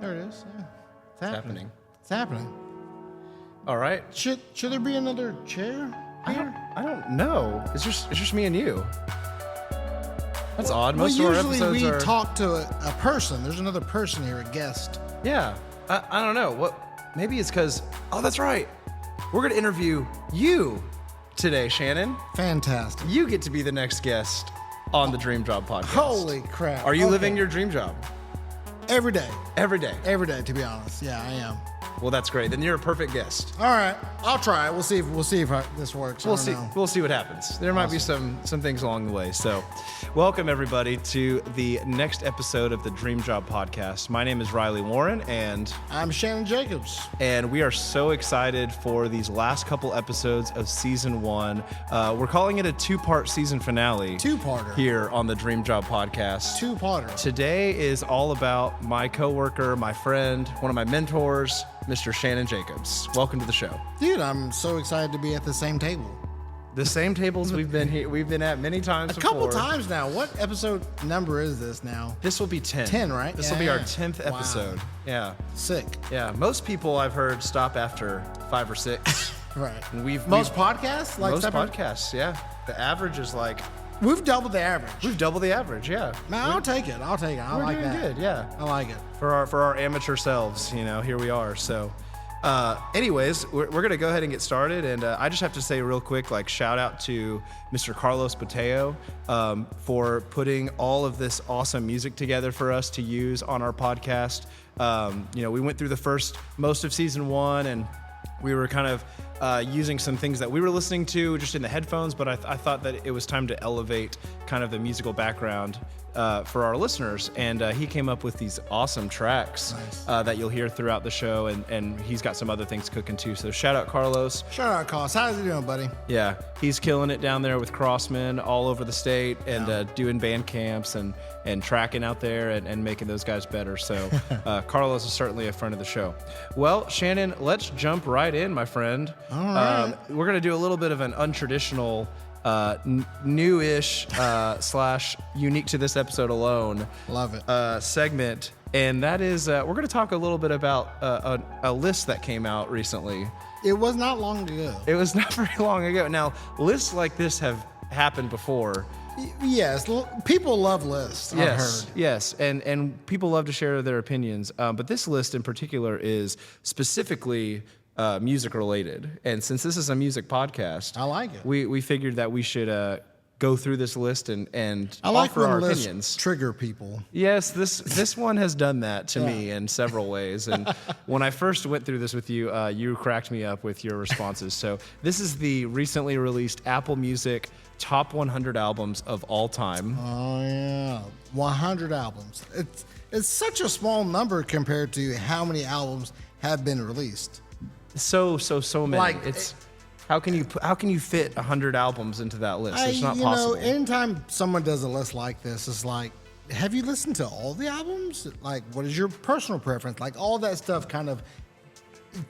There it is. Yeah. It's happening. It's happening. All right. Should there be another chair here? I don't know. It's just me and you. That's odd. Most well, of our usually episodes we are... talk to a person. There's another person here, a guest. Yeah. I don't know. What? Maybe it's because... Oh, that's right. We're going to interview you today, Shannon. Fantastic. You get to be the next guest on the Dream Job podcast. Holy crap. Are you living your dream job? Every day. Every day. Every day, to be honest. Yeah, I am. Well, that's great. Then you're a perfect guest. All right, I'll try it. We'll see if this works. We'll see. We'll see what happens. There might be some things along the way. So, welcome everybody to the next episode of the Dream Job podcast. My name is Riley Warren, and I'm Shannon Jacobs. And we are so excited for these last couple episodes of season 1. We're calling it a 2-part season finale. Two-parter. Here on the Dream Job podcast. Two-parter. Today is all about my coworker, my friend, one of my mentors, Mr. Shannon Jacobs. Welcome to the show. Dude, I'm so excited to be at the same table. The same tables we've been at many times before. A couple times now. What episode number is this now? This will be 10. 10, right? This will be our 10th episode. Wow. Yeah. Sick. Yeah. Most people I've heard stop after 5 or 6. Right. And most podcasts? Like most podcasts, yeah. The average is like... We've doubled the average. We've doubled the average, yeah. Man, I'll take it. I like that. We're doing good, yeah. I like it. For our amateur selves, here we are. So, anyways, we're going to go ahead and get started. And I just have to say real quick, shout out to Mr. Carlos Mateo for putting all of this awesome music together for us to use on our podcast. We went through most of season 1, and we were kind of using some things that we were listening to just in the headphones, but I thought that it was time to elevate kind of the musical background for our listeners. And he came up with these awesome tracks that you'll hear throughout the show, and he's got some other things cooking too. So shout out Carlos. Shout out Carlos. How's he doing, buddy? Yeah, he's killing it down there with Crossmen all over the state and doing band camps and tracking out there and making those guys better. So Carlos is certainly a friend of the show. Well, Shannon, let's jump right in, my friend. All right. We're going to do a little bit of an untraditional, newish / unique to this episode alone. Love it. Segment. And that is, we're going to talk a little bit about a list that came out recently. It was not long ago. It was not very long ago. Now, lists like this have happened before. Yes, people love lists. I've heard. Yes, and people love to share their opinions. But this list in particular is specifically music related, and since this is a music podcast, I like it. We figured that we should go through this list and I like offer when our lists opinions. Trigger people. Yes, this one has done that to me in several ways. And when I first went through this with you, you cracked me up with your responses. So this is the recently released Apple Music Top 100 Albums of All Time. Oh yeah, 100 albums. It's such a small number compared to how many albums have been released. So many. How can you fit 100 albums into that list? It's not possible. Anytime someone does a list like this, it's like, have you listened to all the albums? Like, what is your personal preference? Like, all that stuff kind of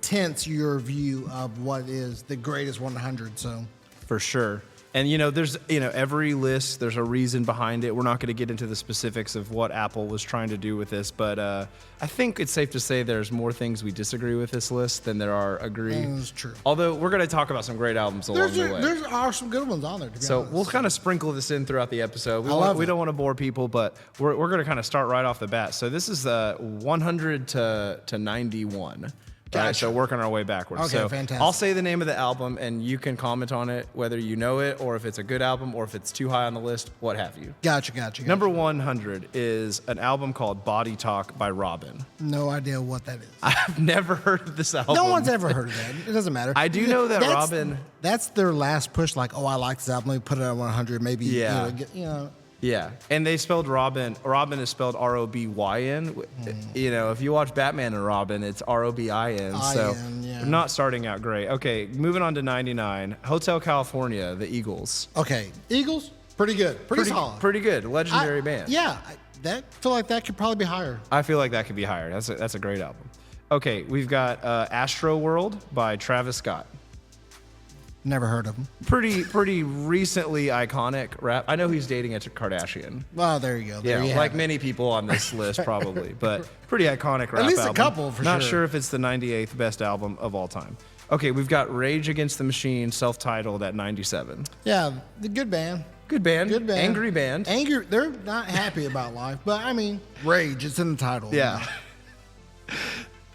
tints your view of what is the greatest 100. So, for sure. And there's every list, there's a reason behind it. We're not going to get into the specifics of what Apple was trying to do with this, but I think it's safe to say there's more things we disagree with this list than there are agree. That's true. Although we're going to talk about some great albums along the way. There are some good ones on there, to be honest. We'll kind of sprinkle this in throughout the episode. We don't want to bore people, but we're going to kind of start right off the bat. So this is 100 to 91. Gotcha. Right, so working our way backwards. Okay, so fantastic. I'll say the name of the album, and you can comment on it, whether you know it, or if it's a good album, or if it's too high on the list, what have you. Gotcha. Number 100 is an album called Body Talk by Robin. No idea what that is. I've never heard of this album. No one's ever heard of that. It doesn't matter. I do know that Robin... That's their last push, like, I like this album, let me put it at 100, maybe, Yeah. Yeah, and they spelled Robin. Robin is spelled R-O-B-Y-N. If you watch Batman and Robin, it's R-O-B-I-N. So we're not starting out great. Okay, moving on to 99. Hotel California, the Eagles. Okay, Eagles, pretty good. Pretty solid. Pretty good. Legendary band. Yeah, I feel like that could probably be higher. I feel like that could be higher. That's a great album. Okay, we've got Astro World by Travis Scott. Never heard of him. Pretty recently iconic rap. I know he's dating a Kardashian. Well, there you go. There Yeah, you like have it. many people on this list probably, but pretty iconic rap At least album. a couple for Not sure. sure if it's the 98th best album of all time. Okay, we've got Rage Against the Machine, self-titled at 97. Yeah, the good band. Good band. Good band. Angry band. Angry. They're not happy about life, but I mean, rage. It's in the title. Yeah.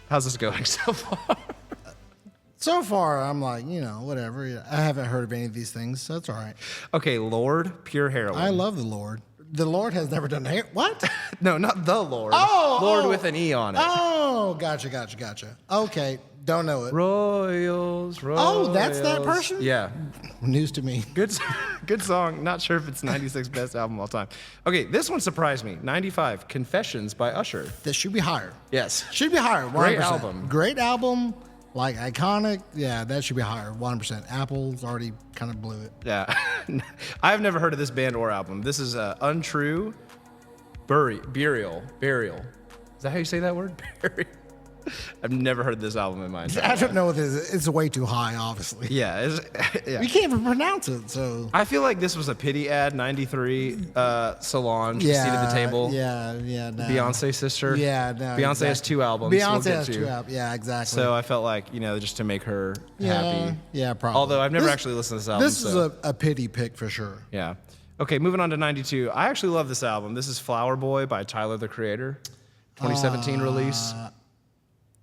How's this going so far? So far, I'm like, whatever. I haven't heard of any of these things, so that's all right. Okay, Lord, Pure Heroin. I love the Lord. The Lord has never done hair. What? No, not the Lord. Oh, Lord with an E on it. Oh, gotcha. Okay, don't know it. Royals. Oh, that's that person? Yeah. News to me. Good song. Not sure if it's 96 best album of all time. Okay, this one surprised me. 95, Confessions by Usher. This should be higher. Yes. Should be higher. 100%. Great album. Great album. Like iconic. Yeah, that should be higher. 100%. Apple's already kind of blew it. Yeah. I've never heard of this band or album. This is Untrue Burial. Is that how you say that word? Burial. I've never heard this album in my entire I life. don't know what this is. It's way too high, obviously. Yeah, yeah. You can't even pronounce it, so. I feel like this was a pity ad, 93, Solange, Seat at the Table. Yeah, no. Beyonce sister. Yeah, no. Beyonce has 2 albums. Beyonce we'll has get 2 to. albums. Yeah, exactly. So I felt like, just to make her happy. Yeah, probably. Although I've never actually listened to this album. This is a pity pick for sure. Yeah. Okay, moving on to 92. I actually love this album. This is Flower Boy by Tyler, the Creator. 2017 release.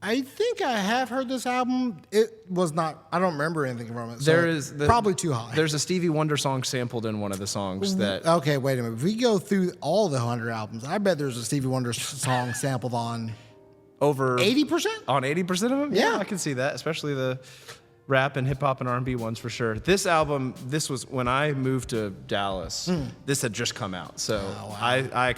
I think I have heard this album. It was not. I don't remember anything from it. So There is probably too high. There's a Stevie Wonder song sampled in one of the songs that. Okay, wait a minute. If we go through all the 100 albums, I bet there's a Stevie Wonder song sampled on Over 80%. On 80% of them? Yeah. I can see that, especially the rap and hip hop and R&B ones for sure. This album, this was when I moved to Dallas. This had just come out, so I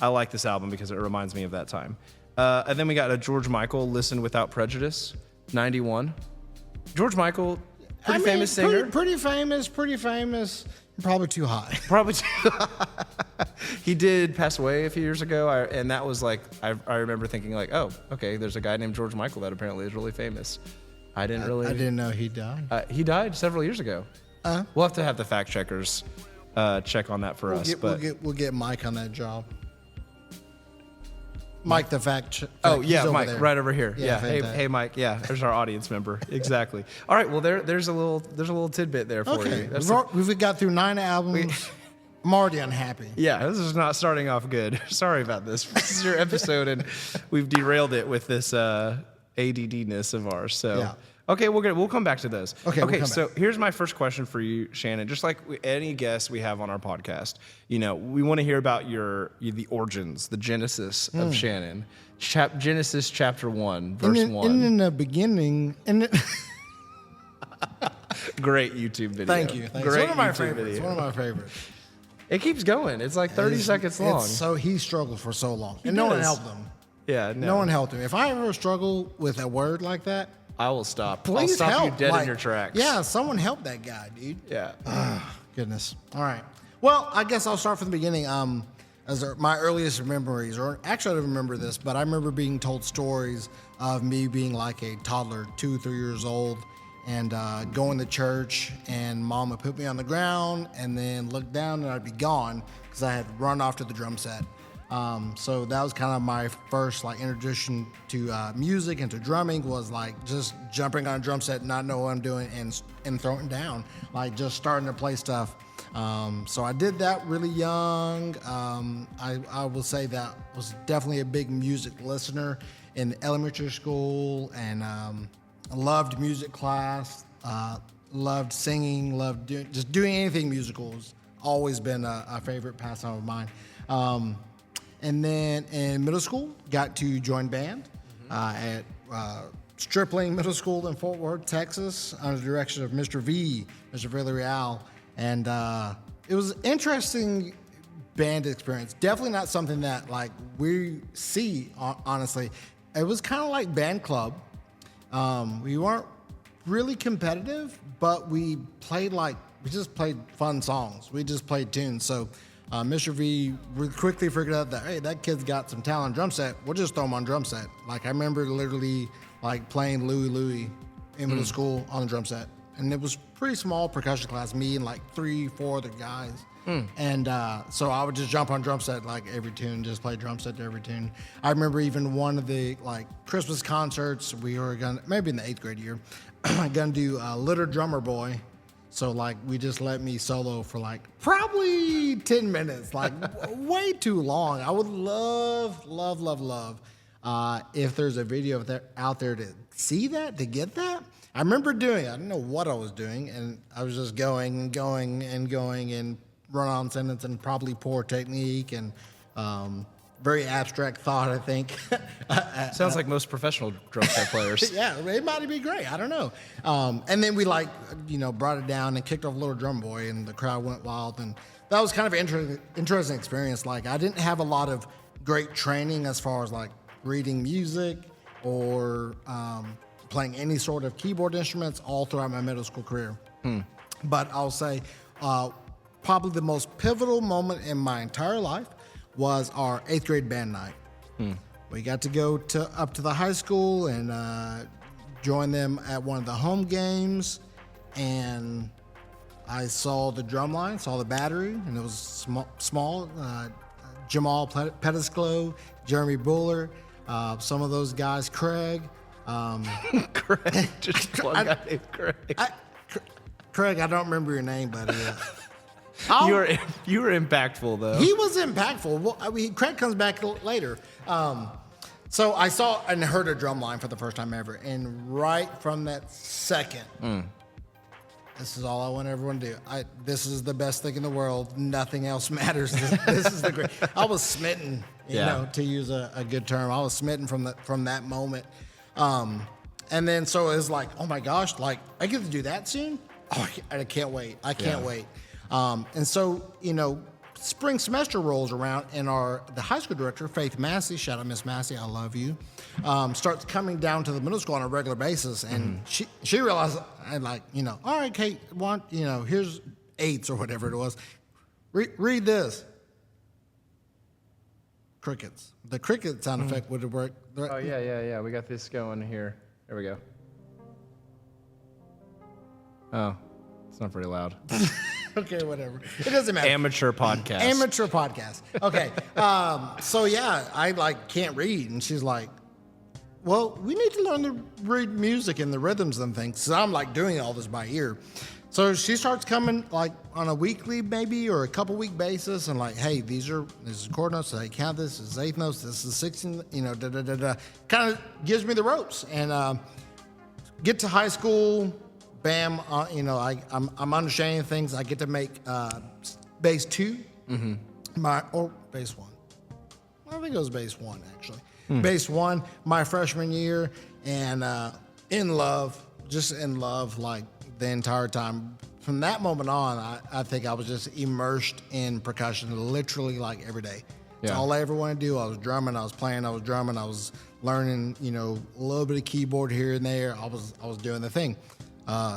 like this album because it reminds me of that time. And then we got a George Michael, Listen Without Prejudice, 91. George Michael, famous singer. Pretty famous. Probably too high. Probably too. He did pass away a few years ago, and that was like, I remember thinking like, oh, okay, there's a guy named George Michael that apparently is really famous. I didn't know he died. He died several years ago. We'll have to have the fact checkers check on that for us. We'll get Mike on that job. Mike, the fact. Oh yeah, he's Mike, over there. right over here. Yeah. fantastic. Hey, Mike. Yeah, there's our audience member. Exactly. All right. Well, there's a little tidbit there for Okay, you. we've got through 9 albums. I'm already unhappy. Yeah, this is not starting off good. Sorry about this. This is your episode, and we've derailed it with this ADD-ness of ours. So, Yeah. Okay, we'll come back to those. Okay, we'll come so back. here's my first question for you, Shannon. Just like any guest we have on our podcast, we want to hear about the origins, the genesis of Shannon. Genesis chapter 1, verse 1. In the beginning, Great YouTube video. thank you. Great It's one of my YouTube favorites. video. One of my favorites. It keeps going. It's like 30 seconds long. So he struggled for so long, and no one does. helped him. Yeah, No one helped him. If I ever struggle with a word like that, I will stop. please I'll stop help. you dead Like, in your tracks. Yeah, someone help that guy, dude. Yeah. Goodness. All right. Well, I guess I'll start from the beginning. My earliest memories, or actually I don't remember this, but I remember being told stories of me being like a toddler, 2, 3 years old, and going to church, and Mom would put me on the ground and then look down, and I'd be gone because I had run off to the drum set. So that was kind of my first introduction to music and to drumming, was like just jumping on a drum set, not know what I'm doing, and throwing down, like just starting to play stuff. So I did that really young. I will say that was definitely a big music listener in elementary school, and loved music class, loved singing, loved just doing anything musical. Has always been a favorite pastime of mine. And then in middle school, got to join band at Stripling Middle School in Fort Worth, Texas, under the direction of Mr. Villarreal. And it was an interesting band experience. Definitely not something that we see, honestly. It was kind of like band club. We weren't really competitive, but we just played fun songs. We just played tunes. So Mr. V quickly figured out that, hey, that kid's got some talent on drum set. We'll just throw him on drum set. I remember literally playing Louie in middle school on the drum set. and it was pretty small percussion class, me and like 3-4 other guys. And so I would just jump on drum set like every tune, just play drum set to every tune. I remember even one of the like Christmas concerts, we were gonna, maybe in the 8th grade year, gonna do Litter Drummer Boy. So like we just let me solo for like probably 10 minutes, like way too long. I would love if there's a video out there to see that, to get that. I remember doing it. I didn't know what I was doing, and I was just going and run-on sentence and probably poor technique and very abstract thought, I think. Sounds like most professional drum set players. Yeah, it might be great. I don't know. And then we brought it down and kicked off Little Drum Boy, and the crowd went wild. And that was kind of an interesting experience. Like, I didn't have a lot of great training as far as like reading music or playing any sort of keyboard instruments all throughout my middle school career. But I'll say probably the most pivotal moment in my entire life was our 8th grade band night. We got to go up to the high school and join them at one of the home games, and I saw the drum line, saw the battery, and it was small. Jamal Pettisclo, Jeremy Buller, some of those guys, Craig. Craig, just one guy named Craig. Craig, I don't remember your name, but you were impactful though. He was impactful. Well, I mean, Craig comes back later. So I saw and heard a drum line for the first time ever, and right from that second, this is all I want everyone to do. This is the best thing in the world. Nothing else matters. This is the great. I was smitten, you know, to use a good term. I was smitten from that moment. And then so it was like, oh my gosh, like I get to do that soon. Oh, I can't wait. I can't wait. And so, spring semester rolls around, and the high school director, Faith Massey, shout out Miss Massey, I love you, starts coming down to the middle school on a regular basis, and she realized, all right, Kate, here's 8s or whatever it was. Read this. Crickets. The cricket sound effect would have worked. Oh, yeah. We got this going here. There we go. Oh, it's not very loud. Okay, whatever. It doesn't matter. Amateur podcast. Okay. So yeah, I can't read, and she's like, "Well, we need to learn to read music and the rhythms and things." So I'm doing all this by ear. So she starts coming on a weekly maybe or a couple week basis, and hey, this is chord notes. So, hey, count this. This is 8th notes. This is 16th. Kind of gives me the ropes, and get to high school. Bam, I'm understanding things. I get to make bass 2, or bass 1. I think it was bass 1 actually. Bass 1, my freshman year, and just in love, the entire time. From that moment on, I think I was just immersed in percussion, literally every day. That's all I ever wanted to do. I was drumming, I was playing, I was drumming, I was learning, a little bit of keyboard here and there. I was doing the thing.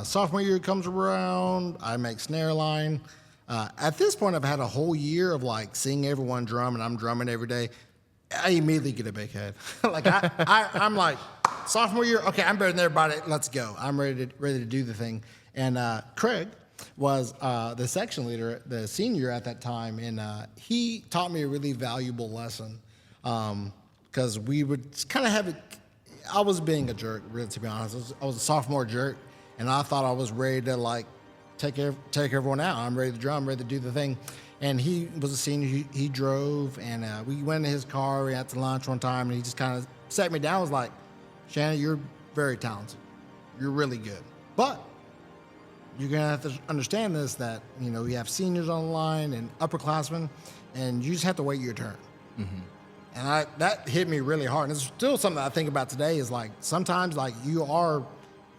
Sophomore year comes around, I make snare line. At this point, I've had a whole year of seeing everyone drum, and I'm drumming every day. I immediately get a big head. I'm sophomore year, okay, I'm better than everybody. Let's go. I'm ready to do the thing. And Craig was the section leader, the senior at that time, and he taught me a really valuable lesson because we would kind of have it. I was being a jerk, really, to be honest. I was a sophomore jerk. And I thought I was ready to take everyone out. I'm ready to drum, ready to do the thing. And he was a senior. He drove, and we went in his car. We had to lunch one time, and he just kind of sat me down. And was like, "Shannon, you're very talented. You're really good, but you're gonna have to understand this that we have seniors on the line and upperclassmen, and you just have to wait your turn." And that hit me really hard. And it's still something that I think about today. Is sometimes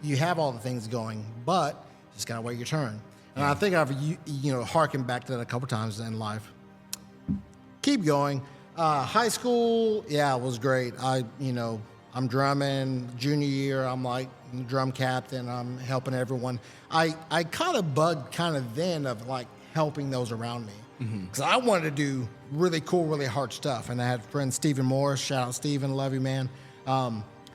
you have all the things going, but you just gotta wait your turn. And I think I've harkened back to that a couple times in life. Keep going. High school, it was great. I'm drumming. Junior year, I'm the drum captain. I'm helping everyone. I caught a bug then of helping those around me because I wanted to do really cool, really hard stuff. And I had friend Stephen Morris. Shout out Stephen, love you, man.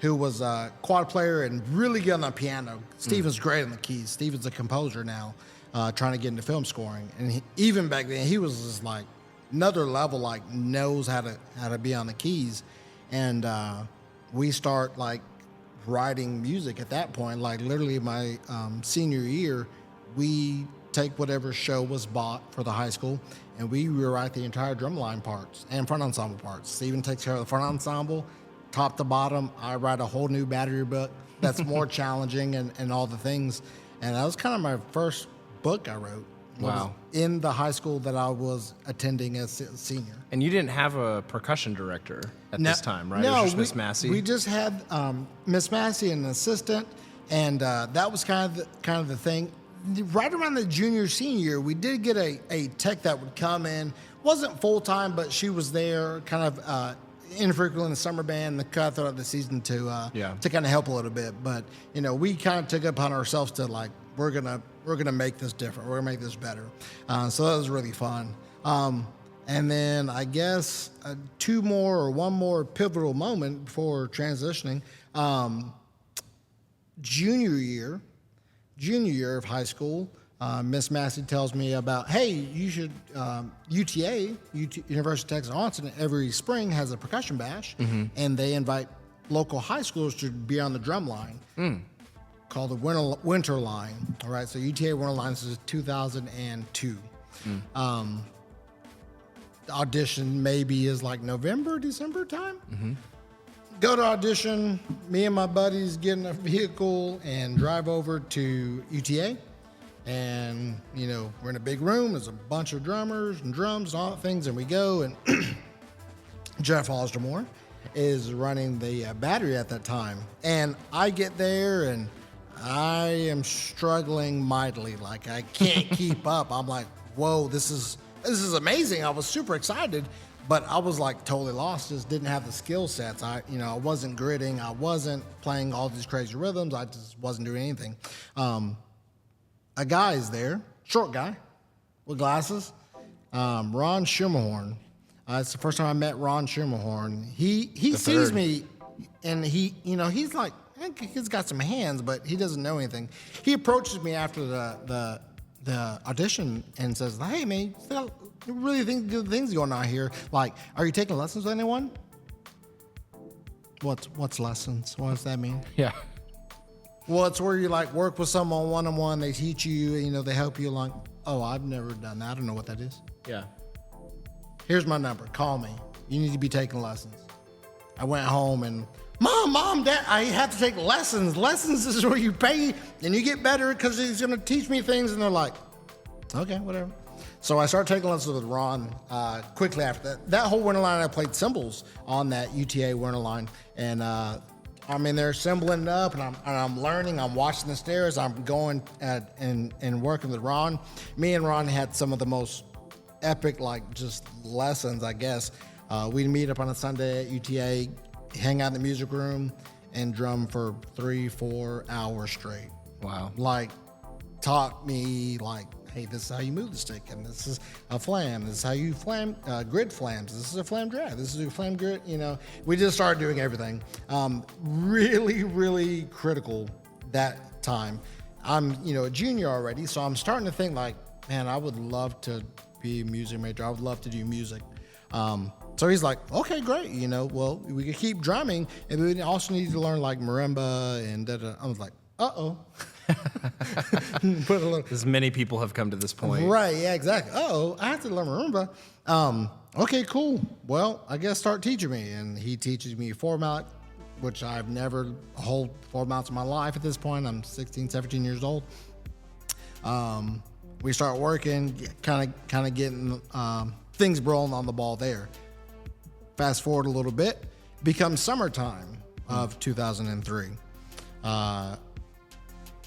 who was a quad player and really good on the piano. Steven's great on the keys. Steven's a composer now, trying to get into film scoring. And even back then, he was just like another level, like knows how to be on the keys. And we start like writing music at that point. Like literally my senior year, we take whatever show was bought for the high school and we rewrite the entire drumline parts and front ensemble parts. Steven takes care of the front ensemble, top to bottom. I write a whole new battery book that's more challenging and all the things. And that was kind of my first book I wrote. Wow. In the high school that I was attending as a senior. And you didn't have a percussion director at this time, right? No, it was just Miss Massey. We just had Miss Massey and an assistant, and that was kind of the thing. Right around the senior year, we did get a tech that would come in. Wasn't full time, but she was there, kind of infrequently in the summer band, the cut throughout the season to kind of help a little bit. But we kind of took it upon ourselves to like we're gonna make this different. We're gonna make this better. So that was really fun. And then I guess one more pivotal moment before transitioning. Junior year of high school, Miss Massey tells me about, hey, you should, UTA, University of Texas Austin, every spring has a percussion bash, and they invite local high schools to be on the drum line called the Winter Line. All right, so UTA Winter Line, this is 2002. The audition maybe is like November, December time. Go to audition, me and my buddies get in a vehicle and drive over to UTA. And, we're in a big room. There's a bunch of drummers and drums and all that things. And we go, and Jeff Ausdemore is running the battery at that time. And I get there, and I am struggling mightily. Like, I can't keep up. I'm like, whoa, this is amazing. I was super excited. But I was like totally lost, just didn't have the skill sets. I wasn't gritting. I wasn't playing all these crazy rhythms. I just wasn't doing anything. A guy is there, short guy with glasses, Ron Schermerhorn. It's the first time I met Ron Schermerhorn. He sees me and he's like, he's got some hands, but he doesn't know anything. He approaches me after the audition and says, hey man, really think good things going on here. Like, are you taking lessons with anyone? What's lessons? What does that mean? Yeah. Well, it's where you like work with someone one-on-one. They teach you, they help you along. Oh, I've never done that. I don't know what that is. Yeah. Here's my number. Call me. You need to be taking lessons. I went home and Mom, Dad, I have to take lessons. Lessons is where you pay and you get better because he's going to teach me things. And they're like, okay, whatever. So I started taking lessons with Ron quickly after that. That whole winter line, I played cymbals on that UTA winter line. And I'm in there cymbling it up, and I'm learning. I'm watching the stairs. I'm going and working with Ron. Me and Ron had some of the most epic, like, just lessons, I guess. We'd meet up on a Sunday at UTA, hang out in the music room, and drum for 3-4 hours straight. Wow. Like, taught me, like, hey, this is how you move the stick, and this is a flam. This is how you flam, grid flams. This is a flam drag. This is a flam grid. We just started doing everything. Really, really critical that time. I'm, a junior already, so I'm starting to think like, man, I would love to be a music major. I would love to do music. So he's like, okay, great. Well, we could keep drumming, and we also need to learn like marimba and da-da. I was like, uh-oh. Put a little. As many people have come to this point. Right, yeah, exactly. Uh-oh, I have to learn marimba. Okay, cool. Well, I guess start teaching me. And he teaches me format, which I've never hold formats in my life at this point. I'm 16, 17 years old. We start working, kind of getting things rolling on the ball there. Fast forward a little bit, becomes summertime of 2003.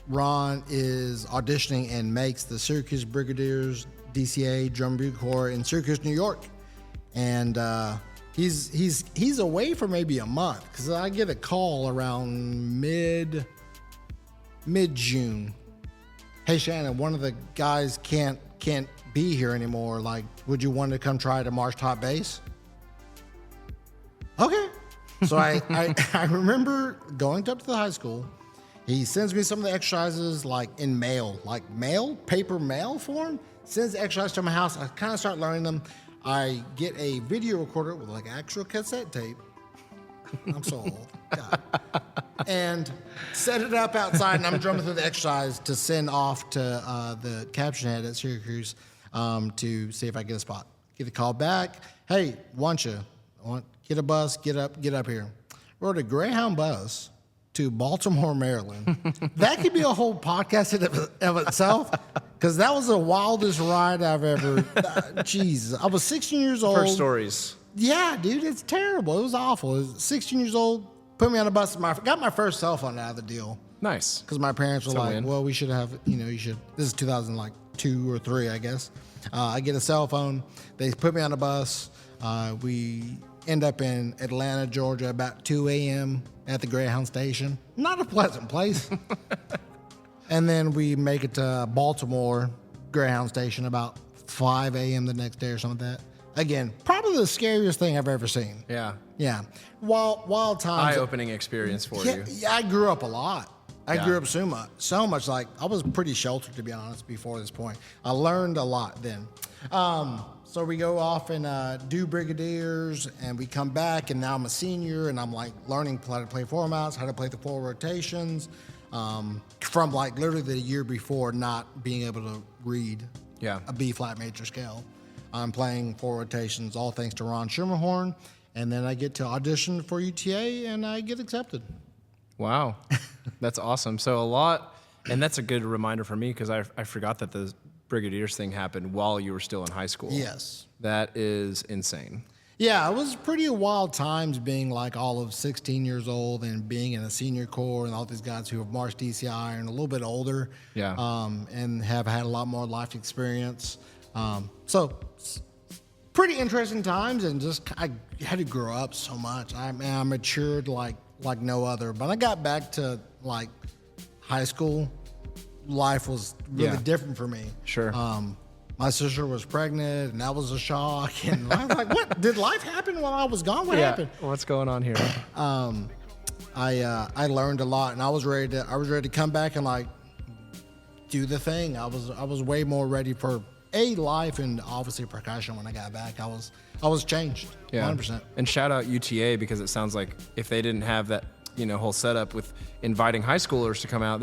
Ron is auditioning and makes the Syracuse Brigadiers DCA Drum Bugle Corps in Syracuse, New York, and he's away for maybe a month because I get a call around mid June. Hey Shannon, one of the guys can't be here anymore. Like, would you want to come try to march top bass? Okay. So I remember going up to the high school. He sends me some of the exercises like in paper mail form. Sends the exercise to my house. I kind of start learning them. I get a video recorder with like actual cassette tape. I'm so old. God. And set it up outside, and I'm drumming through the exercise to send off to the caption head at Syracuse to see if I get a spot. Get a call back. Hey, get a bus, get up here. Rode a Greyhound bus to Baltimore, Maryland. That could be a whole podcast of itself, because that was the wildest ride I've ever. Jesus, I was 16 years old. First stories. Yeah, dude, it's terrible. It was awful. I was 16 years old. Put me on a bus. Got my first cell phone out of the deal. Nice. Because my parents were like, win. well, we should have, you should. This is 2002 or 3, I guess. I get a cell phone. They put me on a bus. We end up in Atlanta, Georgia, about 2 a.m. at the Greyhound station. Not a pleasant place. And then we make it to Baltimore Greyhound station about 5 a.m. the next day or something like that. Again, probably the scariest thing I've ever seen. Yeah. Yeah. Wild times. Eye-opening experience for you. Yeah, I grew up a lot. I Yeah. grew up so much. Like, I was pretty sheltered, to be honest, before this point. I learned a lot then. So we go off and do Brigadiers, and we come back, and now I'm a senior, and I'm like learning how to play formats, how to play the 4 rotations, from like literally the year before not being able to read a B flat major scale. I'm playing 4 rotations, all thanks to Ron Schermerhorn, and then I get to audition for UTA, and I get accepted. Wow. That's awesome. So and that's a good reminder for me, because I forgot that the Brigadiers thing happened while you were still in high school. Yes. That is insane. Yeah, it was pretty wild times being like all of 16 years old and being in a senior corps and all these guys who have marched DCI and a little bit older. Yeah. And have had a lot more life experience. So pretty interesting times, and just I had to grow up so much. I matured like no other. But I got back to like high school, life was really different for me. Sure. My sister was pregnant, and that was a shock. And I was like, "What? Did life happen while I was gone? What happened?" What's going on here? I learned a lot, and I was ready to come back and like do the thing. I was way more ready for life and obviously percussion when I got back. I was changed. 100%. And shout out UTA, because it sounds like if they didn't have that whole setup with inviting high schoolers to come out,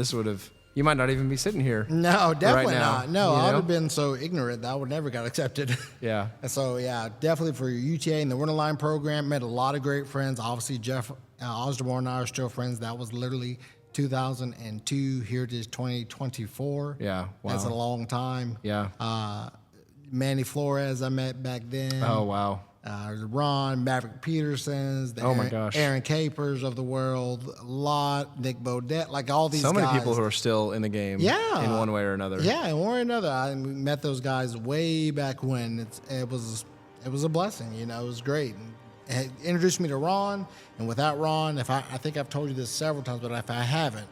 you might not even be sitting here. No, definitely right now, not. No, I would have been so ignorant that I would never got accepted. Yeah. And so, yeah, definitely for UTA and the Winter Line program, met a lot of great friends. Obviously, Jeff Ausdemore and I are still friends. That was literally 2002. Here it is 2024. Yeah, wow. That's a long time. Yeah. Manny Flores I met back then. Oh, wow. Ron, Maverick Petersons, my gosh. Aaron Capers of the world, a lot, Nick Bodette, like all these guys. So many people who are still in the game in one way or another. Yeah, in one way or another. I met those guys way back when. It was a blessing, it was great. And it introduced me to Ron, and without Ron, I think I've told you this several times, but if I haven't,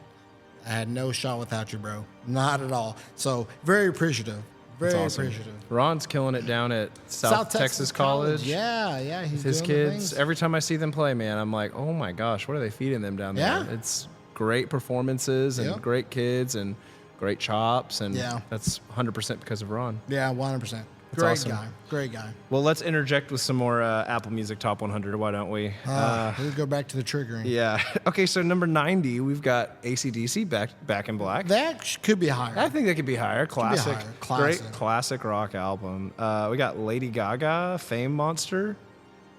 I had no shot without you, bro. Not at all. So very appreciative. Very appreciative. Ron's killing it down at South Texas College. Yeah, he's his doing the kids. things. Every time I see them play, man, I'm like, oh my gosh, what are they feeding them down there? Yeah. It's great performances and great kids and great chops, and that's 100% because of Ron. Yeah, 100%. Great guy. Well, let's interject with some more Apple Music Top 100. Why don't we? We'll go back to the triggering. Yeah. Okay, so number 90, we've got AC/DC Back in Black. That could be higher. I think that could be higher. Classic. Classic. Great classic rock album. We got Lady Gaga, Fame Monster.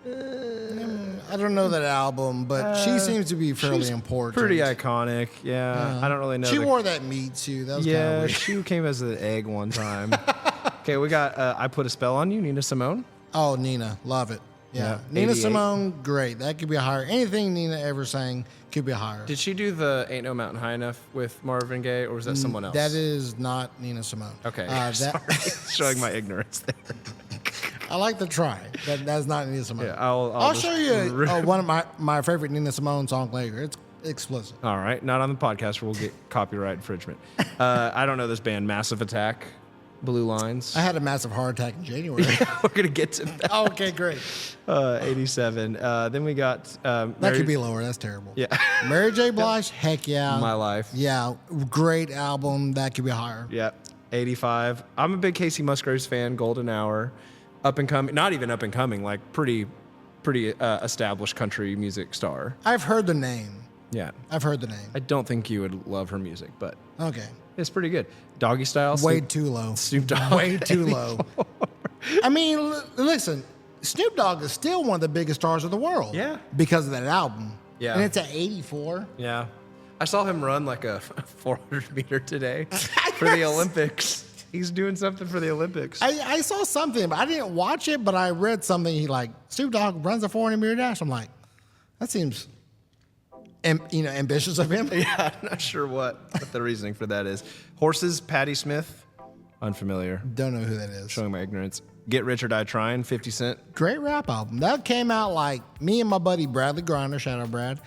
I don't know that album, but she seems to be fairly important. Pretty iconic. Yeah. I don't really know. She wore that meat suit. That was kind of weird. She came as an egg one time. Okay, we got I Put a Spell on You, Nina Simone. Oh, Nina. Love it. Yeah. Nina 88. Simone, great. That could be higher. Anything Nina ever sang could be higher. Did she do the Ain't No Mountain High Enough with Marvin Gaye, or was that someone else? That is not Nina Simone. Okay. Sorry. Showing my ignorance there. I like the try. That's not Nina Simone. Yeah, I'll I'll just show you one of my favorite Nina Simone songs later. It's explicit. All right. Not on the podcast, we'll get copyright infringement. I don't know this band, Massive Attack. Blue Lines. I had a massive heart attack in January. We're going to get to that. Okay, great. 87. Then we got... That could be lower. That's terrible. Yeah. Mary J. Blige, heck yeah. My Life. Yeah, great album. That could be higher. Yeah. 85. I'm a big Casey Musgraves fan. Golden Hour. Up and coming. Not even up and coming. Like pretty established country music star. I've heard the name. Yeah. I've heard the name. I don't think you would love her music, but Okay. it's pretty good. Doggy Style. Way too low. Snoop Dogg. Way too low. I mean, listen, Snoop Dogg is still one of the biggest stars of the world. Yeah. Because of that album. Yeah. And it's at 84. Yeah. I saw him run like a 400 meter today for the Olympics. He's doing something for the Olympics. I saw something, but I didn't watch it, but I read something. He like, Snoop Dogg runs a 400 meter dash. I'm like, that seems, ambitious of him. Yeah, I'm not sure what the reasoning for that is. Horses, Patti Smith. Unfamiliar. Don't know who that is. Showing my ignorance. Get Rich or Die Trying, 50 Cent. Great rap album. That came out like me and my buddy Bradley Grinder. Shout out Brad.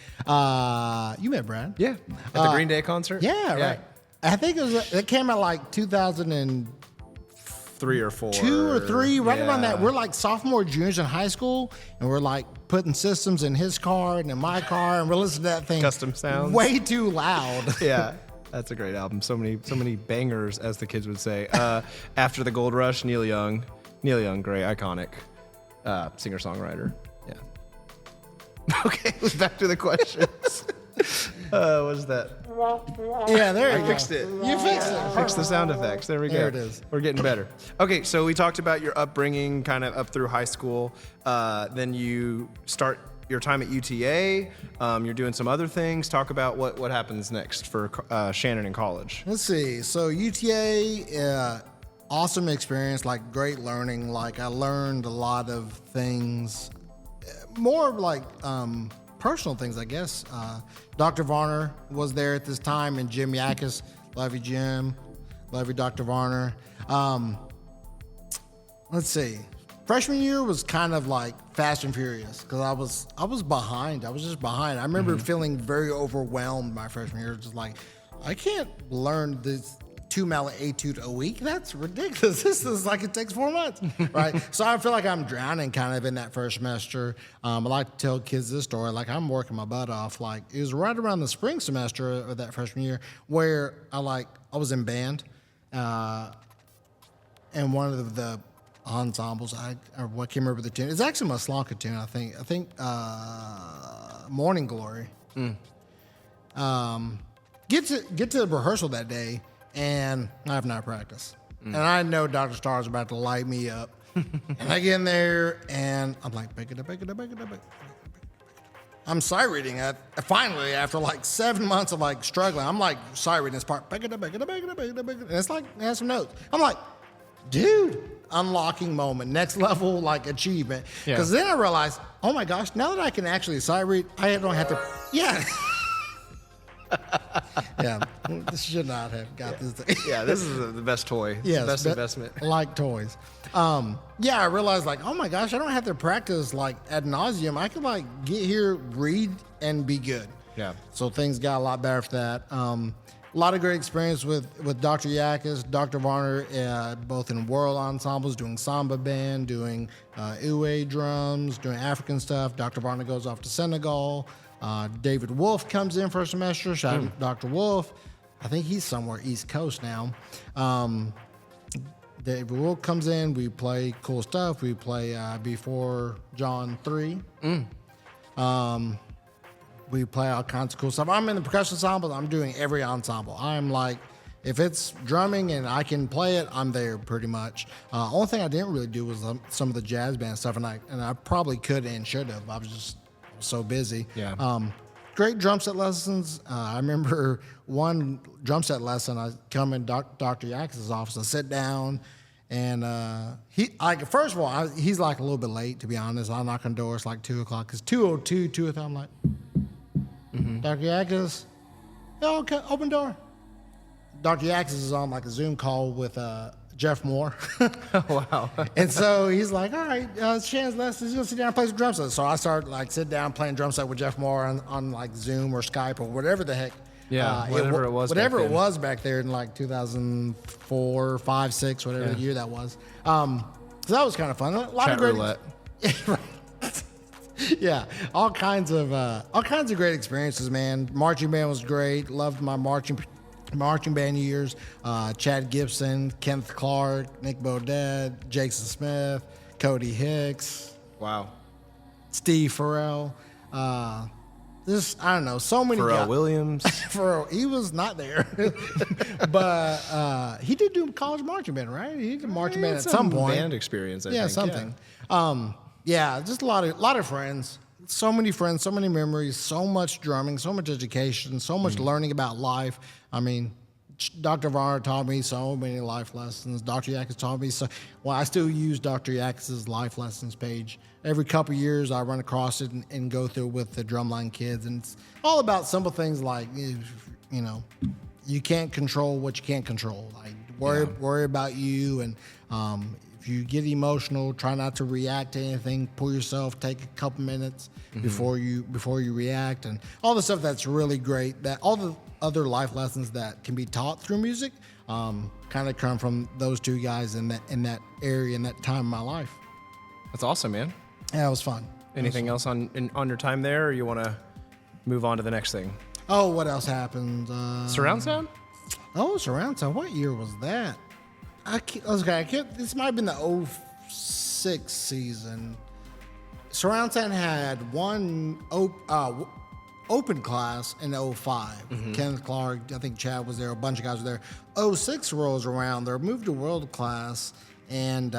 You met Brad? Yeah. At the Green Day concert? Yeah, right. I think it came out like 2003 or 4. 2 or 3, right around that. Yeah. We're like sophomore, juniors in high school, and we're like putting systems in his car and in my car, and we're listening to that thing. Custom sounds. Way too loud. Yeah. That's a great album. So many bangers, as the kids would say. After the Gold Rush, Neil Young. Neil Young, great, iconic singer-songwriter. Yeah. Okay, back to the questions. What is that? Yeah, there you go. I fixed it. You fixed it. Fix the sound effects. There we go. There it is. We're getting better. Okay, so we talked about your upbringing kind of up through high school. Then you start your time at UTA. You're doing some other things. Talk about what happens next for Shannon in college. Let's see. So UTA, awesome experience, like great learning. Like I learned a lot of things, more like personal things, I guess. Dr. Varner was there at this time, and Jim Yakas. Love you, Jim. Love you, Dr. Varner. Let's see. Freshman year was kind of like fast and furious because I was behind. I was just behind. I remember feeling very overwhelmed my freshman year. Just like, I can't learn this 2-mallet etude a week. That's ridiculous. This is like it takes 4 months, right? So I feel like I'm drowning kind of in that first semester. I like to tell kids this story. Like I'm working my butt off. Like it was right around the spring semester of that freshman year where I was in band, and one of the ensembles. I can't remember the tune. It's actually my Slanka tune. I think Morning Glory. Get to the rehearsal that day. And I have not practiced. And I know Dr. Starr's about to light me up. And I get in there, and I'm like, pick it up. I'm sight reading it. Finally, after like 7 months of like struggling, I'm like sight reading this part. Pick it up. And it's like, it has some notes. I'm like, dude, unlocking moment, next level like achievement. Because then I realized, oh my gosh, now that I can actually sight read, I don't have to, yeah, this should not have got this thing. Yeah, this is the best toy. It's the best investment. I like toys. I realized like, oh my gosh, I don't have to practice like ad nauseum. I could like get here, read, and be good. Yeah. So things got a lot better for that. A lot of great experience with Dr. Yakas, Dr. Varner, both in world ensembles, doing samba band, doing Uwe drums, doing African stuff. Dr. Varner goes off to Senegal. David Wolf comes in for a semester. Shout out Dr. Wolf. I think he's somewhere East Coast now. David Wolf comes in. We play cool stuff. We play Before John 3. We play all kinds of cool stuff. I'm in the percussion ensemble. I'm doing every ensemble. I'm like, if it's drumming and I can play it, I'm there pretty much. Only thing I didn't really do was some of the jazz band stuff, and I probably could and should have. I was just so busy. Yeah. Great drum set lessons. I remember one drum set lesson. I come in Dr. Yakas' office. I sit down, and first of all, he's like a little bit late, to be honest. I knock on the door. It's like 2:00. It's 2:02, 2:03. I'm like, Dr. Yakas, okay, open door. Dr. Yakas is on like a Zoom call with Jeff Moore. Wow. And so he's like, all right, Shannon's lessons. He's going to sit down and play some drum set. So I start like sit down playing drum set with Jeff Moore on like Zoom or Skype or whatever the heck Yeah, whatever it was back Whatever it then. was back there in like 2004, 5, 6, whatever year that was. So that was kind of fun. A lot Chat of great roulette. Yeah, all kinds of great experiences, man. Marching band was great. Loved my marching band years. Chad Gibson, Kenneth Clark, Nick Bodette, Jason Smith, Cody Hicks, Wow. Steve Farrell. I don't know, so many Pharrell guys. Williams. Farrell, he was not there, but he did do college marching band, right? He did marching band at some point. Band experience, I think. Something. Just a lot of friends. So many friends, so many memories, so much drumming, so much education, so much learning about life. I mean, Dr. Varner taught me so many life lessons. Dr. Yakas taught me so. Well, I still use Dr. Yakas's life lessons page. Every couple of years, I run across it and go through it with the drumline kids. And it's all about simple things like, you can't control what you can't control. Like worry about you, and if you get emotional, try not to react to anything. Pull yourself, take a couple minutes before you react, and all the stuff that's really great. That all the other life lessons that can be taught through music kind of come from those two guys in that area in that time of my life. That's awesome, man. Yeah, it was fun. Anything else on your time there, or you want to move on to the next thing? Oh, what else happened? Surround sound? Oh, surround sound. What year was that? This might have been the 06 season. Surround sound had one open class in 05. Kenneth Clark, I think Chad was there, a bunch of guys were there. 06 rolls around, they moved to world class, and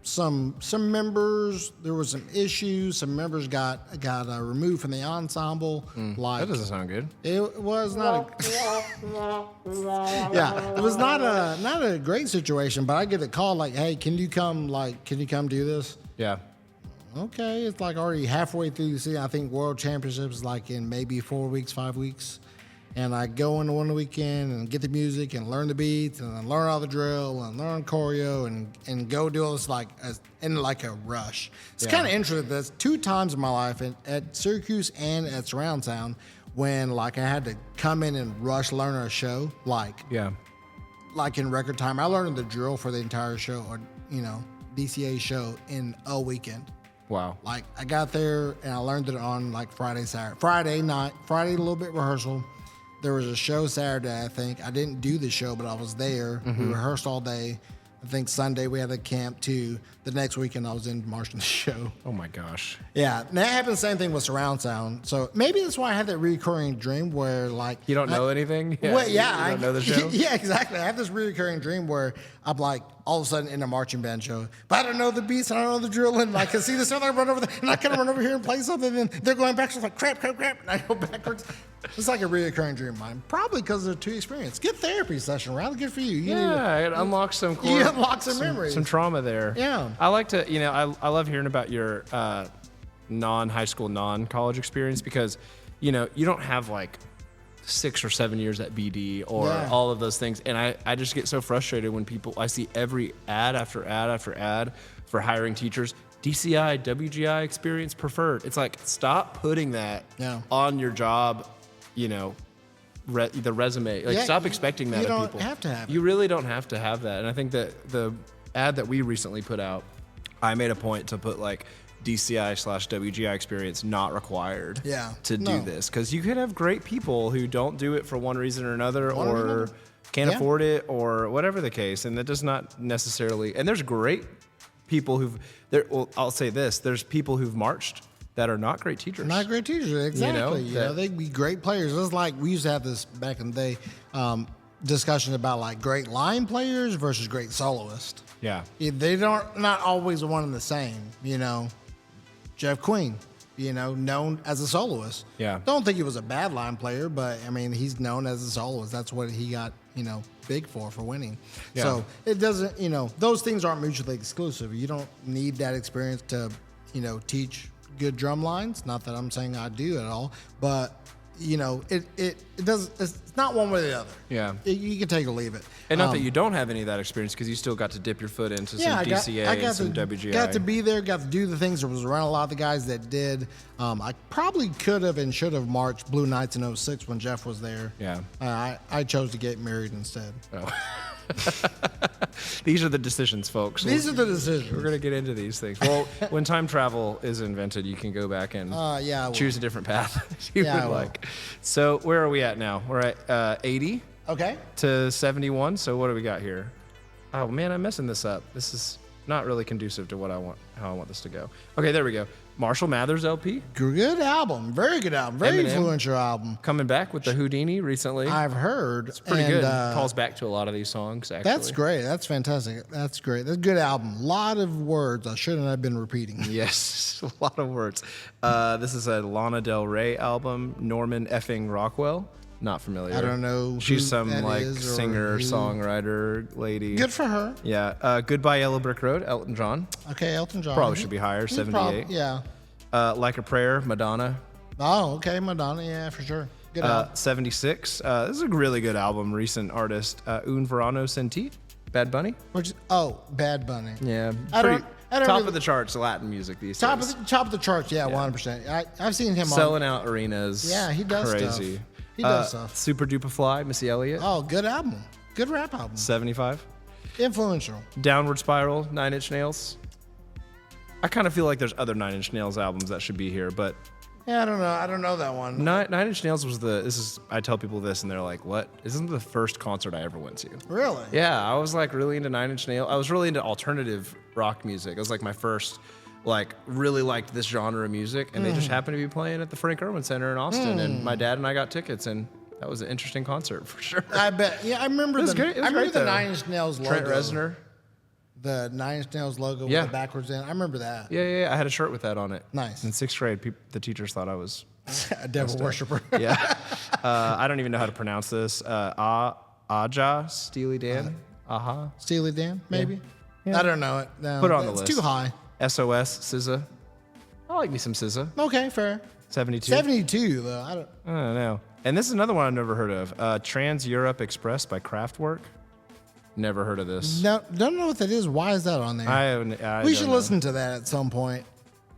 some members, there was some issues. Some members got removed from the ensemble. That doesn't sound good. It was not it was not a great situation, but I get a call like, hey, can you come do this? Yeah. Okay, it's like already halfway through the season. I think World Championships is like in maybe 4 weeks, 5 weeks. And I go into one weekend and get the music and learn the beats and then learn all the drill and learn choreo and go do all this in a rush. It's kind of interesting. That's 2 times in my life at Syracuse and at Surround Sound when I had to come in and rush learn a show like in record time. I learned the drill for the entire show or DCA show in a weekend. Wow. I got there and I learned it on Friday, Saturday. Friday night, a little bit rehearsal. There was a show Saturday, I think. I didn't do the show, but I was there. We rehearsed all day. I think Sunday we had a camp too. The next weekend I was in marching the show. Oh my gosh. Yeah, and that happened the same thing with surround sound. So maybe that's why I had that recurring dream where you don't know anything. Yeah, well, yeah, you don't know the show. Yeah, exactly. I have this recurring dream where I'm all of a sudden in a marching band show, but I don't know the beats, and I don't know the drill, and I can see this other run over there, and I kind of run over here and play something, and they're going back, so it's like crap, and I go backwards. It's like a recurring dream of mine, probably because they're too experienced. Get therapy session, Riley. Good for you. It unlocks some cool, you unlock some memories, some trauma there. Yeah, I like to, I love hearing about your non-high school, non-college experience because, you don't have 6 or 7 years at BD or all of those things. And I just get so frustrated when I see every ad after ad after ad for hiring teachers, DCI, WGI experience preferred. It's like, stop putting that on your job, the resume. Stop expecting that of people. You don't have to have it. You really don't have to have that. And I think that the ad that we recently put out, I made a point to put DCI/WGI experience not required to do this, because you could have great people who don't do it for one reason or another or can't afford it or whatever the case, and that does not necessarily. And there's great people I'll say this: there's people who've marched that are not great teachers. Not great teachers, exactly. They'd be great players. It's like we used to have this back in the day. Discussion about great line players versus great soloists. Yeah, they not always one and the same. Jeff Queen, known as a soloist. Yeah, don't think he was a bad line player, but I mean he's known as a soloist. That's what he got big for winning. Yeah. So it doesn't those things aren't mutually exclusive. You don't need that experience to teach good drum lines. Not that I'm saying I do at all, but it does. It's not one way or the other. Yeah. You can take or leave it. And not that you don't have any of that experience, because you still got to dip your foot into some DCA and some WGI. Got to be there, got to do the things. There was around a lot of the guys that did. I probably could have and should have marched Blue Nights in 06 when Jeff was there. Yeah. I chose to get married instead. Oh. These are the decisions, folks. These are the decisions. We're going to get into these things. Well, when time travel is invented, you can go back and choose a different path you would like. So where are we at now? We're at 80 to 71. So what do we got here? Oh, man, I'm messing this up. This is not really conducive to how I want this to go. Okay, there we go. Marshall Mathers LP. Good album. Very good album. Very influential album. Coming back with the Houdini recently. I've heard. It's pretty good. Calls back to a lot of these songs, actually. That's great. That's fantastic. That's great. That's a good album. A lot of words I shouldn't have been repeating. Yes, a lot of words. This is a Lana Del Rey album, Norman effing Rockwell. Not familiar. I don't know. She's some singer, songwriter lady. Good for her. Yeah. Goodbye Yellow Brick Road, Elton John. Okay, Elton John. Probably should be higher, 78. Yeah. Like a Prayer, Madonna. Oh, okay, Madonna. Yeah, for sure. Good album. 76. This is a really good album. Recent artist, Un Verano Sentit, Bad Bunny. Bad Bunny. Yeah. I don't top of the charts, Latin music these days. Top of the charts. Yeah, 100%. I've seen him selling out arenas. Yeah, he does crazy. Stuff. He does stuff. Super Duper Fly, Missy Elliott. Oh, good album. Good rap album. 75. Influential. Downward Spiral, 9 Inch Nails. I kind of feel like there's other 9 Inch Nails albums that should be here, but yeah, I don't know. I don't know that one. 9 Inch Nails was I tell people this and they're like, what? This isn't the first concert I ever went to. Really? Yeah, I was like really into 9 Inch Nails. I was really into alternative rock music. It was like my first, really liked this genre of music, and they just happened to be playing at the Frank Erwin Center in Austin, and my dad and I got tickets, and that was an interesting concert for sure. I bet. Yeah, I remember the 9 Inch Nails logo. Trent Reznor. The 9 Inch Nails logo with the backwards in. I remember that. Yeah. I had a shirt with that on it. Nice. In 6th grade, the teachers thought I was a devil worshiper. Yeah. I don't even know how to pronounce this. Aja, Steely Dan. Aha. Steely Dan, maybe? Yeah. I don't know it. No, put it on the list. It's too high. SOS, SZA. I like me some SZA. Okay, fair. 72. 72, though. I don't know. And this is another one I've never heard of. Trans Europe Express by Kraftwerk. Never heard of this. No, don't know what that is. Why is that on there? We should listen to that at some point.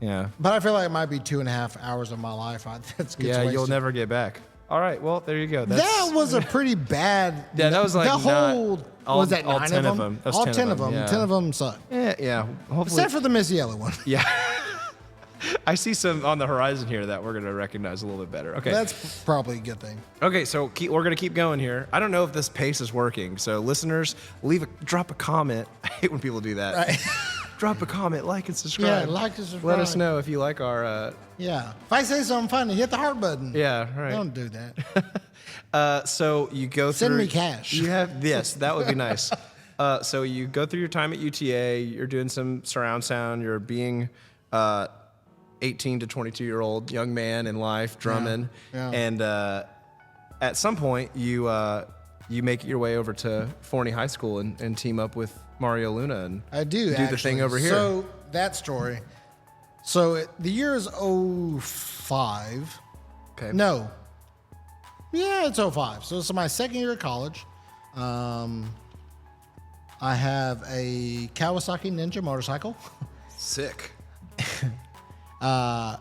Yeah. But I feel like it might be 2.5 hours of my life. That's yeah, you'll never get back. All right, well, there you go. That was a pretty bad. Yeah, that was like the whole. Was that all 9 10 of them? All 10 of them. Yeah. 10 of them suck. Yeah. Hopefully. Except for the Miss Yellow one. Yeah. I see some on the horizon here that we're going to recognize a little bit better. Okay. That's probably a good thing. Okay, so we're going to keep going here. I don't know if this pace is working. So listeners, drop a comment. I hate when people do that. Right. Drop a comment, like and subscribe. Yeah, like and subscribe. Let us know if you like our... Yeah. If I say something funny, hit the heart button. Yeah, right. Don't do that. So you go through... Send me cash. Yes, that would be nice. So you go through your time at UTA. You're doing some surround sound. You're being... 18 to 22-year-old young man in life drumming, and at some point you make your way over to Forney High School and team up with Mario Luna and do the thing over here. So that story. So the year is 05. Okay. No. Yeah, it's 05. So it's my second year of college. I have a Kawasaki Ninja motorcycle. Sick. On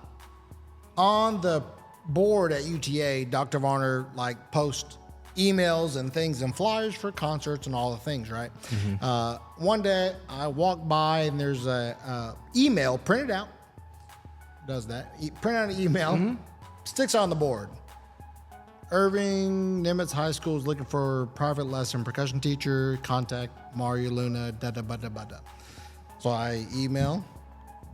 the board at UTA, Dr. Varner posts emails and things and flyers for concerts and all the things, right? Mm-hmm. One day I walk by and there's a email printed out. Does that? Print out an email, sticks on the board. Irving Nimitz High School is looking for private lesson percussion teacher. Contact Mario Luna. Da-da-ba-da-ba-da. So I email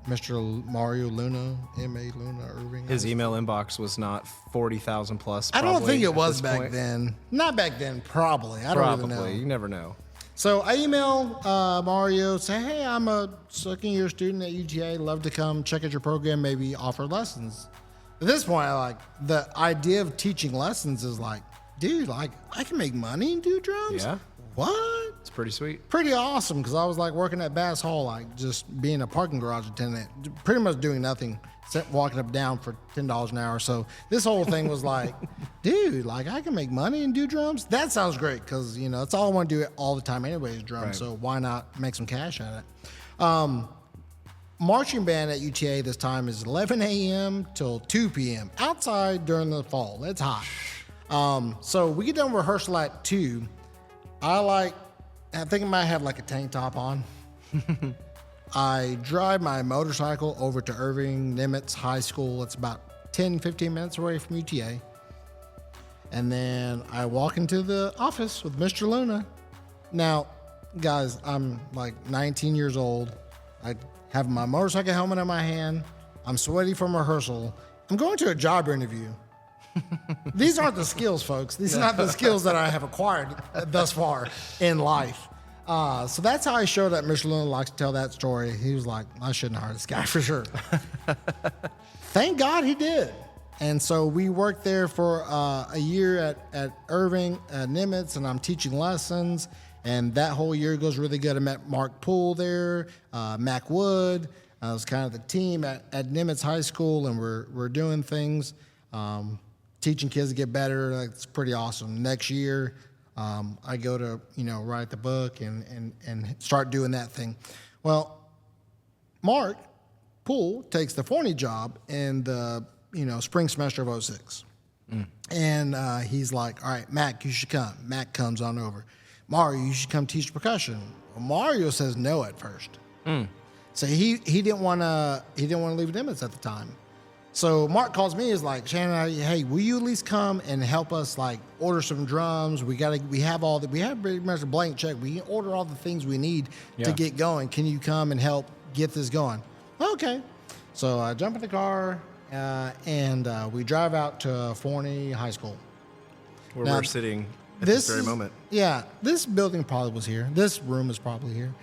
Mr. Mario Luna, M.A. Luna, Irving. His email inbox was not 40,000 plus. I don't think it was back then. Not back then, probably. I don't even know. You never know. So I email Mario, say, hey, I'm a second year student at UGA. Love to come check out your program, maybe offer lessons. At this point, the idea of teaching lessons is dude, I can make money and do drums? Yeah. What? It's pretty sweet. Pretty awesome, because I was like working at Bass Hall, like just being a parking garage attendant, pretty much doing nothing except walking up and down for $10 an hour. So this whole thing was like, dude, like I can make money and do drums. That sounds great, because you know that's all I want to do all the time anyway is drums. Right. So why not make some cash at it? Marching band at UTA this time is 11 a.m. till 2 p.m. outside during the fall. It's hot. So we get done rehearsal at 2. I think I might have like a tank top on. I drive my motorcycle over to Irving Nimitz High School. It's about 10, 15 minutes away from UTA. And then I walk into the office with Mr. Luna. Now, guys, I'm like 19 years old. I have my motorcycle helmet in my hand. I'm sweaty from rehearsal. I'm going to a job interview. These aren't the skills, folks. These are not the skills that I have acquired thus far in life. So that's how I showed up. Mr. Luna likes to tell that story. He was like, I shouldn't hire this guy for sure. Thank God he did. And so we worked there for a year at Irving Nimitz, and I'm teaching lessons. And that whole year goes really good. I met Mark Poole there, Mac Wood. I was kind of the team at Nimitz High School, and we're doing things, teaching kids to get better. It's pretty awesome. Next year, I go to write the book and start doing that thing. Well, Mark Poole takes the Forney job in the spring semester of 06. And he's like, all right, Mac, you should come. Mac comes on over. Mario, you should come teach percussion. Well, Mario says no at first. So he didn't want to leave Nimitz at the time. So Mark calls me, is like, Shannon, hey, will you at least come and help us like order some drums? We have pretty much a blank check. We can order all the things we need to get going. Can you come and help get this going? Okay. So I jump in the car and we drive out to Forney High School. Where we're sitting at this very moment. Yeah, this building probably was here. This room is probably here.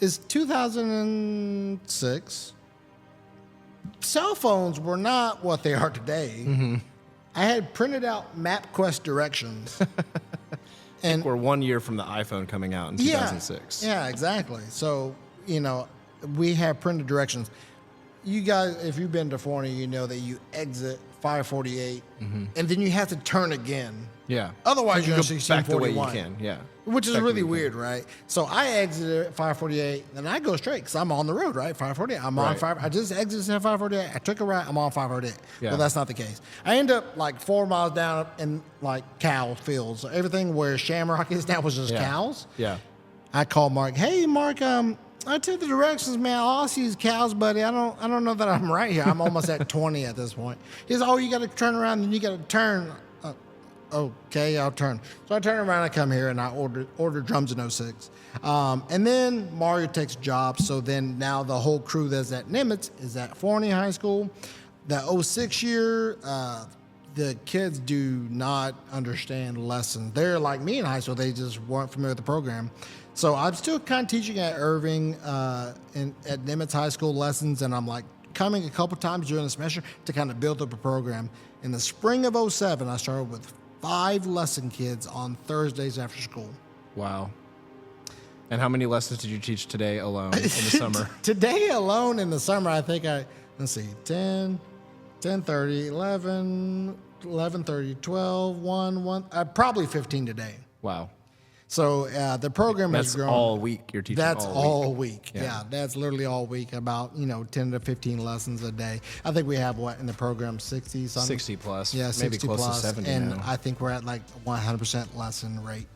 It's 2006. Cell phones were not what they are today. I had printed out MapQuest directions. And we're 1 year from the iPhone coming out in 2006. Yeah, exactly. So, we have printed directions. You guys, if you've been to Forney, you know that you exit 548, and then you have to turn again. Yeah. Otherwise, you're go going to back the way 1641. you can. Yeah. Which is really weird, right? So I exited at 548, and I go straight because I'm on the road, right? 548. I'm on 5. I just exited at 548. I took a right. I'm on 548. Yeah. Well, that's not the case. I end up like 4 miles down in like cow fields. So everything where Shamrock is now was just cows. Yeah. I called Mark. Hey, Mark. I took the directions, man. All I see is cows, buddy. I don't know that I'm right here. I'm almost at 20 at this point. He says, oh, you got to turn around and you got to turn. Okay, I'll turn. So I turn around, I come here, and I order drums in 06. And then Mario takes a job. So then now the whole crew that's at Nimitz is at Forney High School. The 06 year, the kids do not understand lessons. They're like me in high school. They just weren't familiar with the program. So I'm still kind of teaching at Irving at Nimitz High School lessons, and I'm like coming a couple times during the semester to kind of build up a program. In the spring of 07, I started with 5 lesson kids on Thursdays after school. Wow. And how many lessons did you teach today alone in the summer? Today alone in the summer, I think 10, 10:30, 11, 11:30, 12, 1, probably 15 today. Wow. So the program has grown. That's all week you're teaching. That's all week. Yeah, that's literally all week. About 10 to 15 lessons a day. I think we have in the program 60 something. 60 plus. Yeah, 60 maybe close plus, to 70 and now. I think we're at like 100% lesson rate.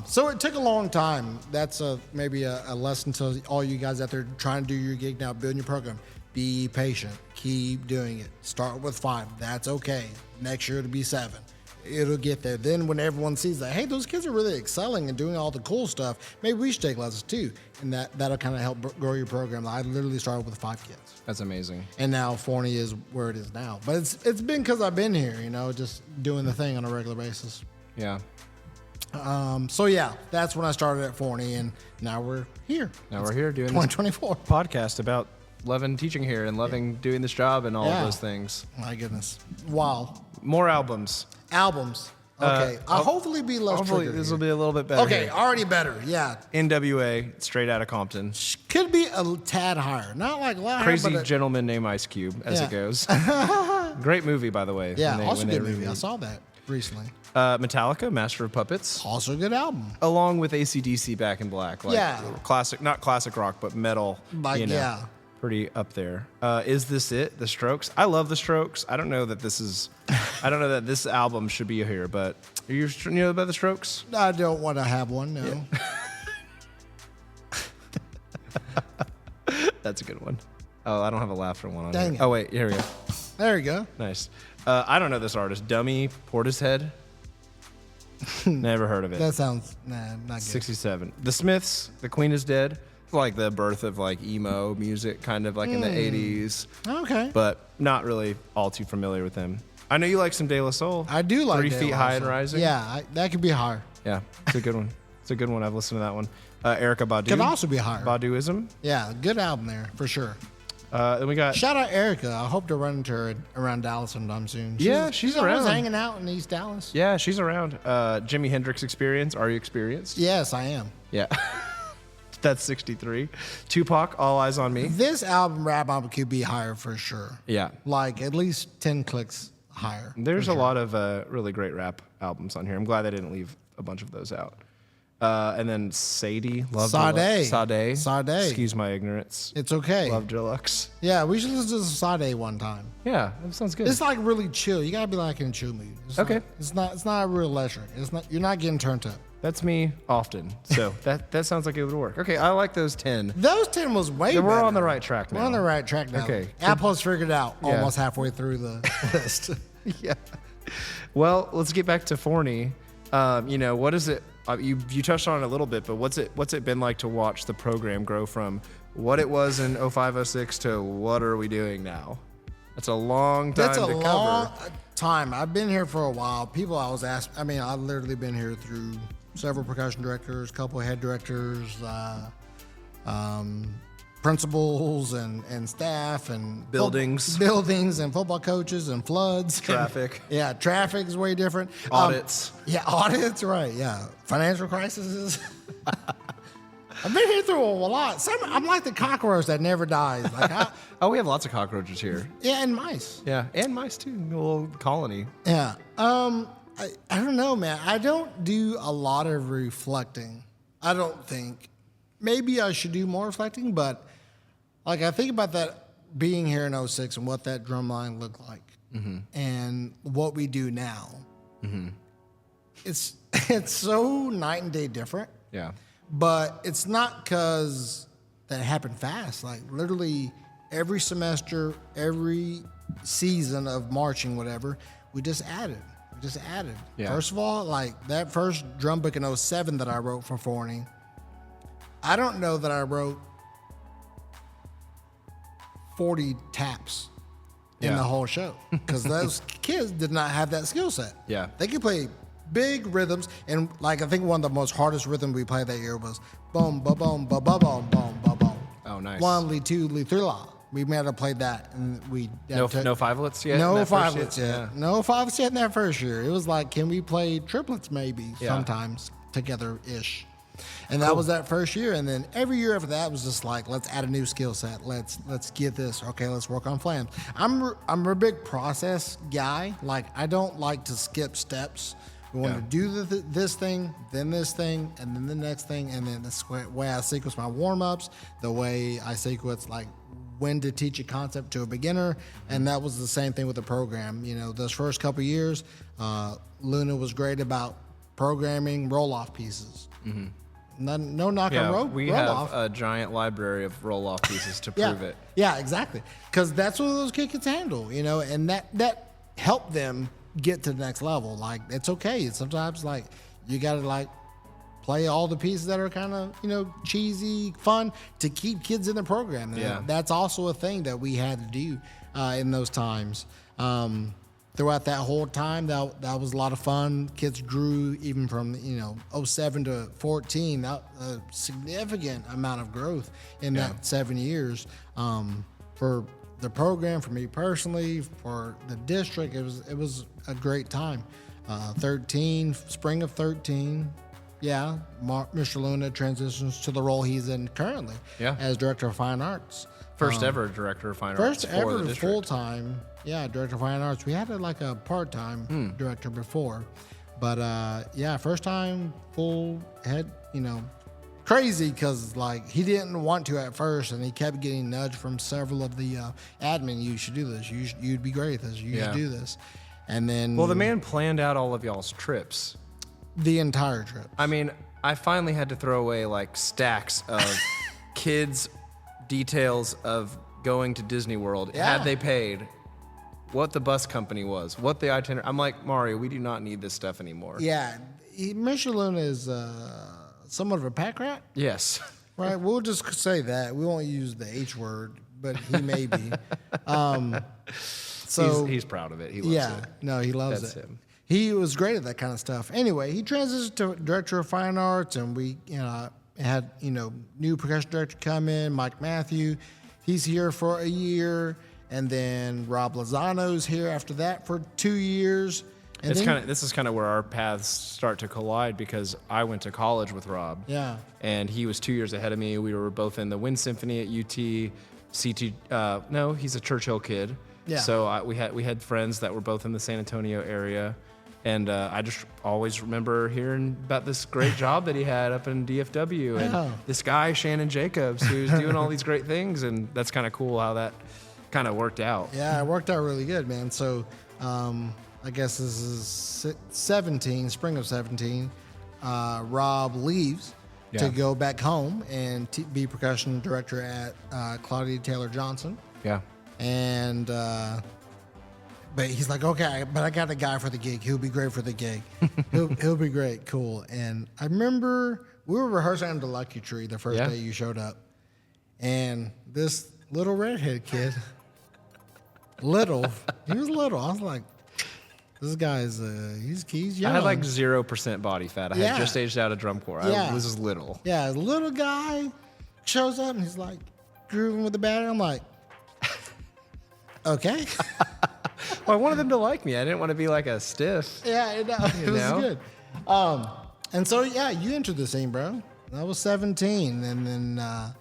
So it took a long time. That's maybe a lesson to all you guys out there trying to do your gig now, building your program. Be patient. Keep doing it. Start with 5. That's okay. Next year it'll be 7. It'll get there. Then when everyone sees that, hey, those kids are really excelling and doing all the cool stuff, maybe we should take lessons too. And that'll kind of help grow your program. I literally started with 5 kids. That's amazing. And now Forney is where it is now. But it's been because I've been here, just doing the thing on a regular basis. Yeah. So yeah, that's when I started at Forney, and now we're here. Now we're here doing 2024 this podcast about loving teaching here and loving doing this job and all of those things. My goodness. Wow. More albums. Okay, I'll hopefully be less Hopefully triggered this here. will be a little bit better. Okay, here. already better. Yeah, NWA, straight out of Compton. could be a tad higher. Not like a lot higher, Crazy but gentleman named Ice Cube, as Yeah. it goes. Great movie, by the way. yeah, when also they good movie. I reviewed. saw that recently. Metallica, Master of Puppets, Also a good album. along with AC/DC, Back in Black. Like Yeah. classic, not classic rock, but metal. Like, you know, yeah. pretty up there. Is This It? The Strokes. I love the Strokes. I don't know that this album should be here, but you know about the Strokes? I don't want to have one. No. That's a good one. Oh, I don't have a laughter one on Dang here. it. Oh wait, here we go. There you go. Nice. I don't know this artist. Dummy Portishead. Never heard of it. That sounds not good. 67. The Smiths, The Queen is Dead. Like the birth of like emo music, kind of like in the 80s. Okay. But not really all too familiar with them. I know you like some De La Soul. I do like 3 De Feet La High and Soul. Rising. Yeah, that could be higher. Yeah, it's a good one. It's a good one. I've listened to that one. Erica Badu. Could also be higher. Baduism. Yeah, good album there for sure. Then we got Shout out Erica. I hope to run into her around Dallas sometime soon. She's always around. hanging out in East Dallas. yeah, she's around. Jimi Hendrix Experience. Are you experienced? Yes, I am. Yeah. That's 63. Tupac, All Eyes on Me. This rap album could be higher for sure. Yeah. Like at least 10 clicks higher. There's a lot of really great rap albums on here. I'm glad they didn't leave a bunch of those out. And then Sadie, Love Sade. Deluxe. Sade. Excuse my ignorance. It's okay. Love Deluxe. Yeah, we should listen to Sade one time. Yeah, that sounds good. It's like really chill. You gotta be like in a chill mood. Okay. It's not real leisure. You're not getting turned up. That's me often. So that sounds like it would work. Okay, I like those 10. Those 10 was way better. We're on the right track now. We're on the right track now. Okay. Apple's figured out Yeah. almost halfway through the list. Yeah. Well, let's get back to Forney. What is it? You touched on it a little bit, but what's it been like to watch the program grow from what it was in 0506 to what are we doing now? That's a long time That's a to long cover. time. I've been here for a while. People always ask. I mean, I've literally been here through several percussion directors, couple of head directors, principals, and staff, and Buildings. buildings, and football coaches, and floods, Traffic. Yeah, traffic is way different. Audits. Yeah, audits. Right. Yeah, financial crises. I've been here through a lot. I'm like the cockroach that never dies. Like, We have lots of cockroaches here. yeah, and mice. Yeah, and mice too. A little colony. Yeah. I don't know, man. I don't do a lot of reflecting. I don't think. Maybe I should do more reflecting, but like I think about that being here in 06 and what that drum line looked like and what we do now. It's so night and day different. Yeah. But it's not because that happened fast. Like literally every semester, every season of marching, whatever, we just added. Yeah. First of all, like that first drum book in 07 that I wrote for Forney, I don't know that I wrote 40 taps in Yeah. the whole show because those kids did not have that skill set. Yeah. They could play big rhythms, and like I think one of the most hardest rhythm we played that year was boom, ba boom, ba ba boom, boom, ba boom. Oh, nice. 1, li, 2, li, 3, la. We might have played that, and we No fivelets yet? in no that first fivelets year? yet. No fivelets yet in that first year. It was like, can we play triplets maybe Yeah. sometimes together ish. And that was that first year, and then every year after that was just like, let's add a new skill set. Let's get this. Okay, let's work on flams. I'm a big process guy. Like I don't like to skip steps. We want to do this thing, then this thing, and then the next thing, and then the way I sequence my warm-ups, the way I sequence like when to teach a concept to a beginner, and that was the same thing with the program. You know, those first couple years, Luna was great about programming roll-off pieces. No knock on we roll-off. have a giant library of roll-off pieces to prove it. Yeah, exactly. Because that's what those kids handle, you know, and that helped them get to the next level. Like, it's okay. Sometimes, like, you got to, like, play all the pieces that are kind of, you know, cheesy, fun to keep kids in the program. And Yeah. that's also a thing that we had to do in those times. Throughout that whole time, that was a lot of fun. Kids grew even from, 07 to 14, that a significant amount of growth in that 7 years. For the program, for me personally, for the district, it was a great time. Spring of 13. Yeah, Mr. Luna transitions to the role he's in currently as Director of Fine Arts. First ever Director of Fine Arts. First ever full-time, Director of Fine Arts. We had like a part-time director before. But first time full head, crazy because like he didn't want to at first, and he kept getting nudged from several of the admin. You should do this. You'd be great at this. You should do this. And then, well, the man planned out all of y'all's trips. The entire trip. I mean, I finally had to throw away like stacks of kids' details of going to Disney World. Had they paid, what the bus company was, what the itinerary. I'm like, Mario, we do not need this stuff anymore. Yeah, Mr. Luna is somewhat of a pack rat. Yes. Right, we'll just say that. We won't use the H word, but he may be. So he's proud of it. He loves it. No, he loves That's it. him. He was great at that kind of stuff. Anyway, he transitioned to Director of Fine Arts, and we had new percussion director come in, Mike Matthew. He's here for a year. And then Rob Lozano's here after that for 2 years. And this is kind of where our paths start to collide because I went to college with Rob. Yeah. And he was 2 years ahead of me. We were both in the Wind Symphony at UT. No, he's a Churchill kid. Yeah. So we had friends that were both in the San Antonio area. And I just always remember hearing about this great job that he had up in DFW. And this guy, Shannon Jacobs, who's doing all these great things. And that's kind of cool how that kind of worked out. Yeah, it worked out really good, man. So I guess this is spring of 17. Rob leaves to go back home and be percussion director at Claudia Taylor Johnson. Yeah. And but he's like, okay, but I got a guy for the gig. He'll be great for the gig. He'll be great, cool. And I remember we were rehearsing under the Lucky Tree the first day you showed up, and this little redhead kid. He was little. I was like, this guy's he's young. I had like 0% body fat. I had just aged out of drum corps. I was little. Yeah, a little guy shows up and he's like grooving with the battery. I'm like, okay. Well, I wanted them to like me. I didn't want to be like a stiff. Yeah, it was good. And so you entered the scene, bro. I was 17, and then I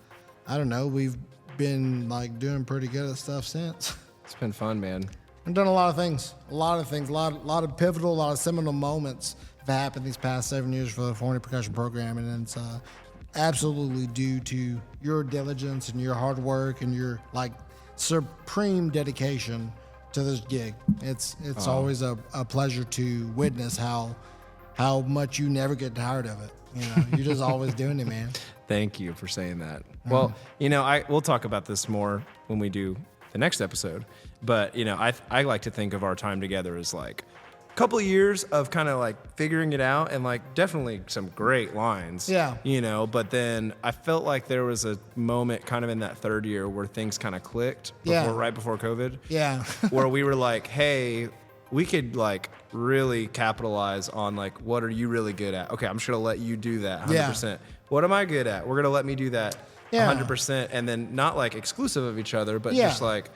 don't know. We've been like doing pretty good at stuff since. It's been fun, man. I've done a lot of things, a lot of pivotal, a lot of seminal moments have happened these past 7 years for the Forney Percussion Program, and it's absolutely due to your diligence and your hard work and your like supreme dedication to this gig. It's always a pleasure to witness how much you never get tired of it. You're just always doing it, man. Thank you for saying that. Well, we'll talk about this more when we do the next episode. But, I like to think of our time together as like a couple of years of kind of like figuring it out and like definitely some great lines. Yeah. But then I felt like there was a moment kind of in that third year where things kind of clicked right before COVID. Yeah. Where we were like, hey, we could like really capitalize on like, what are you really good at? Okay, I'm just going to let you do that 100%. Yeah. What am I good at? We're going to let me do that 100%. And then not like exclusive of each other, but just like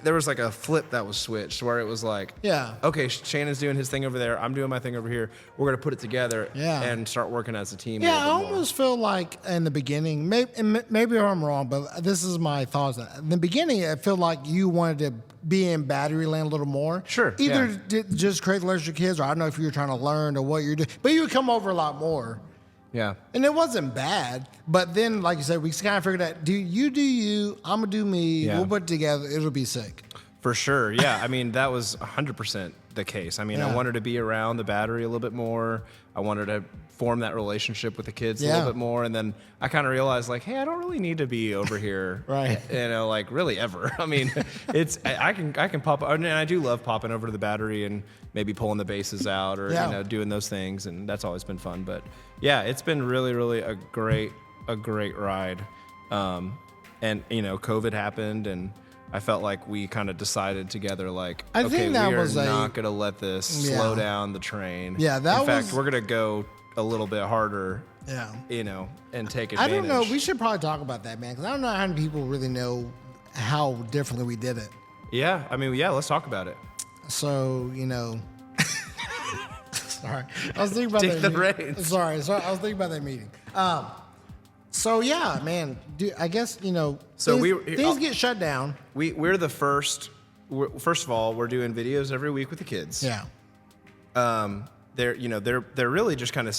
there was like a flip that was switched where it was like, okay, Shannon's doing his thing over there. I'm doing my thing over here. We're going to put it together and start working as a team. Yeah, I almost feel like in the beginning, maybe I'm wrong, but this is my thoughts. In the beginning, I feel like you wanted to be in battery land a little more. Sure. Either just create the leisure kids, or I don't know if you were trying to learn or what you're doing, but you would come over a lot more. Yeah. And it wasn't bad, but then, like you said, we kind of figured out, do you, I'm going to do me, we'll put it together, it'll be sick. For sure, yeah. I mean, that was 100% the case. I mean, I wanted to be around the battery a little bit more. I wanted to form that relationship with the kids a little bit more. And then I kind of realized, like, hey, I don't really need to be over here, right? Like really ever. I mean, I can pop, and I do love popping over to the battery and maybe pulling the basses out or doing those things, and that's always been fun. But yeah, it's been really, really a great ride. And COVID happened, and I felt like we kind of decided together, like, we are not going to let this slow down the train. Yeah, in fact, we're going to go a little bit harder. Yeah. And take advantage. I don't know. We should probably talk about that, man, because I don't know how many people really know how differently we did it. Yeah. I mean, let's talk about it. So, Sorry. I was thinking about Take the that. reins. Sorry. I was thinking about that meeting. So yeah, man. I guess So things get shut down. We're the first. First of all, we're doing videos every week with the kids. Yeah. They're really just kind of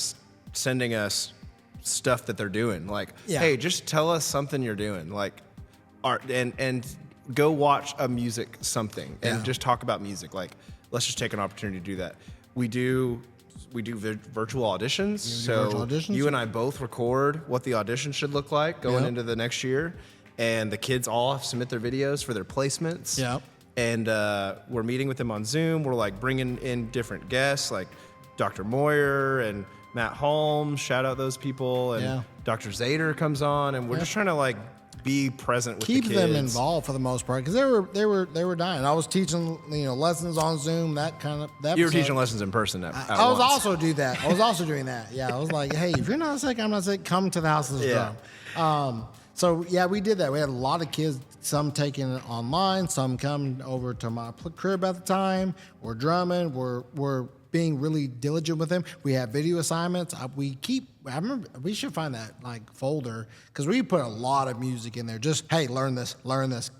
sending us stuff that they're doing. Like, Yeah. hey, just tell us something you're doing. Like, art and go watch a music something and Yeah. just talk about music. Like, let's just take an opportunity to do that. We do virtual auditions. So virtual auditions? you and I both record what the audition should look like going Yep. into the next year, and the kids all submit their videos for their placements. Yep. And we're meeting with them on Zoom. We're like bringing in different guests, like Dr. Moyer and Matt Holmes. Shout out those people. And Yeah. Dr. Zader comes on, and we're just trying to like be present with Keep the kids. them involved for the most part because they were dying. I was teaching lessons on Zoom, that kind of. That You were episode. teaching lessons in person. I was also doing that. Yeah, I was like, hey, if you're not sick, I'm not sick. Come to the house of the drum. So yeah, we did that. We had a lot of kids. Some taking it online. Some come over to my crib at the time. We're drumming. We're being really diligent with them. We have video assignments. I remember we should find that like folder because we put a lot of music in there. Just hey, learn this.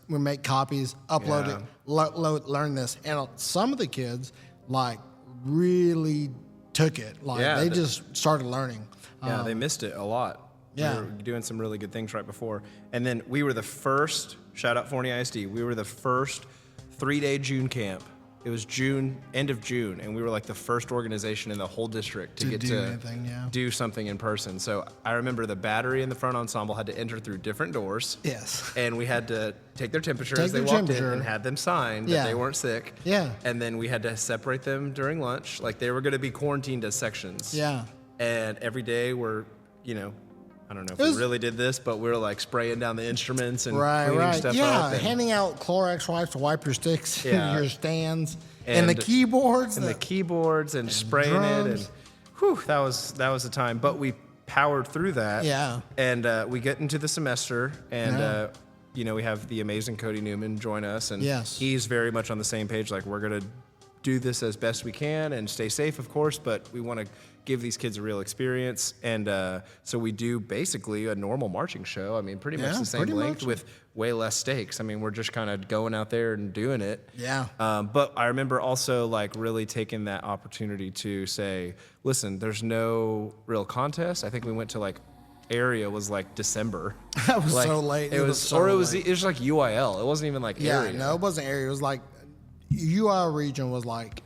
We make copies, upload it, learn this. And some of the kids like really took it. Like they just started learning. Yeah, they missed it a lot. Yeah. We were doing some really good things right before. And then we were the first, shout out Forney ISD, we were the first 3-day June camp. It was end of June, and we were like the first organization in the whole district to get do to anything, yeah. do something in person. So I remember the battery and the front ensemble had to enter through different doors. Yes. And we had to take their temperature Take as they their walked in temperature. and had them sign Yeah. that they weren't sick. Yeah. And then we had to separate them during lunch. Like they were going to be quarantined as sections. Yeah. And every day we're, I don't know if we really did this, but we were like spraying down the instruments and cleaning stuff up. And, handing out Clorox wipes to wipe your sticks, Yeah. your stands, and the And- keyboards. the keyboards and spraying it. And drums. whew, that was the time. But we powered through that. Yeah. And we get into the semester and, Yeah. we have the amazing Cody Newman join us. And Yes. he's very much on the same page. Like we're going to do this as best we can and stay safe, of course, but we want to give these kids a real experience. And so we do basically a normal marching show. I mean, pretty much Yeah, the same pretty length much. with way less stakes. I mean, we're just kind of going out there and doing it. Yeah. But I remember also like really taking that opportunity to say, listen, there's no real contest. I think we went to like area was like December. That was Like, so late. It was like UIL. It wasn't even like area. no, it wasn't area. It was like UI region was like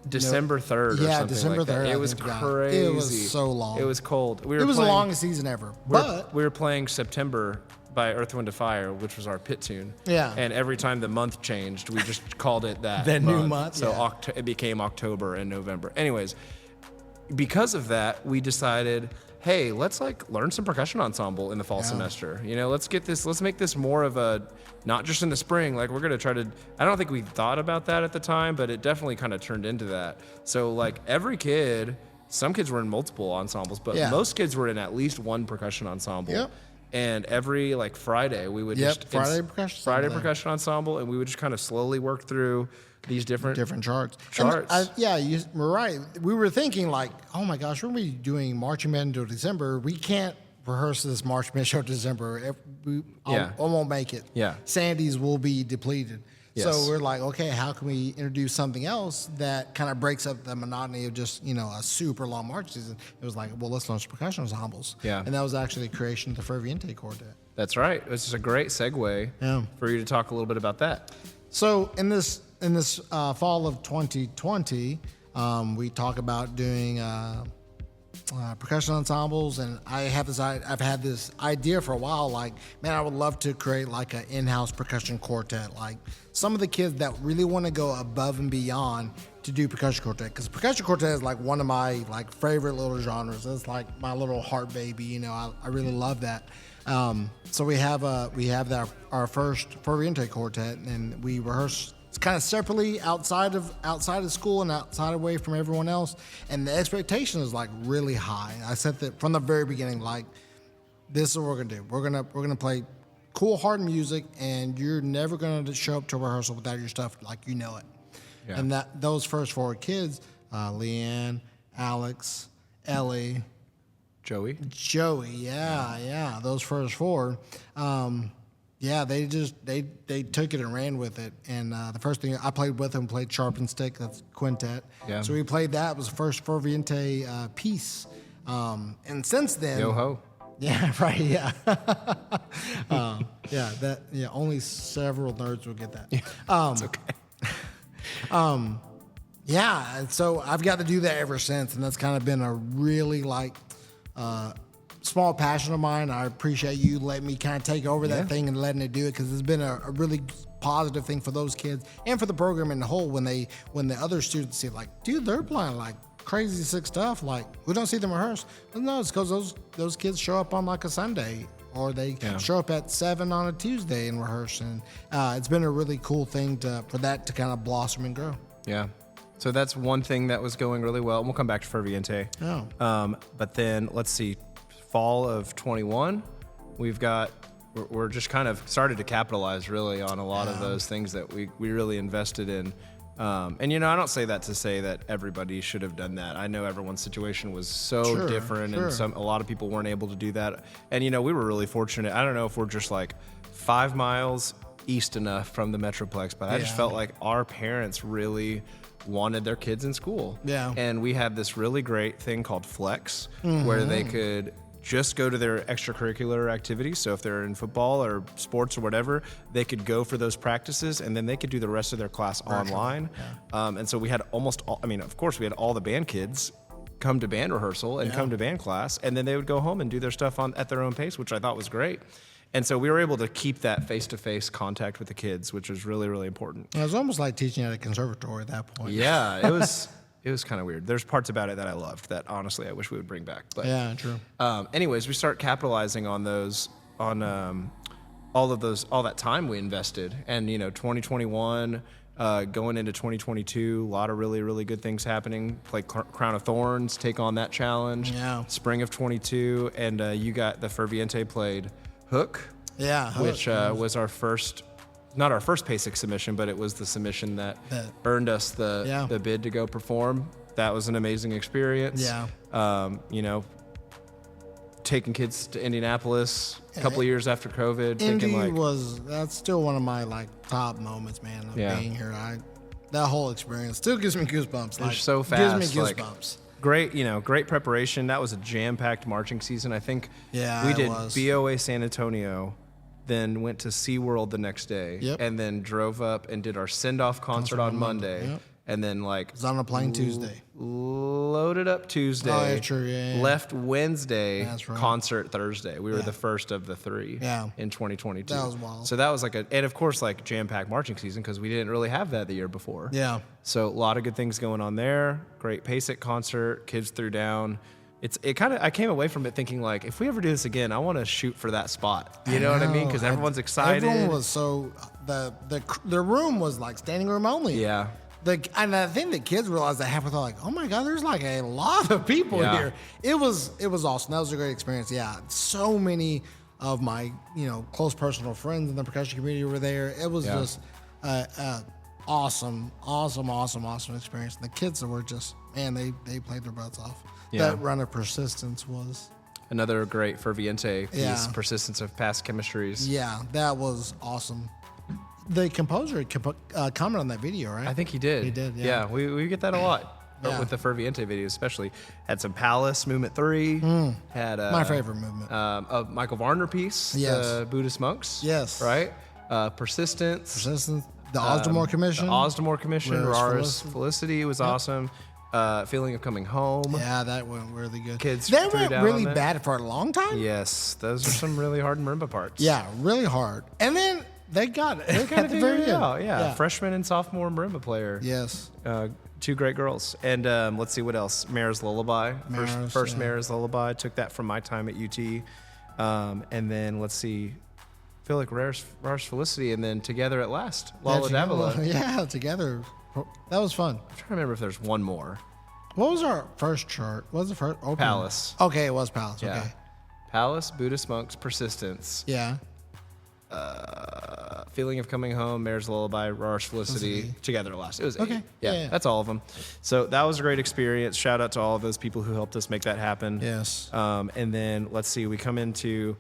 December 3rd or Yeah, something December like that. 3rd, I It was think we got it. crazy. It was so long. It was cold. it was the longest season ever. But we were playing September by Earth, Wind, and Fire, which was our pit tune. Yeah. And every time the month changed, we just called it that. That new month, So yeah. it became October and November. Anyways, because of that, we decided, hey, let's like learn some percussion ensemble in the fall semester. Let's make this more of a, not just in the spring. Like we're gonna try to. I don't think we thought about that at the time, but it definitely kind of turned into that. So like every kid. Some kids were in multiple ensembles, but Yeah. most kids were in at least one percussion ensemble. Yep. And every like Friday, we would Yep, just Friday percussion Friday ensemble. percussion ensemble, and we would just kind of slowly work through these different charts. Charts. And you were right. We were thinking like, oh my gosh, we're going to be doing marching band until December. We can't rehearse this marching band show in December. I won't make it. Yeah. Sandy's will be depleted. Yes. So we're like, okay, how can we introduce something else that kind of breaks up the monotony of just, a super long march season? It was like, well, let's launch percussion ensembles. Yeah. And that was actually the creation of the Ferviente Quartet. That's right. It's just a great segue for you to talk a little bit about that. So in this fall of 2020, we talk about doing percussion ensembles, and I've had this idea for a while. Like, man, I would love to create like an in-house percussion quartet. Like some of the kids that really want to go above and beyond to do percussion quartet, because percussion quartet is like one of my like favorite little genres. It's like my little heart baby. I really love that. So we have our first Ferviente quartet, and we rehearse kind of separately outside of school and outside away from everyone else. And the expectation is like really high. I said that from the very beginning, like this is what we're gonna do. We're gonna play cool hard music, and you're never gonna show up to rehearsal without your stuff like you know it. Yeah. And those first four kids, Leanne, Alex, Ellie, Joey. Yeah. Those first four. They took it and ran with it. And the first thing I played with them, played Sharp and Stick, that's quintet. Yeah. So we played that. It was the first Ferviente piece. And since then, Yo ho. yeah, right, yeah, only several nerds will get that. It's okay. Yeah, and so I've got to do that ever since, and that's kind of been a really small passion of mine. I appreciate you letting me kind of take over that thing and letting it do it, because it's been a really positive thing for those kids and for the program in the whole. When the other students see like, dude, they're playing like crazy sick stuff, like we don't see them rehearse. Well, no, it's because those kids show up on like a Sunday, or they show up at 7 on a Tuesday and rehearse, and it's been a really cool thing for that to kind of blossom and grow. Yeah. So that's one thing that was going really well. And we'll come back to Ferviente. Oh. But then let's see, fall of 21, we're just kind of started to capitalize really on a lot of those things that we really invested in. And I don't say that to say that everybody should have done that. I know everyone's situation was so different, and a lot of people weren't able to do that. And we were really fortunate. I don't know if we're just like 5 miles east enough from the Metroplex, but I just felt like our parents really wanted their kids in school. Yeah. And we had this really great thing called Flex, where they could just go to their extracurricular activities. So if they're in football or sports or whatever, they could go for those practices, and then they could do the rest of their class online. Yeah. And so we had of course we had all the band kids come to band rehearsal and come to band class, and then they would go home and do their stuff at their own pace, which I thought was great. And so we were able to keep that face-to-face contact with the kids, which was really, really important. It was almost like teaching at a conservatory at that point. Yeah, it was kind of weird. There's parts about it that I loved that honestly I wish we would bring back. But yeah, true. Anyways, we start capitalizing on those, all that time we invested, and 2021. Going into 2022, a lot of really, really good things happening. Play Crown of Thorns, take on that challenge. Yeah. Spring of 22, and you got the Ferviente played Hook. Yeah, Hook, which was our first, not our first PASIC submission, but it was the submission that earned us the bid to go perform. That was an amazing experience. Yeah. Taking kids to Indianapolis a couple of years after COVID. That's still one of my top moments, man, of being here. That whole experience still gives me goosebumps. It's so fast. Gives me goosebumps. Great preparation. That was a jam-packed marching season. I think we did BOA San Antonio, then went to SeaWorld the next day, and then drove up and did our send-off concert on Monday. And then was on a plane Tuesday. Loaded up Tuesday. Oh, yeah, true. Yeah. Left Wednesday. That's right. Concert Thursday. We were the first of the 3 in 2022. That was wild. So that was and of course jam-packed marching season, because we didn't really have that the year before. Yeah. So a lot of good things going on there. Great PASIC concert. Kids threw down. I came away from it thinking if we ever do this again, I want to shoot for that spot. You know what I mean? Because everyone's excited. Everyone was so the room was standing room only. Yeah. And I think the kids realized that halfway through, oh my God, there's a lot of people here. It was awesome. That was a great experience. Yeah. So many of my, close personal friends in the percussion community were there. It was just awesome experience. And the kids were just, man, they played their butts off. Yeah. That run of Persistence was another great Ferviente piece, Persistence of Past Chemistries. Yeah, that was awesome. The composer commented on that video, right? I think he did. He did, yeah. We get that a lot with the Ferviente videos, especially. Had some Palace, Movement 3. Had my favorite movement. A Michael Varner piece, the Buddhist Monks. Yes. Right? Persistence. The Ausdemore Commission. The Ausdemore Commission. Raris Felicity was awesome. Feeling of Coming Home. Yeah, that went really good. Kids that went really bad for a long time. Yes, those are some really hard marimba parts. Yeah, really hard. And then they got it. They kind of figured it out. Yeah, freshman and sophomore marimba player. Yes. 2 great girls. And let's see what else. Mare's Lullaby. First Mare's Lullaby. Took that from my time at UT. And then let's see. I feel like Rare's Felicity, and then Together at Last. Lala Davila. Yeah, Together. That was fun. I'm trying to remember if there's one more. What was our first chart? What was the first? Opening? Palace. Okay, it was Palace. Yeah. Okay. Palace, Buddhist Monks, Persistence. Yeah. Feeling of Coming Home, Mare's Lullaby, Rar's Felicity, Together Last. It was 8. Okay. Yeah. That's all of them. So that was a great experience. Shout out to all of those people who helped us make that happen. Yes. And then let's see, we come into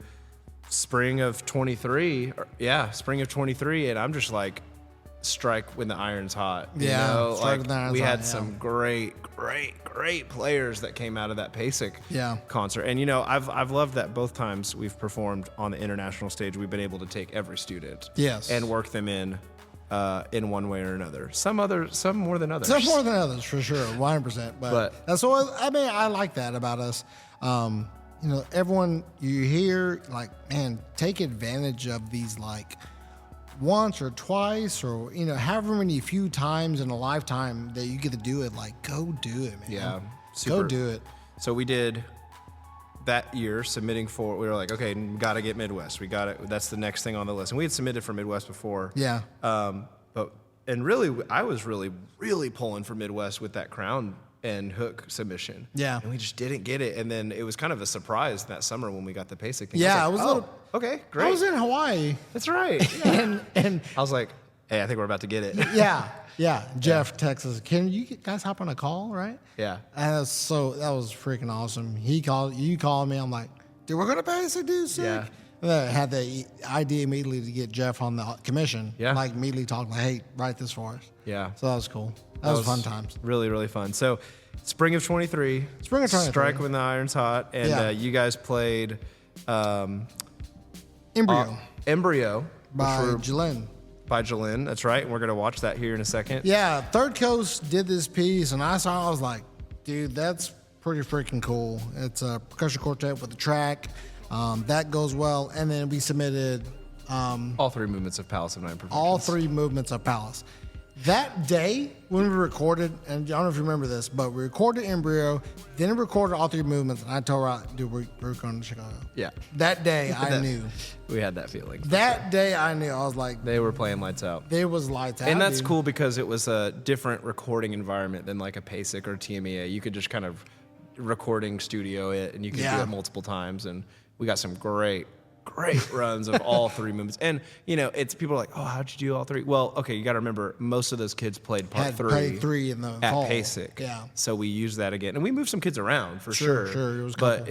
spring of 23. Spring of 23, and I'm just like, strike when the iron's hot. Yeah, You know? strike Like, when the iron's we hot, had yeah. some great players that came out of that PASIC Yeah. concert. And you know, I've loved that both times we've performed on the international stage, we've been able to take every student Yes. and work them in one way or another. Some more than others. Some more than others, for sure, 100%. But that's what I like that about us. You know, everyone you hear, like, man, take advantage of these, like, once or twice or, you know, however many few times in a lifetime that you get to do it. Like, go do it, man. Yeah. Go do it. So we did that year submitting for, we were like, okay, we got to get Midwest. That's the next thing on the list. And we had submitted for Midwest before. Yeah. And really, I was really, really pulling for Midwest with that Crown and Hook submission. Yeah. And we just didn't get it. And then it was kind of a surprise that summer when we got the PASIC thing. Yeah, I it was like, a little. okay, great. I was in Hawaii. That's right. and I was like, hey, I think we're about to get it. Yeah. Jeff texts, can you guys hop on a call, right? Yeah. So that was freaking awesome. You called me. I'm like, dude, we're going to pass it, dude. Sick. Yeah. And then I had the idea immediately to get Jeff on the commission. Yeah. Like immediately talking, like, hey, write this for us. Yeah. So that was cool. That was fun times. Really, really fun. So spring of 23. Spring of 23. Strike when the iron's hot. And Yeah. you guys played Embryo Embryo. by which were- Jalen. By Jalen, that's right. And we're going to watch that here in a second. Yeah, Third Coast did this piece, and I was like, dude, that's pretty freaking cool. It's a percussion quartet with a track. That goes well. And then we submitted All 3 movements of Palace of 9 Perfections. all 3 movements of Palace. That day when we recorded, and I don't know if you remember this, but we recorded Embryo, then we recorded all 3 movements, and I told her, dude, we're going to Chicago. Yeah. That day I knew. We had that feeling. That day I knew. I was like, They were playing lights out. there was lights out. And that's dude. cool because it was a different recording environment than like a PASIC or TMEA. You could just kind of recording studio it, and you could do it multiple times. And we got some great runs of all 3 movements. And, you know, it's people are like, oh, how'd you do all 3? Well, okay, you got to remember, most of those kids played part 3. Played 3 in the at fall. PASIC. Yeah. So we used that again. And we moved some kids around for sure. Sure. It was but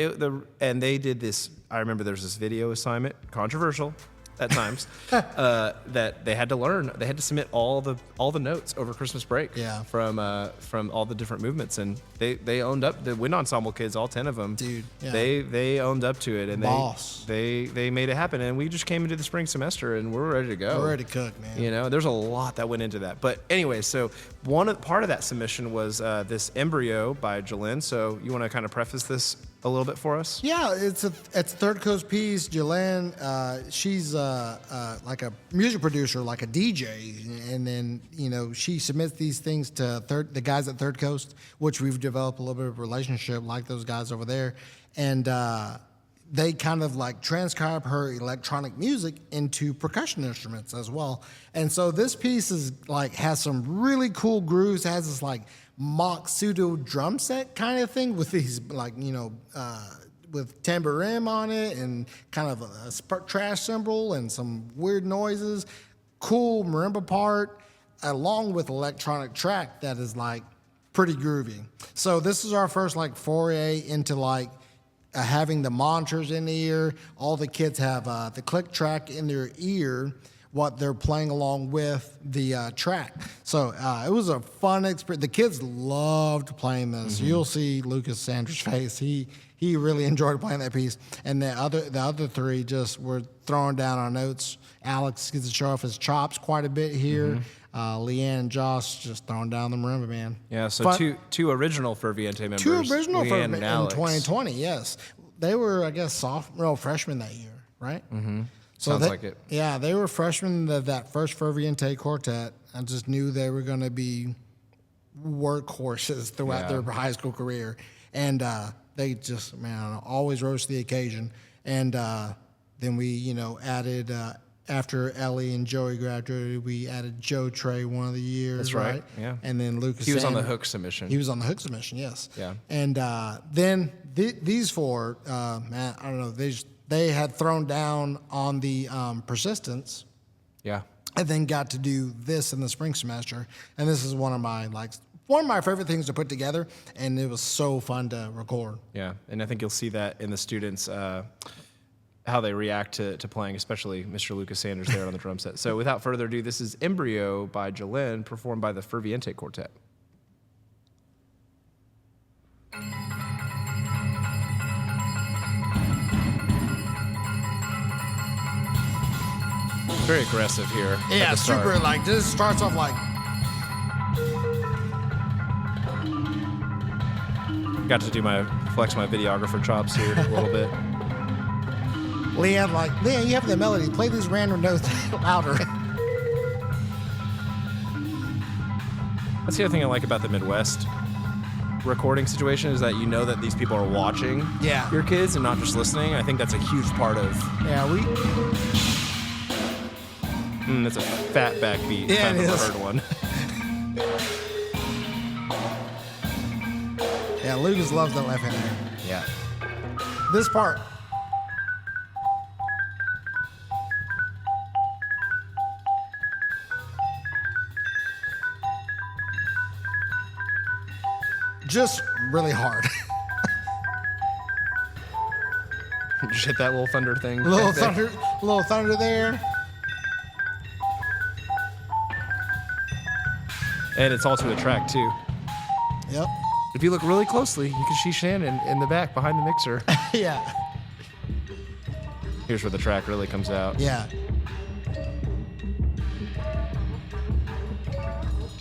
and they did this, I remember there's this video assignment, controversial at times, that they had to learn. They had to submit all the notes over Christmas break. Yeah. From all the different movements, and they owned up. The wind ensemble kids, all 10 of them, Dude, yeah. they owned up to it, and Boss. they made it happen. And we just came into the spring semester, and we're ready to go. We're ready to cook, man. You know, there's a lot that went into that. But anyway, so part of that submission was this Embryo by Jalen. So you want to kind of preface this a little bit for us? Yeah, it's a Third Coast piece. Jalen, she's like a music producer, like a DJ, and then you know she submits these things to the guys at Third Coast, which we've developed a little bit of a relationship like those guys over there, and they kind of like transcribe her electronic music into percussion instruments as well. And so this piece is like has some really cool grooves. It has this like mock pseudo drum set kind of thing with these like with tambourine on it and kind of a trash cymbal and some weird noises. Cool marimba part along with electronic track that is like pretty groovy. So this is our first like foray into like having the monitors in the ear. All the kids have the click track in their ear, what they're playing along with the track. So it was a fun experience. The kids loved playing this. Mm-hmm. You'll see Lucas Sanders' face. He really enjoyed playing that piece. And the other 3 just were throwing down our notes. Alex gets to show off his chops quite a bit here. Mm-hmm. Leanne and Josh just throwing down the marimba, man. Yeah, so two original Ferviente members. 2 original Leanne in and Alex. 2020, yes. They were, I guess, freshmen that year, right? Mm-hmm. So Sounds like it. Yeah, they were freshmen of that first Ferviente Quartet. I just knew they were going to be workhorses throughout their high school career. And they just, man, always rose to the occasion. And then we, added, after Ellie and Joey graduated, we added Joe Trey one of the years. That's right. Yeah. And then Lucas. He was on the Hook submission. He was on the Hook submission, yes. Yeah. And then these 4, man, I don't know, they had thrown down on the Persistence. Yeah. and then got to do this in the spring semester. And this is one of my favorite things to put together, and it was so fun to record. Yeah, and I think you'll see that in the students, how they react to playing, especially Mr. Lucas Sanders there on the drum set. So without further ado, this is Embryo by Jalen, performed by the Ferviente Quartet. Very aggressive here. Yeah, at the start. super, like, this starts off like... Got to flex my videographer chops here a little bit. Leanne, you have the melody. Play these random notes louder. That's the other thing I like about the Midwest recording situation is that you know that these people are watching your kids and not just listening. I think that's a huge part of... Yeah, that's a fat backbeat. Yeah, I've never heard one. Yeah, Lucas loves that left hand there. Yeah. This part. Just really hard. Just hit that little thunder thing. Little thunder there. And it's all to a track, too. Yep. If you look really closely, you can see Shannon in the back behind the mixer. Yeah. Here's where the track really comes out. Yeah.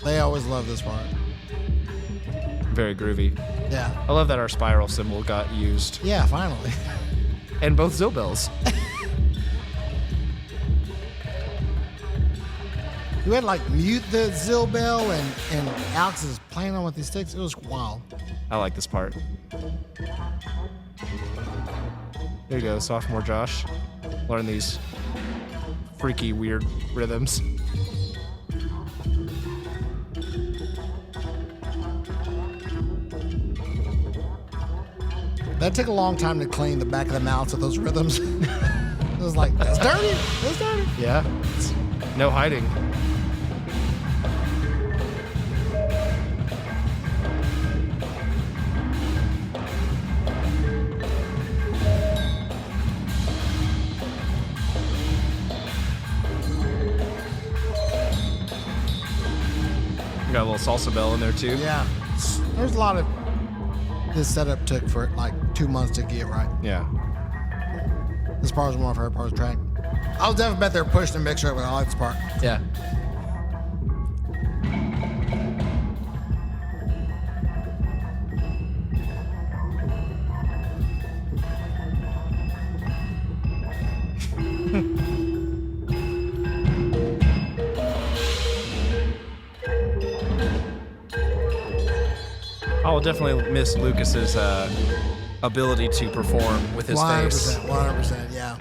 They always love this part. Very groovy. Yeah. I love that our spiral cymbal got used. Yeah, finally. And both Zildjians. You had like mute the Zill bell and Alex is playing on with these sticks. It was wild. I like this part. There you go, sophomore Josh. Learn these freaky, weird rhythms. That took a long time to clean the back of the mouths of those rhythms. It was like, that's dirty. That's dirty. Yeah, it's no hiding. Got a little salsa bell in there too. Yeah. There's a lot of this setup took for like 2 months to get right. Yeah. This part was one of her parts of the track. I was definitely bet they were pushing the mixer, but I like this part. Yeah. I'll definitely miss Lucas's ability to perform with his 100%, face. 100%, yeah.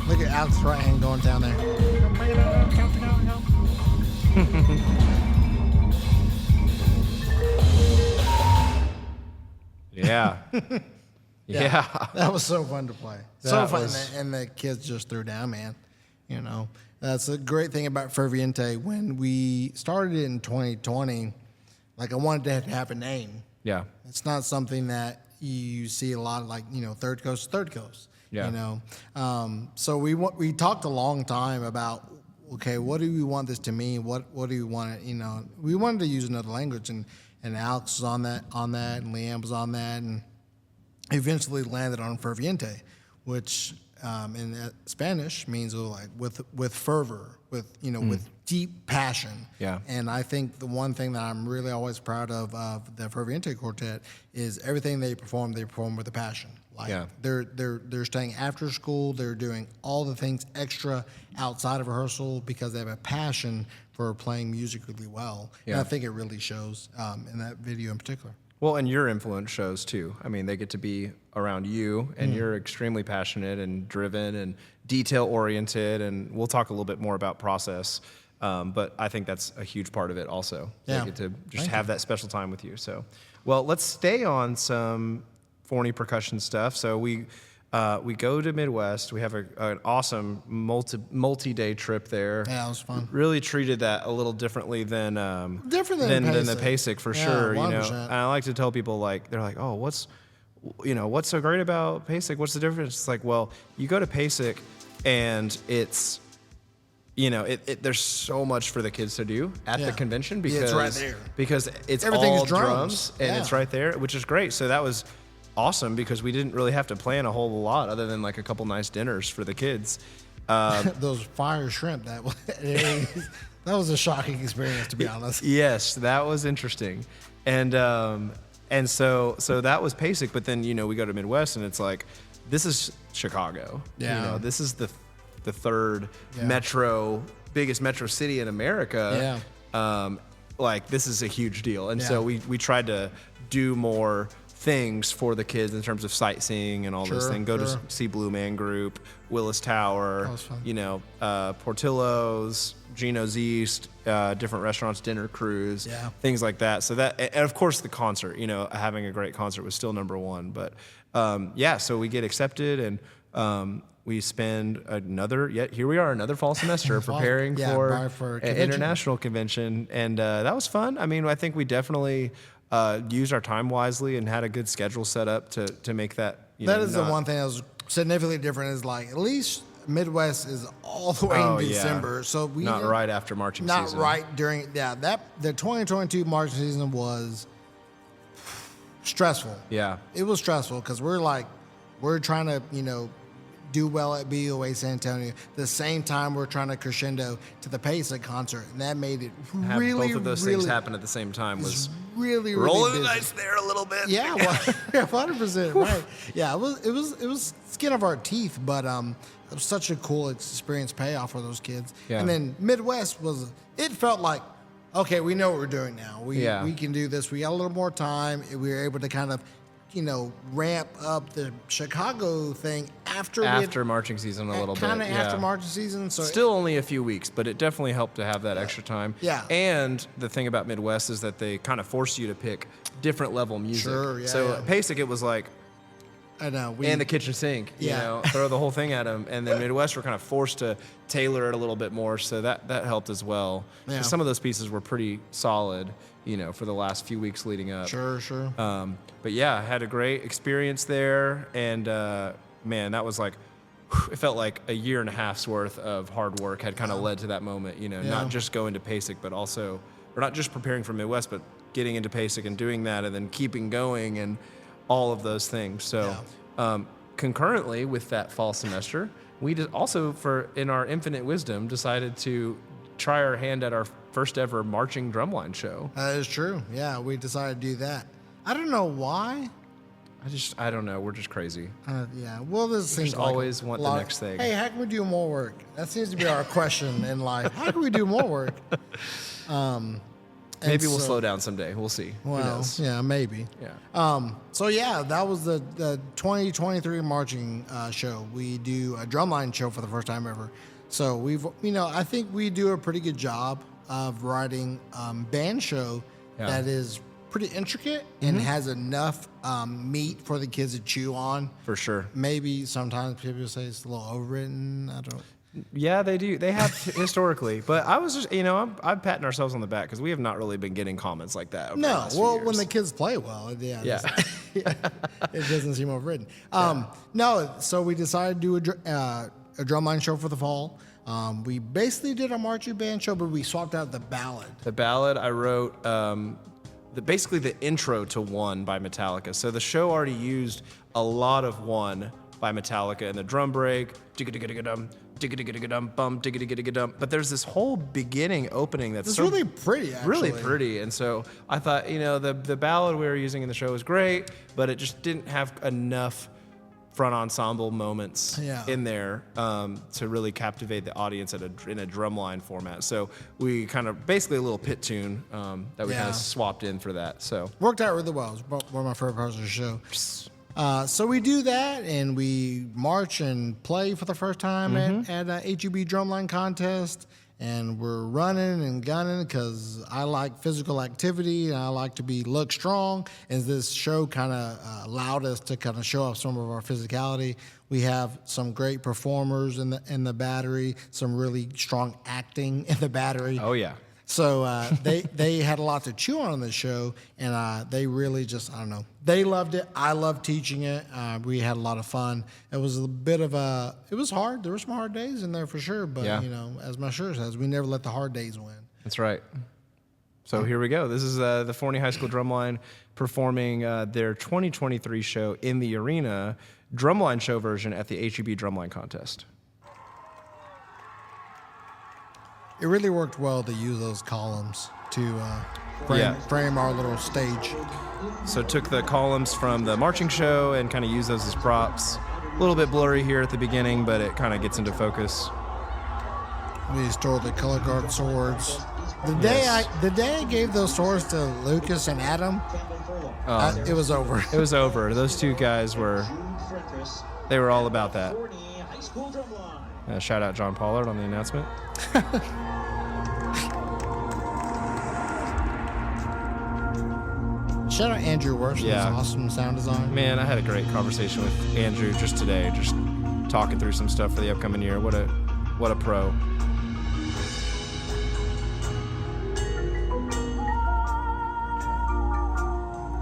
Look at Alex's right hand going down there. Yeah. Yeah. That was so fun to play. So That fun. was- And the kids just threw down, man. You know, that's a great thing about Ferviente. When we started it in 2020, like I wanted to have a name. Yeah. It's not something that you see a lot of, like, you know, third coast. Yeah. You know, so we talked a long time about, okay, what do we want this to mean? What do we want it? You know, we wanted to use another language, and Alex was on that, and Leanne was on that, and eventually landed on Ferviente, which in Spanish means like with fervor, with, you know, with deep passion. Yeah. And I think the one thing that I'm really always proud of the Ferviente Quartet is everything they perform with a passion. Like, Yeah. they're staying after school. They're doing all the things extra outside of rehearsal because they have a passion for playing music really well. Yeah. And I think it really shows in that video in particular. Well, and your influence shows too. I mean, they get to be around you, and you're extremely passionate and driven and detail oriented. And we'll talk a little bit more about process, but I think that's a huge part of it also. Yeah. They get to just have that special time with you. So, well, let's stay on some Forney percussion stuff. So we go to Midwest. We have an awesome multi-day trip there. Yeah, it was fun. Really treated that a little differently than than the PASIC for sure. 100%. And I like to tell people, like, they're like, oh, what's so great about PASIC? What's the difference? It's like, well, you go to PASIC and it's, there's so much for the kids to do at the convention because it's right there. Because it's Everything's all drums and Yeah. it's right there, which is great. So that was awesome because we didn't really have to plan a whole lot other than like a couple nice dinners for the kids. Those fire shrimp, that was a shocking experience, to be honest. Yes, that was interesting. And so that was PASIC, but then, we go to Midwest and it's like, this is Chicago. Yeah. This is the third biggest metro city in America. Yeah. Like, this is a huge deal. And Yeah. so we tried to do more things for the kids in terms of sightseeing and all those things. Go to see Blue Man Group, Willis Tower, That was fun. Portillo's, Gino's East, different restaurants, dinner cruise, Yeah. things like that. So that, and of course the concert, having a great concert was still number one. But so we get accepted and we spend here we are, another fall semester preparing for an international convention. And that was fun. I mean, I think we definitely used our time wisely and had a good schedule set up to make that. That is the one thing that was significantly different is like, at least Midwest is all the way in December. So we not right after marching not season. Not right during, the 2022 marching season was stressful. Yeah. It was stressful because we're trying to, do well at BOA San Antonio. The same time we're trying to crescendo to the PASIC concert, and that made it really, both of those really, things happen at the same time was really rolling busy. the dice there a little bit. Yeah, 100% right. Yeah, it was skin of our teeth, but it was such a cool experience payoff for those kids. Yeah. And then Midwest it felt like, okay, we know what we're doing now. We can do this. We got a little more time. We were able to kind of, ramp up the Chicago thing after marching season a little bit. Kind of after marching season. So still only a few weeks, but it definitely helped to have that extra time. Yeah. And the thing about Midwest is that they kind of force you to pick different level music. Sure, yeah. So at PASIC, it was like, I know. and the kitchen sink, throw the whole thing at them. And then Midwest, we're kind of forced to tailor it a little bit more. So that helped as well. Yeah. Some of those pieces were pretty solid, for the last few weeks leading up. Sure. But yeah, I had a great experience there. And man, that was like, it felt like a year and a half's worth of hard work had kind of led to that moment, not just going to PASIC, but also, or not just preparing for Midwest, but getting into PASIC and doing that and then keeping going and all of those things. So concurrently with that fall semester, we did also, in our infinite wisdom, decided to try our hand at our first ever marching drumline show. That is true. Yeah, we decided to do that. I don't know why. I don't know. We're just crazy. Yeah. Well, this seems just like always want the next thing. Hey, how can we do more work? That seems to be our question in life. How can we do more work? Maybe we'll slow down someday. We'll see. Who Well, knows? yeah, maybe. Yeah. So yeah, that was the 2023 marching show. We do a drumline show for the first time ever. So we've, I think we do a pretty good job of writing band show that is pretty intricate and has enough meat for the kids to chew on. For sure. Maybe sometimes people say it's a little overwritten. I don't. Yeah, they do. They have historically, but I was just, I'm patting ourselves on the back because we have not really been getting comments like that. Over the last few years. When the kids play well, Yeah. it doesn't seem overridden. No, so we decided to do a drumline show for the fall. We basically did a marching band show, but we swapped out the ballad. The ballad I wrote, basically the intro to One by Metallica. So the show already used a lot of One by Metallica in the drum break, digga-digga-digga-dum, digga-digga-digga-dum, bum, digga-digga-digga-dum. But there's this whole beginning opening that's It's so really pretty, actually. really pretty. And so I thought, the ballad we were using in the show was great, but it just didn't have enough front ensemble moments Yeah. in there to really captivate the audience in a drumline format. So we kind of basically a little pit tune that we kind Yeah. of swapped in for that. So Worked out really well. It was one of my favorite parts of the show. So we do that, and we march and play for the first time at a HEB drumline contest. And we're running and gunning because I like physical activity and I like to look strong. And this show kind of allowed us to kind of show off some of our physicality. We have some great performers in the battery, some really strong acting in the battery. oh yeah. So they had a lot to chew on the show, and they really just, I don't know, they loved it. I loved teaching it. We had a lot of fun. It was a bit of it was hard. There were some hard days in there for sure, but, Yeah. as my shirt says, we never let the hard days win. That's right. So here we go. This is the Forney High School Drumline performing their 2023 show in the arena, drumline show version at the HEB Drumline Contest. It really worked well to use those columns to frame our little stage. So took the columns from the marching show and kind of used those as props. A little bit blurry here at the beginning, but it kind of gets into focus. We stored the color guard swords. The day I gave those swords to Lucas and Adam, it was over. It was over. Those two guys were all about that. Shout out John Pollard on the announcement. Shout out Andrew Worth for his awesome sound design. Man, I had a great conversation with Andrew just today, just talking through some stuff for the upcoming year. What a pro.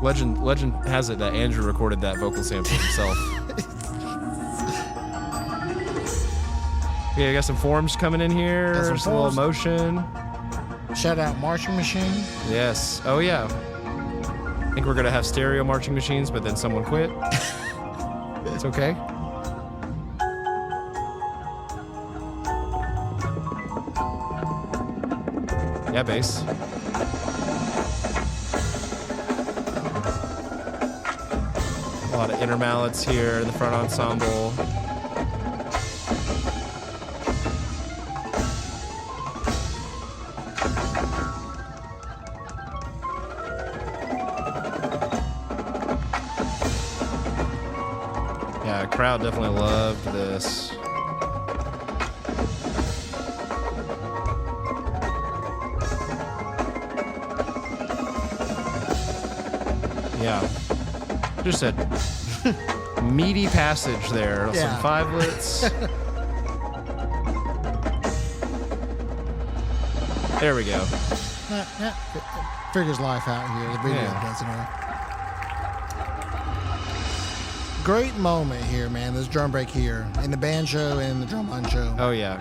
Legend has it that Andrew recorded that vocal sample himself. Yeah, I got some forms coming in here. Got some Some little forms. motion. Shout out Marching Machine. Yes. Oh yeah. I think we're gonna have stereo marching machines, but then someone quit. It's okay. Yeah, bass. A lot of inner mallets here in the front ensemble. Yeah, crowd definitely loved this. Yeah. Just a meaty passage there. Yeah. Some fivelets. There we go. Figures life out here. The video Yeah. does it all. Great moment here, man. This drum break here in the band show and the drumline show. Oh, yeah.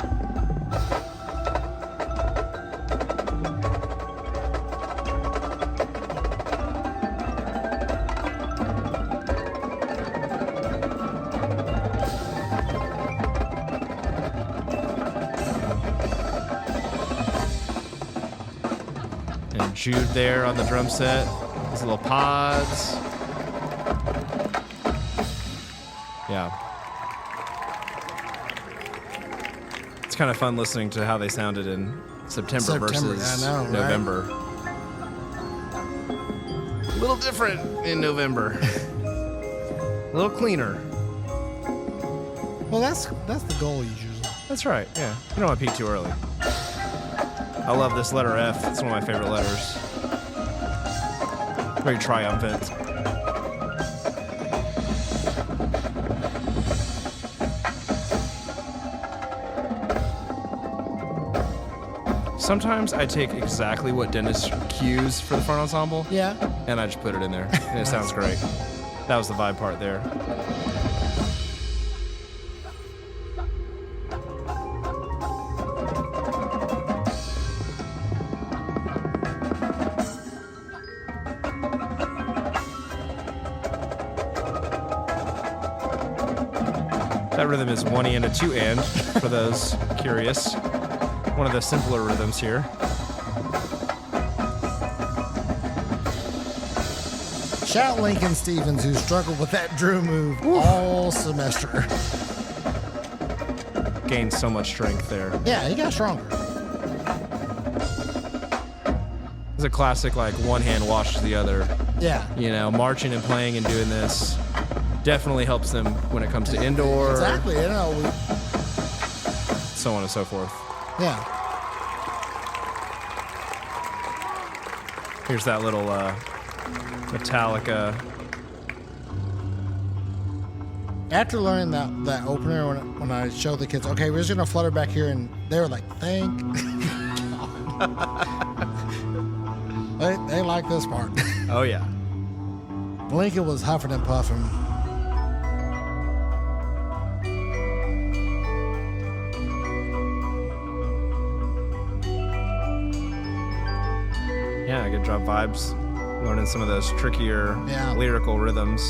And Jude there on the drum set. These little pods. Yeah. It's kind of fun listening to how they sounded in September versus I know, right? November. A little different in November. A little cleaner. Well, that's the goal usually. That's right, yeah. You don't want to peak too early. I love this letter F. It's one of my favorite letters. Very triumphant. Sometimes I take exactly what Dennis cues for the front ensemble, Yeah. and I just put it in there, and it sounds great. That was the vibe part there. That rhythm is 1E and a 2 for those curious. One of the simpler rhythms here. Shout out Lincoln Stevens, who struggled with that drill move all semester. Gained so much strength there. Yeah, he got stronger. It's a classic, like, one hand washes the other. Yeah. You know, marching and playing and doing this definitely helps them when it comes to indoor. Exactly. You know, So on and so forth. yeah. Here's that little Metallica. After learning that opener, when I showed the kids, okay, we're just gonna flutter back here, and they were like, "Thank." they like this part. Oh yeah. Lincoln was huffing and puffing. Yeah, good job, Vibes. Learning some of those trickier lyrical rhythms.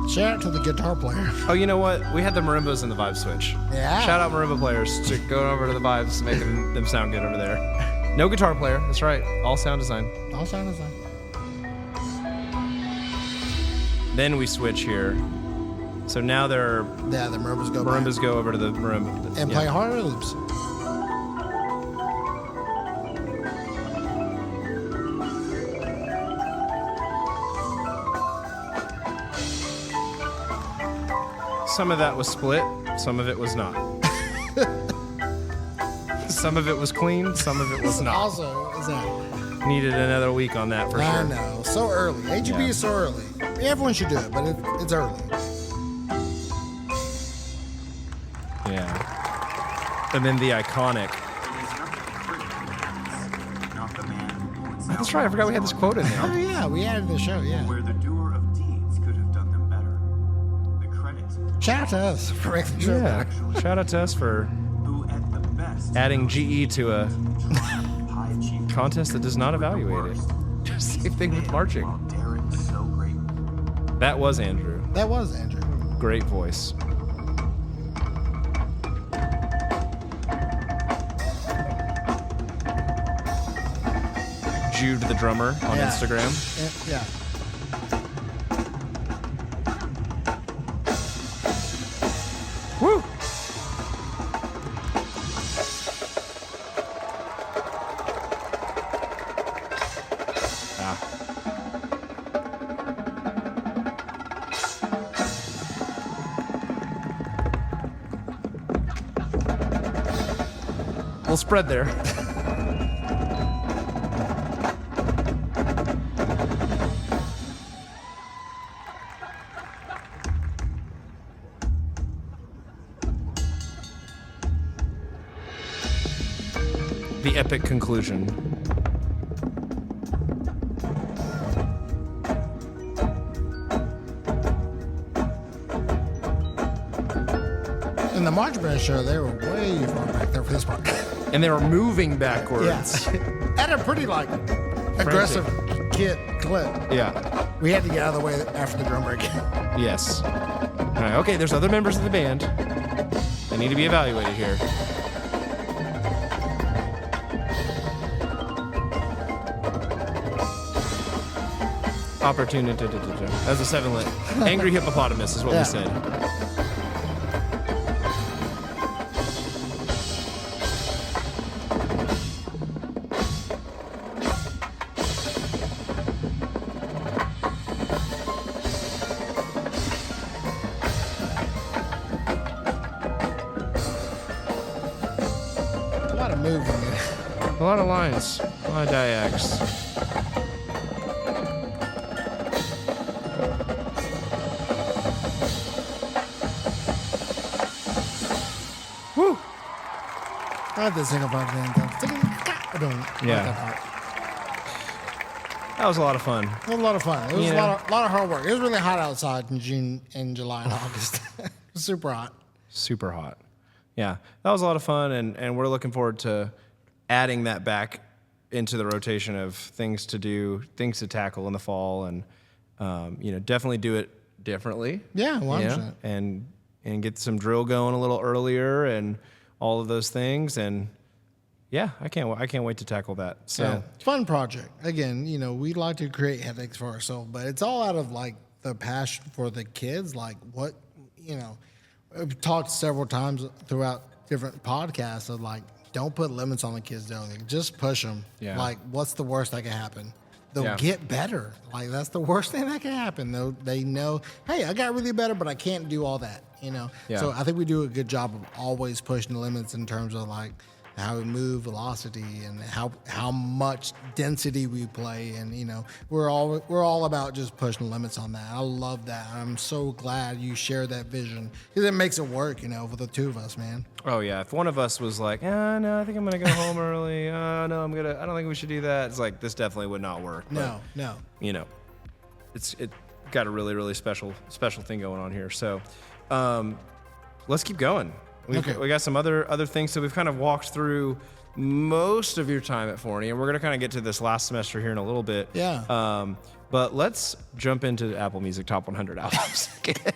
Shout out to the guitar player. Oh, you know what? We had the marimbas in the Vibe switch. Yeah. Shout out marimba players to go over to the Vibes, making them sound good over there. No guitar player. That's right. All sound design. All sound design. Then we switch here. So now they're Yeah, the marimbas go over to the marimba and play harder loops. Some of that was split. Some of it was not. Some of it was clean. Some of it was not. Also, is that Needed another week on that for I sure. know, so early. AGB is so early. Everyone should do it, but it's early. Yeah. And then the iconic. That's right. I forgot we had this quote in Oh there. yeah, we added the show. Yeah. Where the doer of deeds could have done them better. The credit Shout out to us for making the show. Yeah. Shout out to us for who at the best adding GE to a high achievement. contest that does not evaluate it. Just same thing with marching. While daring so great. That was Andrew. That was Andrew. Great voice. Jude the drummer on Yeah. Instagram. Yeah. Woo! Ah. We'll spread there. The epic conclusion. In the March Band show, they were way far back there for this part. And they were moving backwards. At a pretty aggressive clip. Yeah. We had to get out of the way after the drum break. Yes. All right, okay, there's other members of the band. They need to be evaluated here. Opportunity. That's a 7-lit. Angry hippopotamus is what Yeah. we said. A lot of movement. A lot of lines, a lot of diags. Woo! I like the single part at the end. I don't like Yeah. that part. That was a lot of fun. It was a lot of fun. It was Yeah. a lot of hard work. It was really hot outside in June, and July, and August. It was super hot. Super hot. Yeah, that was a lot of fun, and we're looking forward to adding that back into the rotation of things to do, things to tackle in the fall, and definitely do it differently. Yeah, you 100%. know, and and get some drill going a little earlier and all of those things. And yeah, I can't wait to tackle that. So Yeah. Fun project. Again, we like to create headaches for ourselves, but it's all out of like the passion for the kids. Like what, we've talked several times throughout different podcasts of like, don't put limits on the kids, don't. Just push them. Yeah. Like, what's the worst that can happen? They'll Yeah. get better. Like, that's the worst thing that can happen. They know, hey, I got really better, but I can't do all that, Yeah. So I think we do a good job of always pushing the limits in terms of like how we move, velocity, and how much density we play, and we're all about just pushing the limits on that. I love that. I'm so glad you share that vision because it makes it work, for the two of us, man. Oh yeah, if one of us was like, no, I think I'm gonna go home early. No, I don't think we should do that. It's like this definitely would not work. No. It got a really, really special thing going on here. So, let's keep going. We got some other things. So we've kind of walked through most of your time at Forney, and we're gonna kind of get to this last semester here in a little bit. Yeah. But let's jump into Apple Music Top 100 albums again.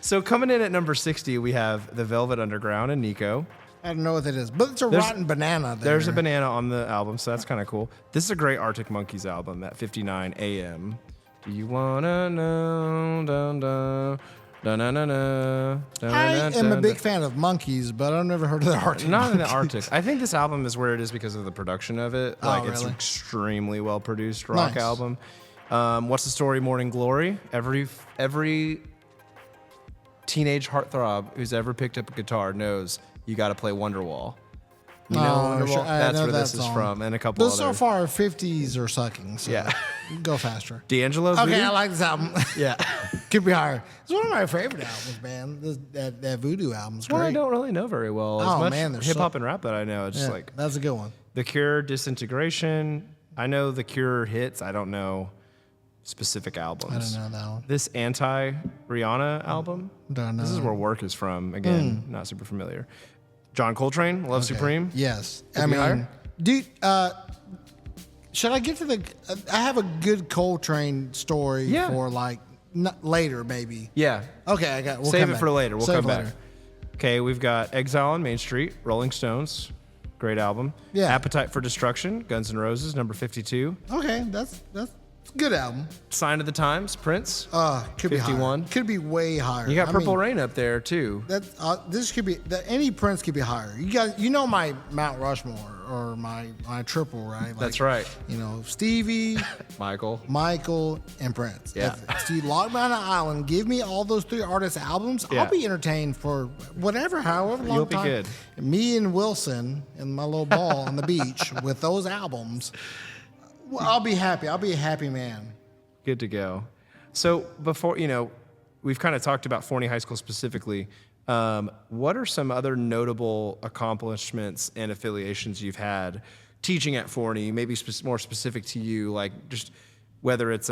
So coming in at number 60, we have The Velvet Underground and Nico. I don't know what that is, but it's a rotten banana there. There's a banana on the album, so that's kind of cool. This is a great Arctic Monkeys album at 59 AM. Do you wanna know? Dun, dun, dun, dun, dun, dun, dun, I dun, am a dun, big dun. fan of monkeys, but I've never heard of the Arctic. Not in the Monkeys. Arctic. I think this album is where it is because of the production of it. Like it's really? extremely well produced rock Nice. album. What's the Story? Morning Glory. Every teenage heartthrob who's ever picked up a guitar knows you got to play Wonderwall. You know Wonderwall? Sure. I That's know where that this is song. from, and a couple Those other. so far 50s are sucking. So Yeah. go faster. D'Angelo's. Okay, Voodoo? I like this album. Yeah. Could be higher. It's one of my favorite albums, man. That Voodoo album's One I great. don't really know very well. As Oh, much man, there's hip hop so- and rap that I know. It's just Yeah, like that's a good one. The Cure, Disintegration. I know The Cure hits. I don't know specific albums. I don't know that one. This anti-Rihanna album. Don't know. This is where Work is from. Again, not super familiar. John Coltrane, Love Okay. Supreme. Yes. Could be higher? Dude, should I get to the? I have a good Coltrane story Yeah. for like later, maybe. Yeah. Okay, I got. We'll Save come it back. for later. We'll Save come it back. later. Okay, we've got Exile on Main Street, Rolling Stones. Great album. Yeah. Appetite for Destruction, Guns N' Roses, number 52. Okay, that's a good album. Sign of the Times, Prince. Could be 51. higher. Could be way higher. You got I Purple mean, Rain up there too. That this could be any Prince could be higher. You know my Mount Rushmore or my triple, right? Like, That's right. Stevie, Michael. and Prince. Yeah. If you lock me on an island, give me all those three artists' albums. Yeah. I'll be entertained for however long You'll be time. good. Me and Wilson and my little ball on the beach with those albums. Well, I'll be happy. I'll be a happy man. Good to go. So before, we've kind of talked about Forney High School specifically. What are some other notable accomplishments and affiliations you've had teaching at Forney, maybe more specific to you, like just whether it's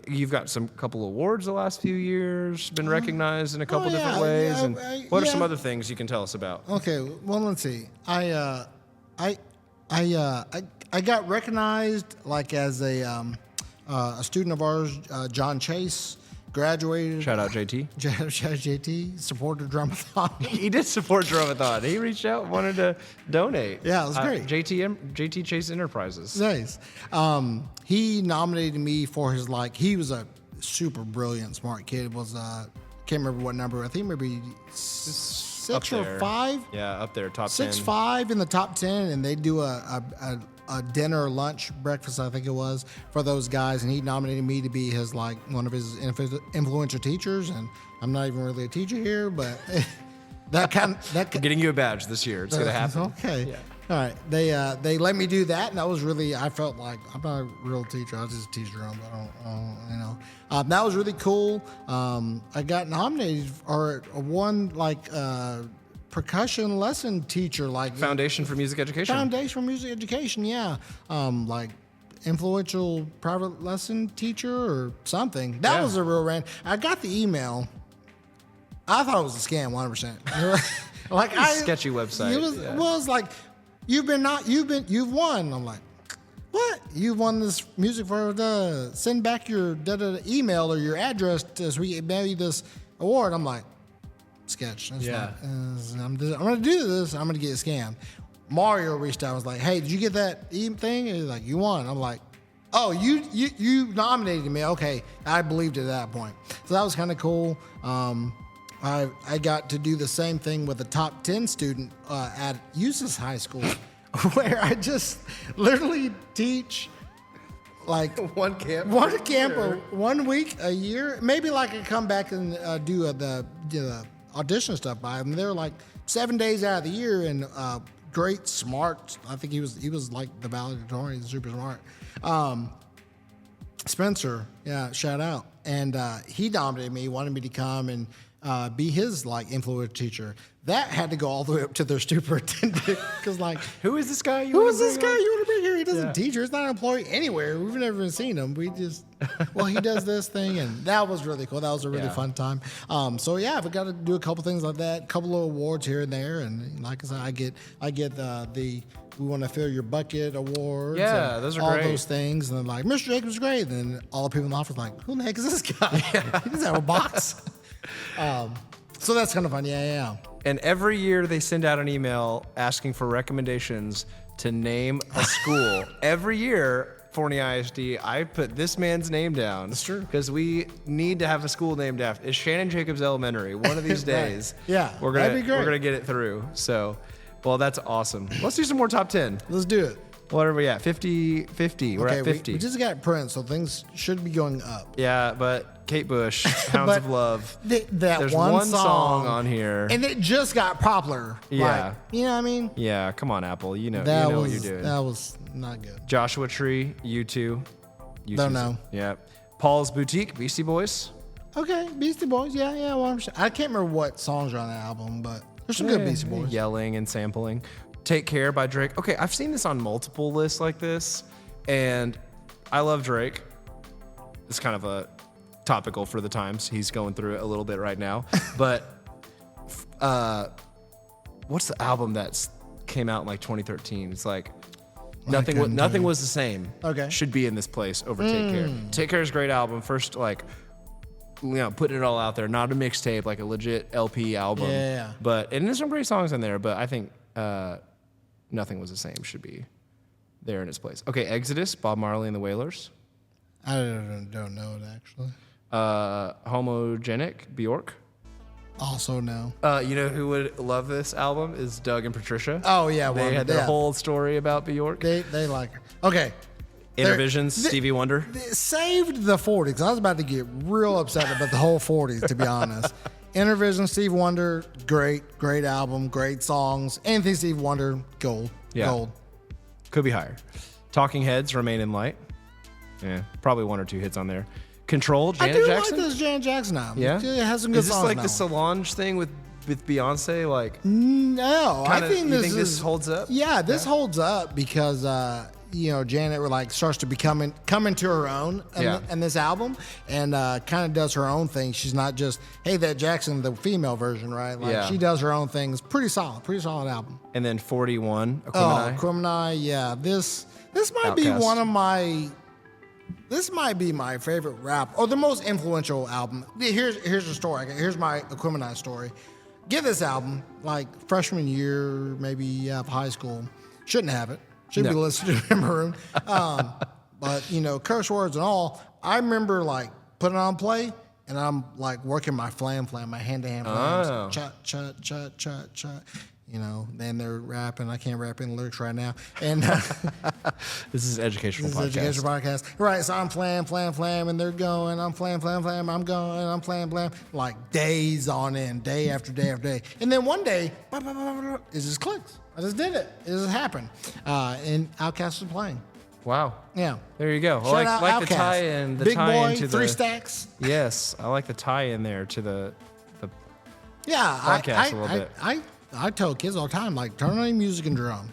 you've got some couple awards the last few years, been recognized in a couple different ways, yeah, and what are some yeah. other things you can tell us about? Okay, well, let's see. I got recognized like as a student of ours, John Chase, graduated. Shout out JT. Shout out JT, supported Drumathon. He did support Drumathon. He reached out, wanted to donate. Yeah, it was great. JT Chase Enterprises. Nice. He nominated me for his he was a super brilliant, smart kid. Was can't remember what number. I think maybe six Up or there. 5. Yeah, up there, top 10. 6-5 in the top 10, and they do a dinner, lunch, breakfast, I think it was, for those guys, and he nominated me to be his one of his influential teachers, and I'm not even really a teacher here, but We're getting you a badge this year. It's gonna happen. Okay. Yeah. All right. They let me do that, and that was really. I felt like I'm not a real teacher. I was just a teacher. That was really cool. I got nominated or won percussion lesson teacher, Foundation for Music Education. Foundation for Music Education. Yeah. Influential private lesson teacher or something. That Yeah. was a real rant. I got the email. I thought it was a scam, 100%. Sketchy website. It was like, you've won. I'm like, what? You won this music for the send back your email or your address so we can mail you this award. I'm like, sketch. It's Yeah. I'm going to do this. I'm going to get scammed. Mario reached out and was like, hey, did you get that thing? And he's like, you won. I'm like, oh, you nominated me. Okay. I believed it at that point. So that was kind of cool. I got to do the same thing with a top 10 student at Syracuse High School where I just literally teach like One camp. 1 week a year. Maybe like I come back and do the audition stuff by them. They're like 7 days out of the year and great, smart. I think he was like the valedictorian, super smart. Spencer, yeah, shout out. And he nominated me, wanted me to come and be his like influence teacher. That had to go all the way up to their superintendent because like, Who is this guy? who is this guy you want to bring here? He doesn't teach her. He's not an employee anywhere. We've never even seen him. We just, well, he does this thing, and that was really cool. That was a really fun time. So yeah, I've got to do a couple things like that, a couple of awards here and there, and like I said, I get the we want to fill your bucket awards. Yeah, and those are all great. those things, and then like Mr. Jacobs is great, and then all the people in the office like, who the heck is this guy? He doesn't have a box. So that's kind of fun. Yeah. And every year they send out an email asking for recommendations to name a school. Every year, Forney ISD, I put this man's name down. That's true. Because we need to have a school named after. It's Shannon Jacobs Elementary. One of these days, Yeah, we're that'd be great. gonna get it through. So, well, that's awesome. Let's do some more top 10. Let's do it. What are we at? 50. We're at 50. We just got Prince, so things should be going up. Yeah, but Kate Bush, Hounds But of Love. That There's one song on here. and it just got popular. Yeah. Like, you know what I mean? Yeah, come on, Apple. You know That what was you're doing. that was not good. Joshua Tree, U2. Don't know. Yeah. Paul's Boutique, Beastie Boys. Okay, Beastie Boys. Yeah. Well, I can't remember what songs are on that album, but there's some good Beastie Boys. Yelling and sampling. Take Care by Drake. Okay, I've seen this on multiple lists like this, and I love Drake. It's kind of a topical for the times. He's going through it a little bit right now. But what's the album that came out in like 2013? It's like nothing was the same. Okay. Should be in this place over Take Care. Take Care is a great album. First, like, putting it all out there. Not a mixtape, like a legit LP album. Yeah. And there's some great songs in there, but I think Nothing Was the Same should be there in its place. Okay, Exodus, Bob Marley and the Wailers. I don't know it actually. Homogenic, Bjork. Also no. You know who would love this album is Doug and Patricia. Oh yeah, They had their whole story about Bjork. They like her. Okay. Intervisions, Stevie Wonder. They saved the 40s because I was about to get real upset about the whole 40s, to be honest. Intervision, Stevie Wonder, great album, great songs. Anything Stevie Wonder, gold. Yeah. Gold. Could be higher. Talking Heads, Remain in Light. Yeah, probably one or two hits on there. Control, Janet I do Jackson. like this Janet Jackson album. Yeah? It has some good Is this songs like now. the Solange thing with Beyonce? Like, No, kinda, I think you this think is, this holds up? Yeah, this holds up because Janet like starts to come into her own in this album and kind of does her own thing. She's not just that Jackson, the female version, right? Like she does her own things. Pretty solid album. And then 41, Aquemini. Oh, Aquemini, yeah. This might be Outcast. one of my. This might be my favorite rap or the most influential album. Here's the story. Here's my Aquemini story. Get this album like freshman year, maybe of high school. Shouldn't have it. Shouldn't be listening to Maroon. But curse words and all. I remember like putting it on play and I'm like working my flam, my hand-to-hand flams. Oh. Chut. Then they're rapping. I can't rap in lyrics right now. And This is educational this is podcast. educational podcast. Right, so I'm flam, and they're going. I'm flam, I'm going. I'm flam. Like days on end, day after day after day. And then one day, it just clicks. I just did it. It just happened. And Outkast was playing. Wow. Yeah. There you go. Shout out like the Outkast. tie-in. The Big tie-in boy, to 3 the, stacks. Yes, I like the tie-in there to the Yeah, podcast a little bit. I tell kids all the time, like, turn on your music and drum.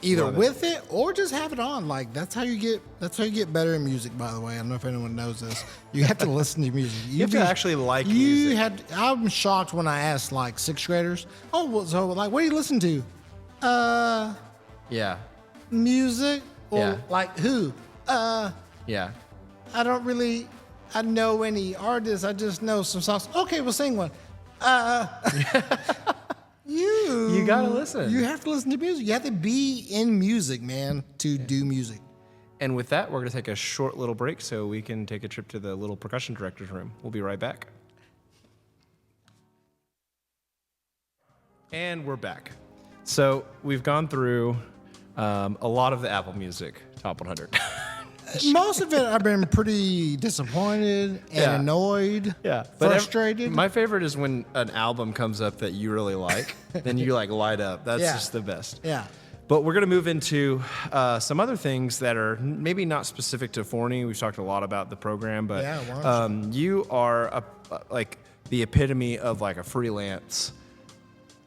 Either Love it. with it or just have it on. Like that's how you get better in music, by the way. I don't know if anyone knows this. You have to listen to music. You have to actually like music. I'm shocked when I asked like 6th graders, what do you listen to? Yeah. Music. Well, Yeah. like who? Yeah. I don't really, I know any artists. I just know some songs. Okay, we'll sing one. You gotta listen. You have to listen to music. You have to be in music, man, to do music. And with that, we're going to take a short little break so we can take a trip to the little percussion director's room. We'll be right back. And we're back. So we've gone through a lot of the Apple Music Top 100. Most of it, I've been pretty disappointed and Yeah. annoyed, frustrated. My favorite is when an album comes up that you really like, then you like light up. That's Yeah. just the best. Yeah. But we're going to move into some other things that are maybe not specific to Forney. We've talked a lot about the program, but Yeah, why don't you are like the epitome of like a freelance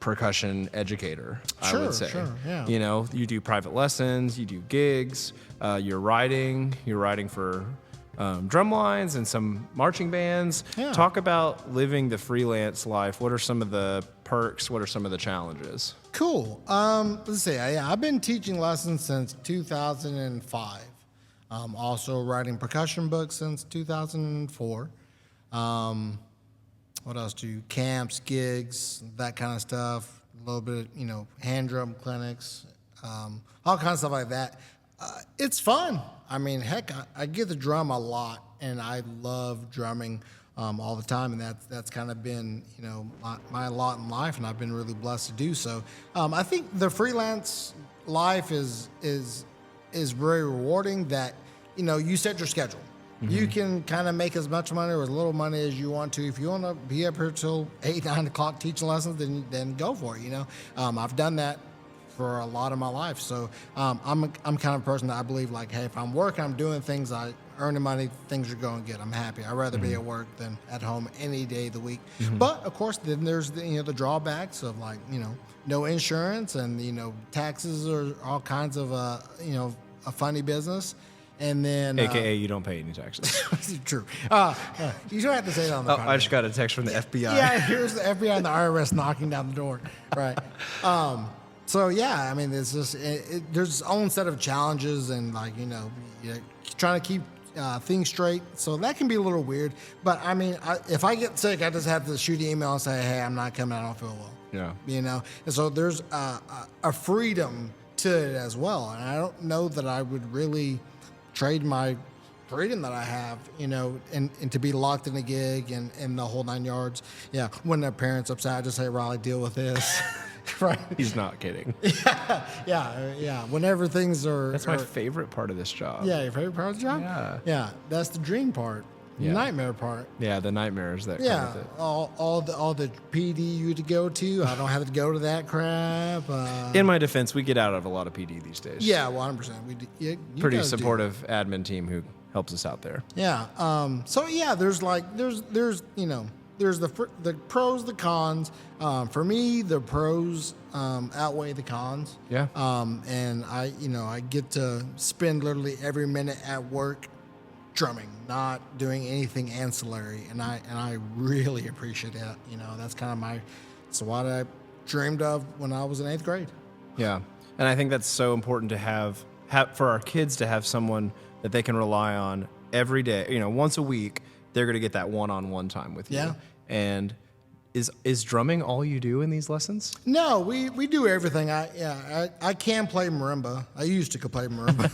percussion educator, I would say. Sure, yeah. You know, you do private lessons, you do gigs, you're writing for drum lines and some marching bands. Yeah. Talk about living the freelance life. What are some of the perks? What are some of the challenges? Cool. Let's see. Yeah, I've been teaching lessons since 2005. Also writing percussion books since 2004. What else do you? Camps, gigs, that kind of stuff. A little bit, hand drum clinics, all kinds of stuff like that. It's fun. I mean, heck, I get the drum a lot, and I love drumming all the time, and that's kind of been, my lot in life, and I've been really blessed to do so. I think the freelance life is very rewarding. That you set your schedule. You can kind of make as much money or as little money as you want to. If you want to be up here till 8, 9 o'clock teaching lessons, then go for it. I've done that for a lot of my life. So I'm kind of a person that I believe like, hey, if I'm working, I'm doing things, I earning money, things are going good. I'm happy. I'd rather be at work than at home any day of the week. But of course, then there's the drawbacks of like no insurance and taxes are all kinds of a funny business. And then, AKA, you don't pay any taxes. true. You don't have to say that on the podcast. I just got a text from the FBI. Yeah, here's the FBI and the IRS knocking down the door. Right. So yeah, I mean, it's just there's its own set of challenges and like you're trying to keep things straight. So that can be a little weird. But I mean, if I get sick, I just have to shoot an email and say, hey, I'm not coming. I don't feel well. Yeah. And so there's a freedom to it as well. And I don't know that I would really trade my freedom that I have, and to be locked in a gig and the whole 9 yards. Yeah, when their parents upset, I just say, Riley, deal with this. Right? He's not kidding. Yeah. Whenever things are... That's my favorite part of this job. Yeah, your favorite part of the job? Yeah. Yeah, that's the dream part. Yeah. The nightmare part. Yeah, the nightmares that come Yeah, with it. all the PD you had to go to. I don't have to go to that crap. In my defense, we get out of a lot of PD these days. Yeah, 100%. We do, you Pretty guys do. supportive admin team who helps us out there. Yeah. So yeah, there's the pros, the cons. For me, the pros outweigh the cons. Yeah. And I get to spend literally every minute at work drumming, not doing anything ancillary, and I really appreciate that. That's kind of it's what I dreamed of when I was in 8th grade. Yeah. And I think that's so important to have for our kids to have someone that they can rely on every day. Once a week, they're going to get that one-on-one time with you. Yeah. And is drumming all you do in these lessons? No, we do everything. I can play marimba. I used to play marimba.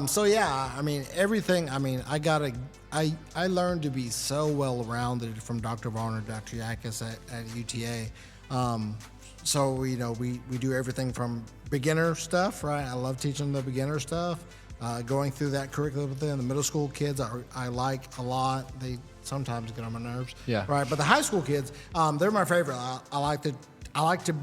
So yeah, I mean everything. I mean I learned to be so well rounded from Dr. Varner, Dr. Yakas at UTA. So we do everything from beginner stuff, right? I love teaching the beginner stuff. Going through that curriculum with them. The middle school kids I like a lot. They sometimes get on my nerves. Yeah. Right. But the high school kids, they're my favorite. I like to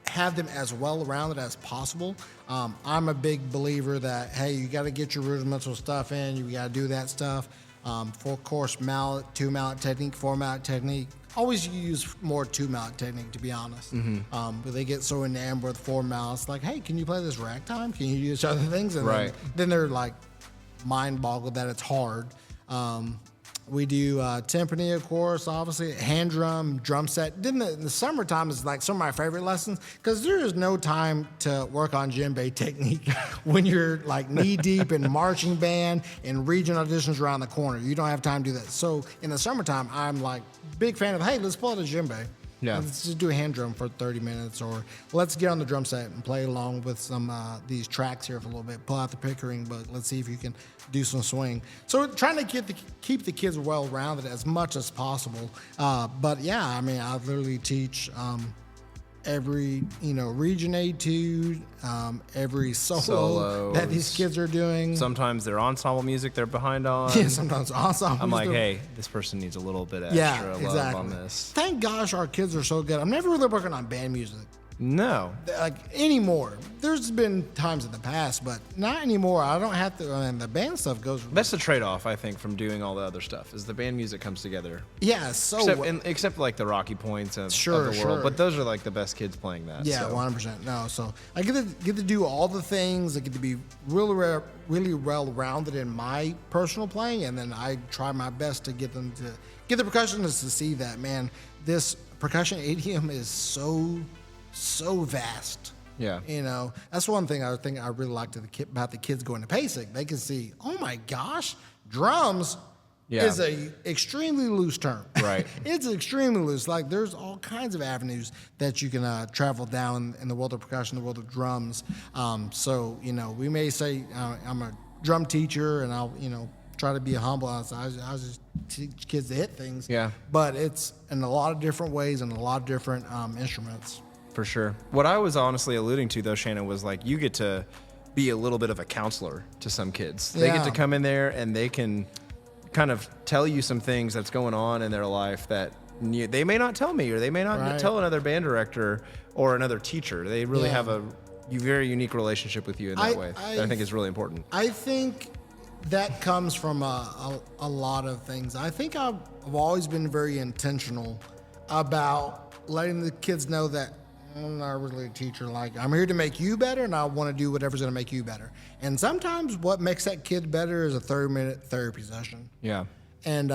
have them as well rounded as possible. I'm a big believer that hey, you got to get your rudimental stuff in. You got to do that stuff. 4-course mallet, 2-mallet technique, 4-mallet technique. Always use more 2-mallet technique, to be honest. But they get so enamored with 4-mallets, like, hey, can you play this ragtime? Can you do these other things? And right. then they're like mind boggled that it's hard. We do timpani, of course, obviously, hand drum, drum set. Then the summertime is like some of my favorite lessons because there is no time to work on djembe technique when you're like knee deep in marching band and region auditions around the corner. You don't have time to do that. So in the summertime, I'm like big fan of, hey, let's pull out a djembe. Yeah. Let's just do a hand drum for 30 minutes, or let's get on the drum set and play along with some these tracks here for a little bit. Pull out the pickering, but let's see if you can do some swing. So we're trying to keep the kids well-rounded as much as possible. But yeah, I mean, I literally teach every region etude, every solo that these kids are doing. Sometimes they're ensemble music they're behind on. Yeah, sometimes ensemble. I'm like, hey, this person needs a little bit of extra love on this. Thank gosh our kids are so good. I'm never really working on band music. No. Like anymore. There's been times in the past, but not anymore. I don't have to. I mean, the band stuff goes. That's the trade-off, I think, from doing all the other stuff. Is the band music comes together. Yeah. So except like the Rocky Points of the world, sure. but those are like the best kids playing that. Yeah, 100%. No, so I get to do all the things. I get to be really well-rounded in my personal playing, and then I try my best to get the percussionists to see that, man, this percussion idiom is so vast. Yeah. That's one thing I think I really liked about the kids going to PASIC. They can see, oh my gosh, drums is a extremely loose term. Right. It's extremely loose. Like there's all kinds of avenues that you can travel down in the world of percussion, the world of drums. So, we may say I'm a drum teacher and I'll, try to be humble. I just teach kids to hit things. Yeah. But it's in a lot of different ways and a lot of different instruments. For sure. What I was honestly alluding to, though, Shannon, was like you get to be a little bit of a counselor to some kids. They get to come in there and they can kind of tell you some things that's going on in their life that they may not tell me, or they may not tell another band director or another teacher. They really have a very unique relationship with you in that way that I think is really important. I think that comes from a lot of things. I think I've always been very intentional about letting the kids know that I'm not really a teacher. Like, I'm here to make you better, and I want to do whatever's going to make you better. And sometimes what makes that kid better is a 30-minute therapy session. Yeah. And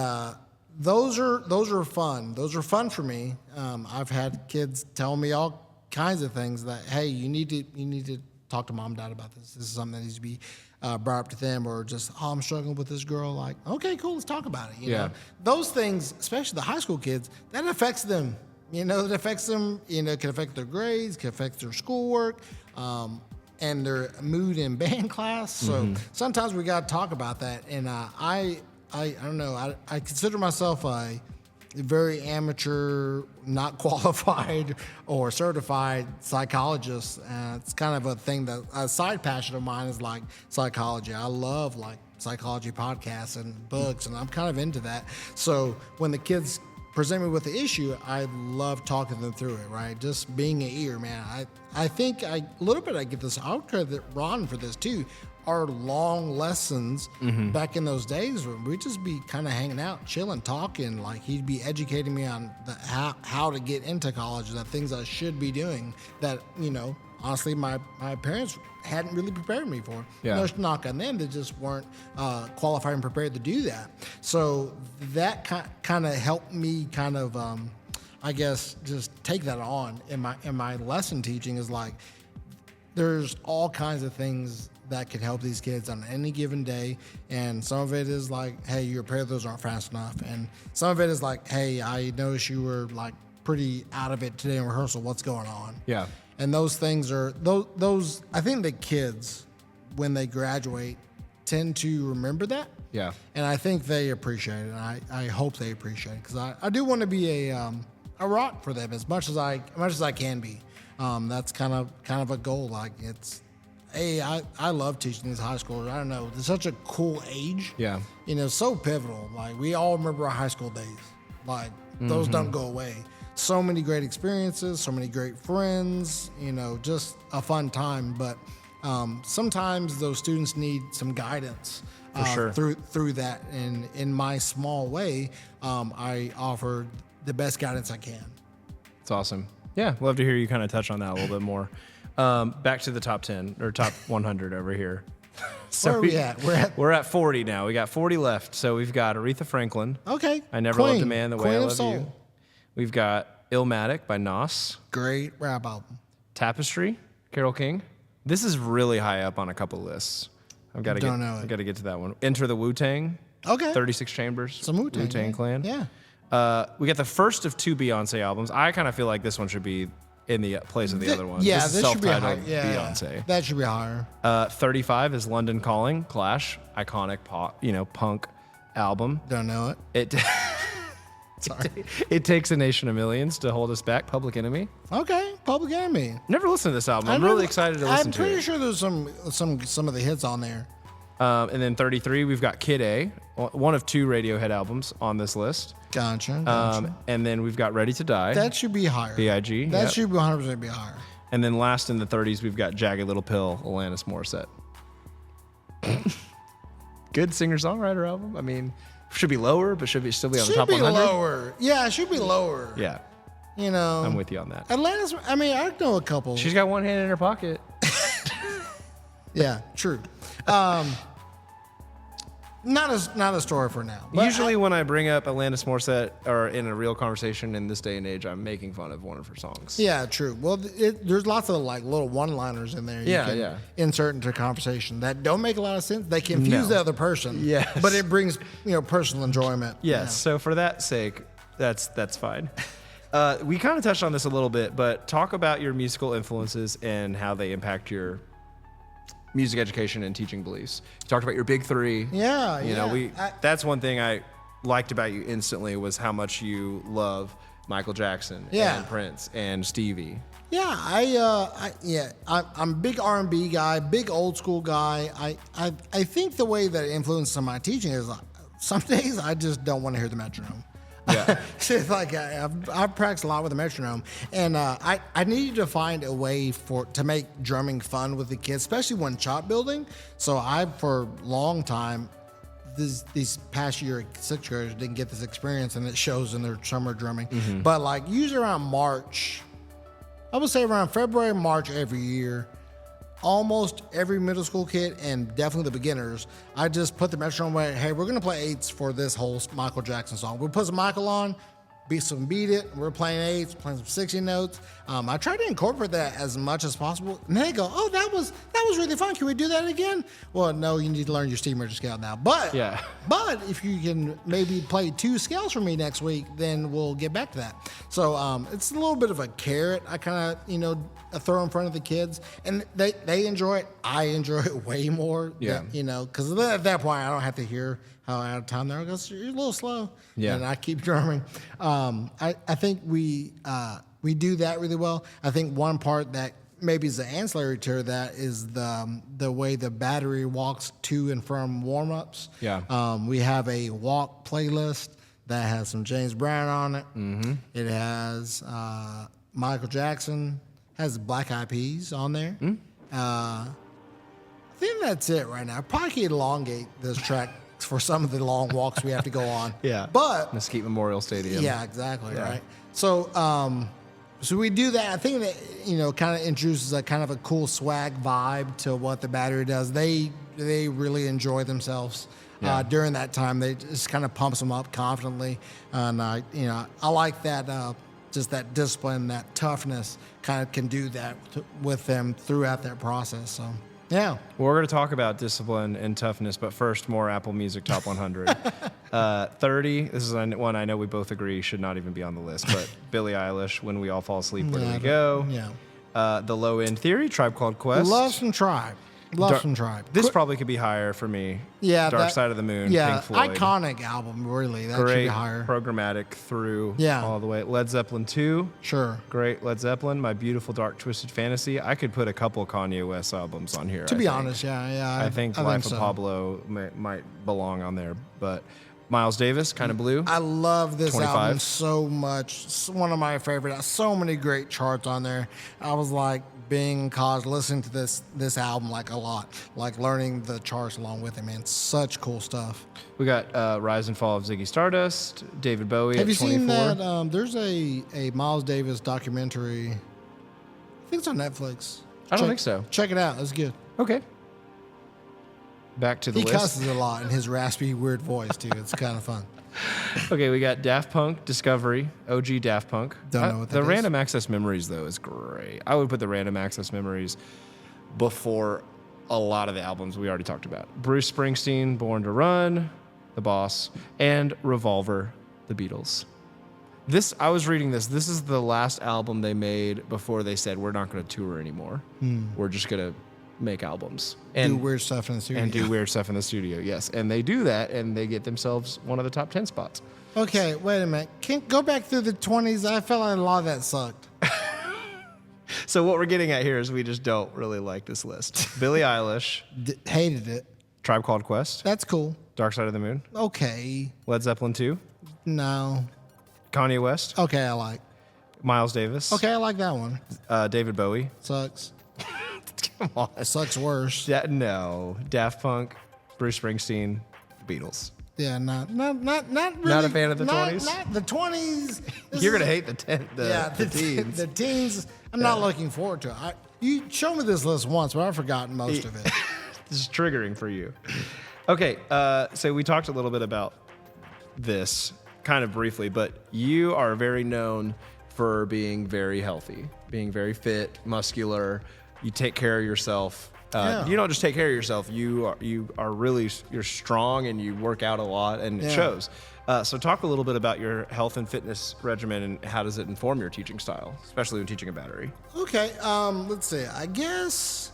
those are fun. Those are fun for me. I've had kids tell me all kinds of things that, hey, you need to talk to mom and dad about this. This is something that needs to be brought up to them, or just, oh, I'm struggling with this girl. Like, okay, cool, let's talk about it. You know? Those things, especially the high school kids, that affects them. It affects them, can affect their grades, can affect their schoolwork, and their mood in band class. So sometimes we got to talk about that. And I don't know, I consider myself a very amateur, not qualified or certified psychologist. It's kind of a thing that a side passion of mine is like psychology. I love like psychology podcasts and books, and I'm kind of into that. So when the kids present me with the issue, I love talking them through it, right? Just being an ear, man. I think a little bit I get this. I would credit Ron for this too. Our long lessons back in those days when we'd just be kind of hanging out, chilling, talking. Like he'd be educating me on how to get into college, the things I should be doing that, honestly, my parents hadn't really prepared me for. Yeah. No knock on them. They just weren't qualified and prepared to do that. So that kind of helped me kind of, I guess, just take that on in my lesson teaching is like, there's all kinds of things that can help these kids on any given day. And some of it is like, hey, your prayer those aren't fast enough. And some of it is like, hey, I noticed you were like pretty out of it today in rehearsal. What's going on? Yeah. And those things are, those I think the kids, when they graduate, tend to remember that. Yeah. And I think they appreciate it. And I hope they appreciate it, because I do want to be a rock for them as much as I can be. That's kind of a goal. Like it's, hey, I love teaching these high schoolers. I don't know, it's such a cool age. Yeah. So pivotal. Like we all remember our high school days. Like those don't go away. So many great experiences, so many great friends, just a fun time. But sometimes those students need some guidance through that. And in my small way, I offer the best guidance I can. It's awesome. Yeah, love to hear you kind of touch on that a little bit more. Back to the top 10 or top 100 over here. Where are we at? We're at 40 now. We got 40 left. So we've got Aretha Franklin. Okay. I Never Loved a Man the Way Queen I of Love Soul. You. We've got Illmatic by Nas. Great rap album. Tapestry, Carole King. This is really high up on a couple lists. I've got to get to that one. Enter the Wu-Tang. Okay. 36 Chambers. Some Wu-Tang. Wu-Tang Clan. Yeah. We got the first of 2 Beyonce albums. I kind of feel like this one should be in the place of the other one. Yeah, this is should be higher. self-titled Yeah, Beyonce. that should be higher. 35 is London Calling, Clash, iconic pop, punk album. Don't know it. It takes a nation of millions to hold us back. Public Enemy. Okay, Public Enemy. Never listened to this album. I'm really excited to listen to it. I'm pretty sure there's some of the hits on there. And then 33, we've got Kid A, one of 2 Radiohead albums on this list. Gotcha. And then we've got Ready to Die. That should be higher. B.I.G. That should be 100% be higher. And then last in the 30s, we've got Jagged Little Pill, Alanis Morissette. Good singer-songwriter album. I mean, should be lower, but should still be on the top 100. Should be lower. Yeah, it should be lower. Yeah. I'm with you on that. Atlantis, I mean, I know a couple. She's got one hand in her pocket. Yeah, true. Not a story for now. But Usually when I bring up Alanis Morissette or in a real conversation in this day and age, I'm making fun of one of her songs. Yeah, true. Well, there's lots of like little one-liners in there you can insert into conversation that don't make a lot of sense. They confuse the other person. Yes. But it brings personal enjoyment. Yes. So for that sake, that's fine. We kind of touched on this a little bit, but talk about your musical influences and how they impact your music education and teaching beliefs. You talked about your big 3. Yeah. That's one thing I liked about you instantly was how much you love Michael Jackson and Prince and Stevie. Yeah, I'm a big R&B guy, big old school guy. I think the way that it influences my teaching is some days I just don't want to hear the metronome. Yeah. It's like I've practiced a lot with the metronome, and I needed to find a way to make drumming fun with the kids, especially when chop building. So for a long time, these past year 6th graders didn't get this experience, and it shows in their summer drumming. Mm-hmm. But like usually around March, I would say around February, March every year, almost every middle school kid and definitely the beginners, I just put the metronome away. Hey, we're going to play 8s for this whole Michael Jackson song. We'll put some Michael on, beat it. We're playing 8s, playing some 60 notes. I try to incorporate that as much as possible. And they go, oh, that was really fun. Can we do that again? Well, no, you need to learn your C major scale now. But if you can maybe play 2 scales for me next week, then we'll get back to that. So it's a little bit of a carrot. I kind of, I throw in front of the kids, and they enjoy it. I enjoy it way more. Yeah. Because at that point, I don't have to hear how out of time they are. Because you're a little slow. Yeah. And I keep drumming. I think we do that really well. I think one part that maybe is the ancillary to that is the way the battery walks to and from warm-ups. Yeah. We have a walk playlist that has some James Brown on it. Mm-hmm. It has Michael Jackson. Has Black Eyed Peas on there. Mm. I think that's it right now. I probably could elongate this track for some of the long walks we have to go on. Yeah. But Mesquite Memorial Stadium. Yeah, exactly. Yeah. Right. So so we do that. I think that kind of introduces a kind of a cool swag vibe to what the battery does. They really enjoy themselves. During that time. They just kind of pumps them up confidently, and I like that. Just that discipline, that toughness, kind of can do that with them throughout that process. So, yeah. Well, we're going to talk about discipline and toughness, but first, more Apple Music Top 100. 30, this is one I know we both agree should not even be on the list, but Billie Eilish, When We All Fall Asleep, Where Do We Go? Yeah. The Low End Theory, Tribe Called Quest. Love some Tribe. Love some Tribe. This probably could be higher for me. Yeah. Dark Side of the Moon, Yeah. Pink Floyd. Iconic album, really. That should be higher. Programmatic through all the way. Led Zeppelin 2. Sure. Great Led Zeppelin. My Beautiful Dark Twisted Fantasy. I could put a couple Kanye West albums on here. To be honest, yeah. I think Life of Pablo might belong on there, but Miles Davis, Kind of Blue. I love this 25. album so much. It's one of my favorite. So many great charts on there. I was like being in college, listening to this album like a lot, like learning the charts along with it, man. Such cool stuff. We got Rise and Fall of Ziggy Stardust, David Bowie Have at 24. you seen that? There's a Miles Davis documentary. I think it's on Netflix. I don't think so. Check it out. It's good. Okay. back to the He list. cusses a lot in his raspy, weird voice, too. It's kind of fun. Okay, we got Daft Punk, Discovery, OG Daft Punk. Don't know what that the is. Random Access Memories, though, is great. I would put the Random Access Memories before a lot of the albums we already talked about. Bruce Springsteen, Born to Run, The Boss, and Revolver, The Beatles. I was reading this. This is the last album they made before they said, we're not going to tour anymore. We're just going to make albums. Do weird stuff in the studio. And do weird stuff in the studio, yes. And they do that, and they get themselves one of the top 10 spots. Okay, wait a minute. Go back through the 20s. I felt like a lot of that sucked. So what we're getting at here is we just don't really like this list. Billie Eilish, Hated it. Tribe Called Quest, That's cool. Dark Side of the Moon, Okay. Led Zeppelin 2, No. Kanye West, Okay, I like. Miles Davis, Okay, I like that one. David Bowie. Sucks. Come on. It sucks worse. No. Daft Punk, Bruce Springsteen, Beatles. Yeah, not really. Not a fan of the 20s? Not the 20s. This You're is- going to hate the teens. The teens. I'm not looking forward to it. You showed me this list once, but I've forgotten most of it. This is triggering for you. Okay, so we talked a little bit about this kind of briefly, but you are very known for being very healthy, being very fit, muscular. You take care of yourself. Yeah. You don't just take care of yourself. You're strong and you work out a lot, and it Yeah. shows. So talk a little bit about your health and fitness regimen and how does it inform your teaching style, especially when teaching a battery. Okay, let's see. I guess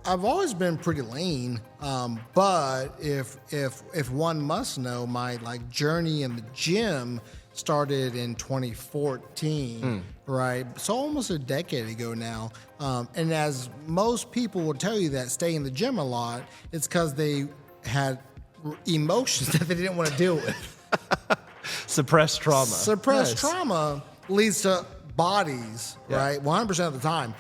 I've always been pretty lean, but if one must know, my journey in the gym started in 2014, right? So almost a decade ago now. And as most people will tell you that stay in the gym a lot, it's because they had emotions that they didn't want to deal with. Suppressed trauma. Suppressed Nice. trauma leads to bodies, right? 100% of the time.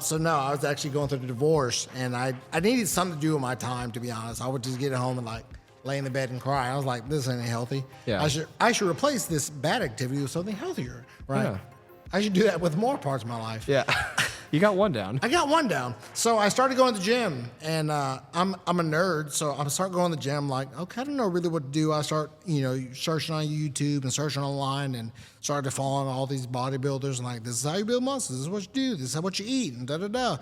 So no, I was actually going through the divorce, and I needed something to do with my time, to be honest. I would just get home and lay in the bed and cry. I was like, this ain't healthy. Yeah. I should replace this bad activity with something healthier, right? Yeah. I should do that with more parts of my life. Yeah. You got one down. I got one down. So I started going to the gym, and I'm a nerd, so I start going to the gym like, okay, I don't know really what to do. I start, searching on YouTube and searching online, and started following all these bodybuilders, and this is how you build muscles. This is what you do. This is what you eat, and da-da-da.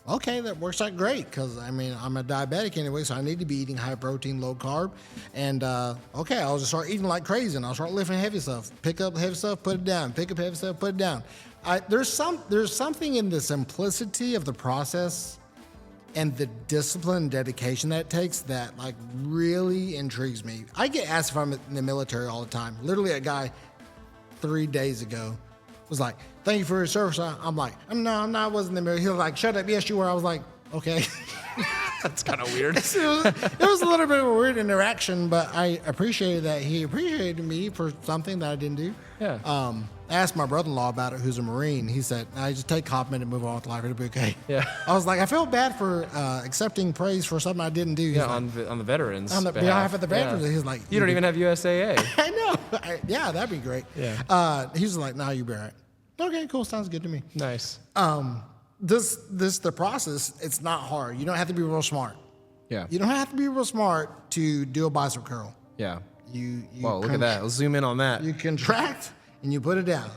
Okay, that works out great, because, I'm a diabetic anyway, so I need to be eating high protein, low carb. And, okay, I'll just start eating like crazy, and I'll start lifting heavy stuff. Pick up heavy stuff, put it down. Pick up heavy stuff, put it down. There's something in the simplicity of the process and the discipline and dedication that it takes that really intrigues me. I get asked if I'm in the military all the time. Literally, a guy 3 days ago was like, "Thank you for your service." I'm like, "No, I'm not. I wasn't in the military." He was like, "Shut up. Yes, you were." I was like, "Okay." That's kind of weird. it was a little bit of a weird interaction, but I appreciated that he appreciated me for something that I didn't do. Yeah. I asked my brother-in-law about it, who's a Marine. He said, "I just take compliment and move on with life. It'll be okay." Yeah. I was like, I feel bad for accepting praise for something I didn't do. He's Yeah, like, on the veterans. on the behalf of the veterans. Yeah. He's like, You don't even have USAA. I know. Yeah, that'd be great. Yeah. He was like, "No, you be all right." Okay, cool. Sounds good to me. Nice. The process, it's not hard. You don't have to be real smart. Yeah. You don't have to be real smart to do a bicep curl. Yeah. You Whoa, look at that. Let's zoom in on that. You contract and you put it down.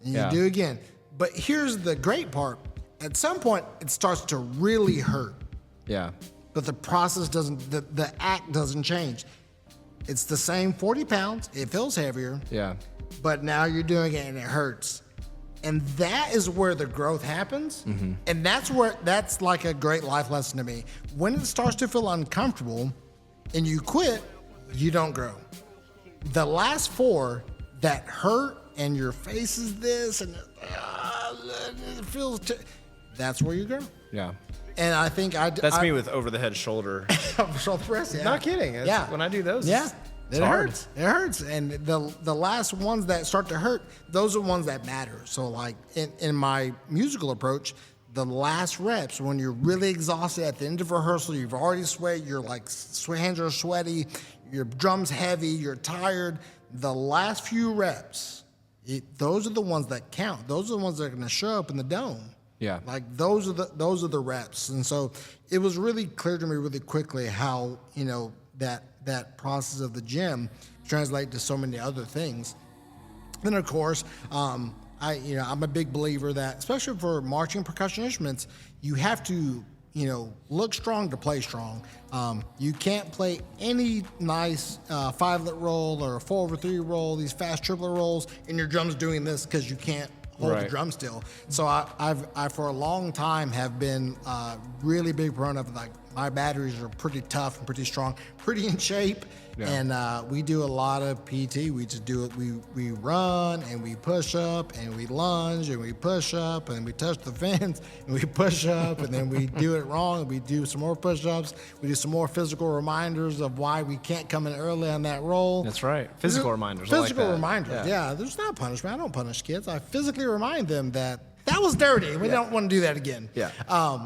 And you Yeah. do again. But here's the great part. At some point, it starts to really hurt. Yeah. But the process doesn't, the act doesn't change. It's the same 40 pounds. It feels heavier. Yeah. But now you're doing it and it hurts. And that is where the growth happens. Mm-hmm. And that's like a great life lesson to me. When it starts to feel uncomfortable and you quit, you don't grow. The last 4 that hurt and your face is this and it feels, that's where you grow. Yeah. And I think That's me with over the head shoulder. shoulder press. Yeah. Not kidding. It's- When I do those, Yeah. it's It hard. hurts. It hurts. And the last ones that start to hurt, those are ones that matter. So in my musical approach, the last reps, when you're really exhausted at the end of rehearsal, you've already sweat, your hands are sweaty, your drum's heavy, you're tired. The last few reps, those are the ones that count. Those are the ones that are going to show up in the dome. Yeah. Like those are the reps. And so it was really clear to me really quickly how, that process of the gym translate to so many other things. Then of course, I'm a big believer that, especially for marching percussion instruments, you have to, look strong to play strong. You can't play any nice 5-lit roll or a 4/3 roll, these fast triplet rolls, and your drum's doing this because you can't hold the drum still. So I for a long time have been really big proponent of, like, my batteries are pretty tough and pretty strong, pretty in shape. Yeah. And we do a lot of PT. We just do it. We run and we push up and we lunge and we push up and we touch the fence and we push up and then we do it wrong and we do some more push-ups. We do some more physical reminders of why we can't come in early on that roll. That's right. Physical reminders. Physical I like that. reminders. Yeah. There's not punishment. I don't punish kids. I physically remind them that was dirty. We don't want to do that again. Yeah.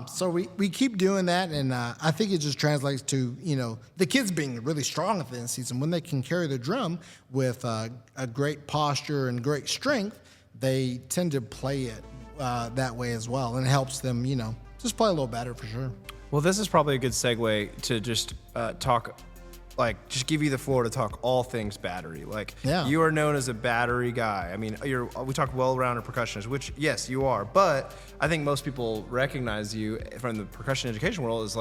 So we keep doing that, and I think it just translates to, the kids being really strong at the end of the season. When they can carry the drum with a great posture and great strength, they tend to play it that way as well, and it helps them, just play a little better for sure. Well, this is probably a good segue to just talk, just give you the floor to talk all things battery. You are known as a battery guy. I mean, we talk well-rounded percussionist, which, yes, you are. But I think most people recognize you from the percussion education world as,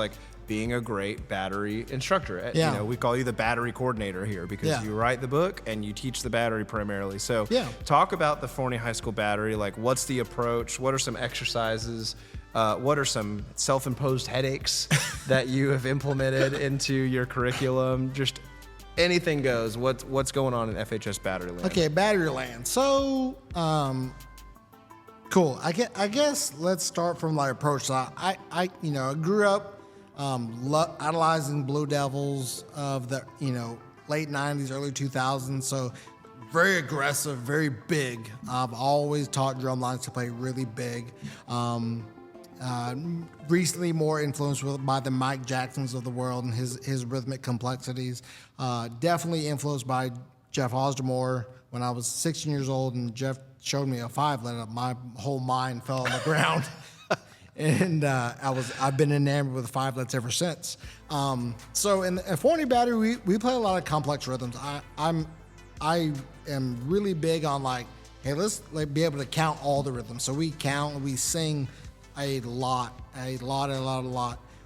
being a great battery instructor. Yeah. We call you the battery coordinator here because you write the book and you teach the battery primarily. So talk about the Forney High School battery. What's the approach? What are some exercises? What are some self-imposed headaches that you have implemented into your curriculum? Just anything goes. What's going on in FHS Battery Land? Okay, Battery Land. So, cool. I guess let's start from approach. So I grew up idolizing Blue Devils of the late '90s, early 2000s. So very aggressive, very big. I've always taught drum lines to play really big. Recently more influenced by the Mike Jacksons of the world and his rhythmic complexities. Definitely influenced by Jeff Ausdemore. When I was 16 years old and Jeff showed me a 5-lit, my whole mind fell on the ground. And I've been enamored with 5-lits ever since. So in Forney Battery, we play a lot of complex rhythms. I am really big on hey, let's be able to count all the rhythms. So we count, we sing a lot.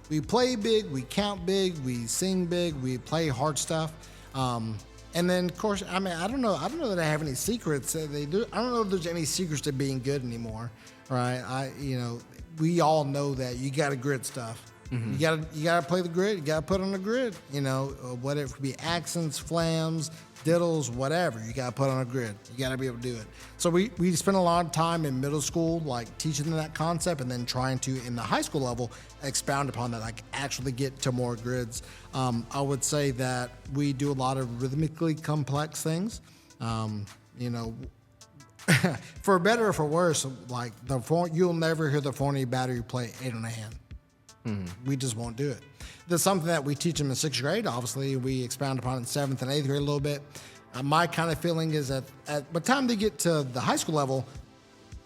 We play big, we count big, we sing big, we play hard stuff. And then, of course, I don't know that I have any secrets. I don't know if there's any secrets to being good anymore, right? We all know that you got to grid stuff. Mm-hmm. You gotta play the grid. You gotta put on the grid. Whatever it could be, accents, flams, diddles, whatever. You gotta put on a grid. You gotta be able to do it. So we spent a lot of time in middle school, teaching them that concept, and then trying to, in the high school level, expound upon that, actually get to more grids. I would say that we do a lot of rhythmically complex things. For better or for worse, you'll never hear the Forney Battery play 8 on a hand. Mm-hmm. We just won't do it. There's something that we teach them in 6th grade. Obviously, we expound upon it in 7th and 8th grade a little bit. My kind of feeling is that at the time they get to the high school level,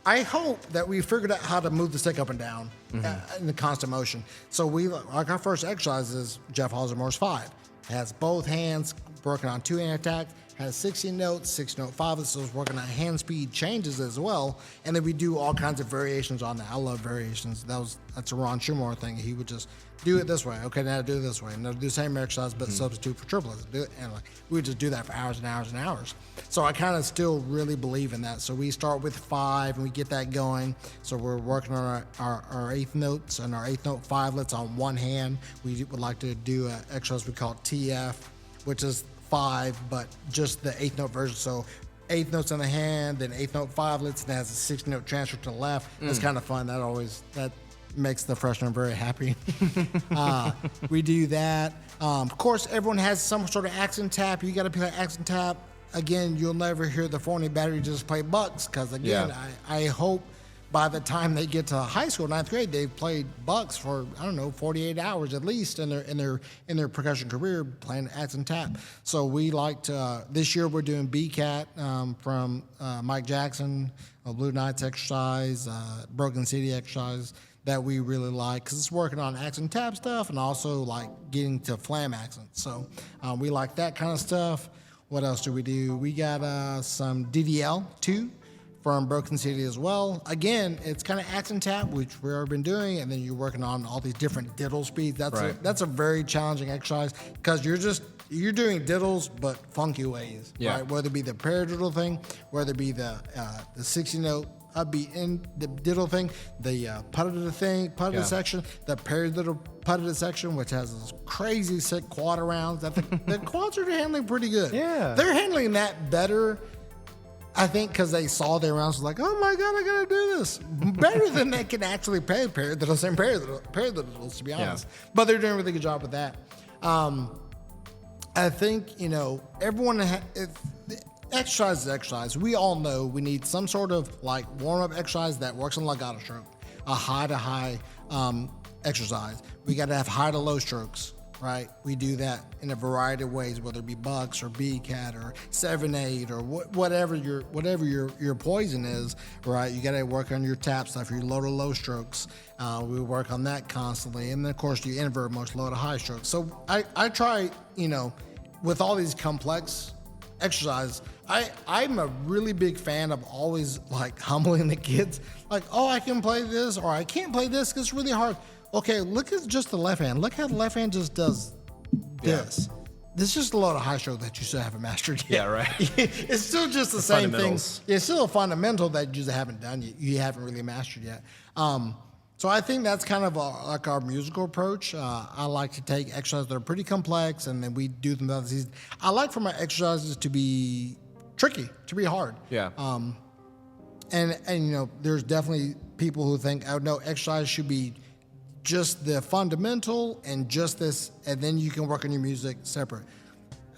I hope that we figured out how to move the stick up and down in the constant motion. So our first exercise is Jeff Ausdemore's 5. It has both hands working on 2-hand attack, has 16 notes, 6-note 5, so it's working on hand speed changes as well. And then we do all kinds of variations on that. I love variations. That's a Ron Schermerhorn thing. He would just do it this way. Okay, now do it this way. And they'll do the same exercise, but substitute for triplets. Do it, and we would just do that for hours and hours and hours. So I kind of still really believe in that. So we start with 5 and we get that going. So we're working on our 8th notes and our 8th note 5-lits on one hand. We would like to do an exercise we call TF, which is 5, but just the 8th note version. So 8th notes in the hand, then 8th note 5-lits, and that has a 6th note transfer to the left. That's kind of fun. That makes the freshman very happy. We do that. Of course, everyone has some sort of accent tap. You got to play accent tap. Again, you'll never hear the Forney Battery just play bucks because, again, I hope by the time they get to high school, 9th grade, they've played bucks for, I don't know, 48 hours at least in their percussion career playing axe and tap. So we like to, this year we're doing B-Cat from Mike Jackson, a Blue Knights exercise, Broken City exercise that we really like because it's working on axe and tap stuff and also like getting to flam accents. So we like that kind of stuff. What else do? We got some DDL too from Broken City as well. Again, it's kind of axe and tap, which we've already been doing, and then you're working on all these different diddle speeds. That's a very challenging exercise because you're doing diddles but funky ways, right? Whether it be the paradiddle thing, whether it be the 60-note upbeat in the diddle thing, the putted section, the paradiddle putted section, which has this crazy sick quad rounds. The quads are handling pretty good. Yeah, they're handling that better, I think, because they saw their rounds like, oh my god, I gotta do this better than they can actually play paradiddles and paradiddles, to be honest. Yeah. But they're doing a really good job with that. I think everyone. Exercise is exercise. We all know we need some sort of like warm-up exercise that works on legato stroke, a high-to-high exercise. We got to have high-to-low strokes, right? We do that in a variety of ways, whether it be bucks or B-Cat or 7/8 or whatever your poison is, right? You got to work on your tap stuff, your low-to-low strokes. We work on that constantly, and then of course you invert most low-to-high strokes. So I try, with all these complex exercise, I'm a really big fan of always like humbling the kids, like, oh, I can play this or I can't play this because it's really hard. Okay, look at just the left hand. Look how the left hand just does this. This is just a lot of high stroke that you still haven't mastered yet. Yeah, right. It's still just the same thing. It's still a fundamental that you just haven't done yet. You haven't really mastered yet. So I think that's kind of like our musical approach. I like to take exercises that are pretty complex, and then we do them throughout the season. I like for my exercises to be tricky, to be hard. Yeah. And there's definitely people who think, oh no, exercise should be just the fundamental and just this, and then you can work on your music separate.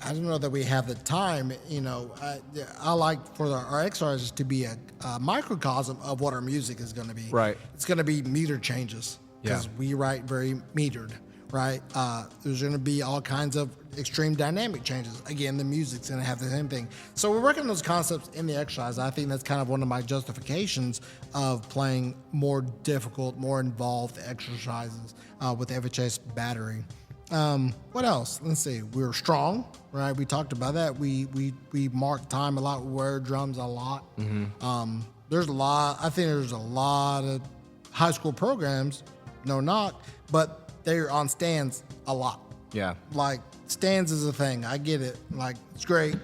I don't know that we have the time. I like for our exercises to be a microcosm of what our music is going to be. Right. It's going to be meter changes because we write very metered, right? There's going to be all kinds of extreme dynamic changes. Again, the music's going to have the same thing. So we're working on those concepts in the exercise. I think that's kind of one of my justifications of playing more difficult, more involved exercises with FHS battery. What else? Let's see. We're strong, right? We talked about that. We mark time a lot. We wear drums a lot. Mm-hmm. I think there's a lot of high school programs, no knock, but they're on stands a lot. Yeah. Like stands is a thing. I get it. Like it's great.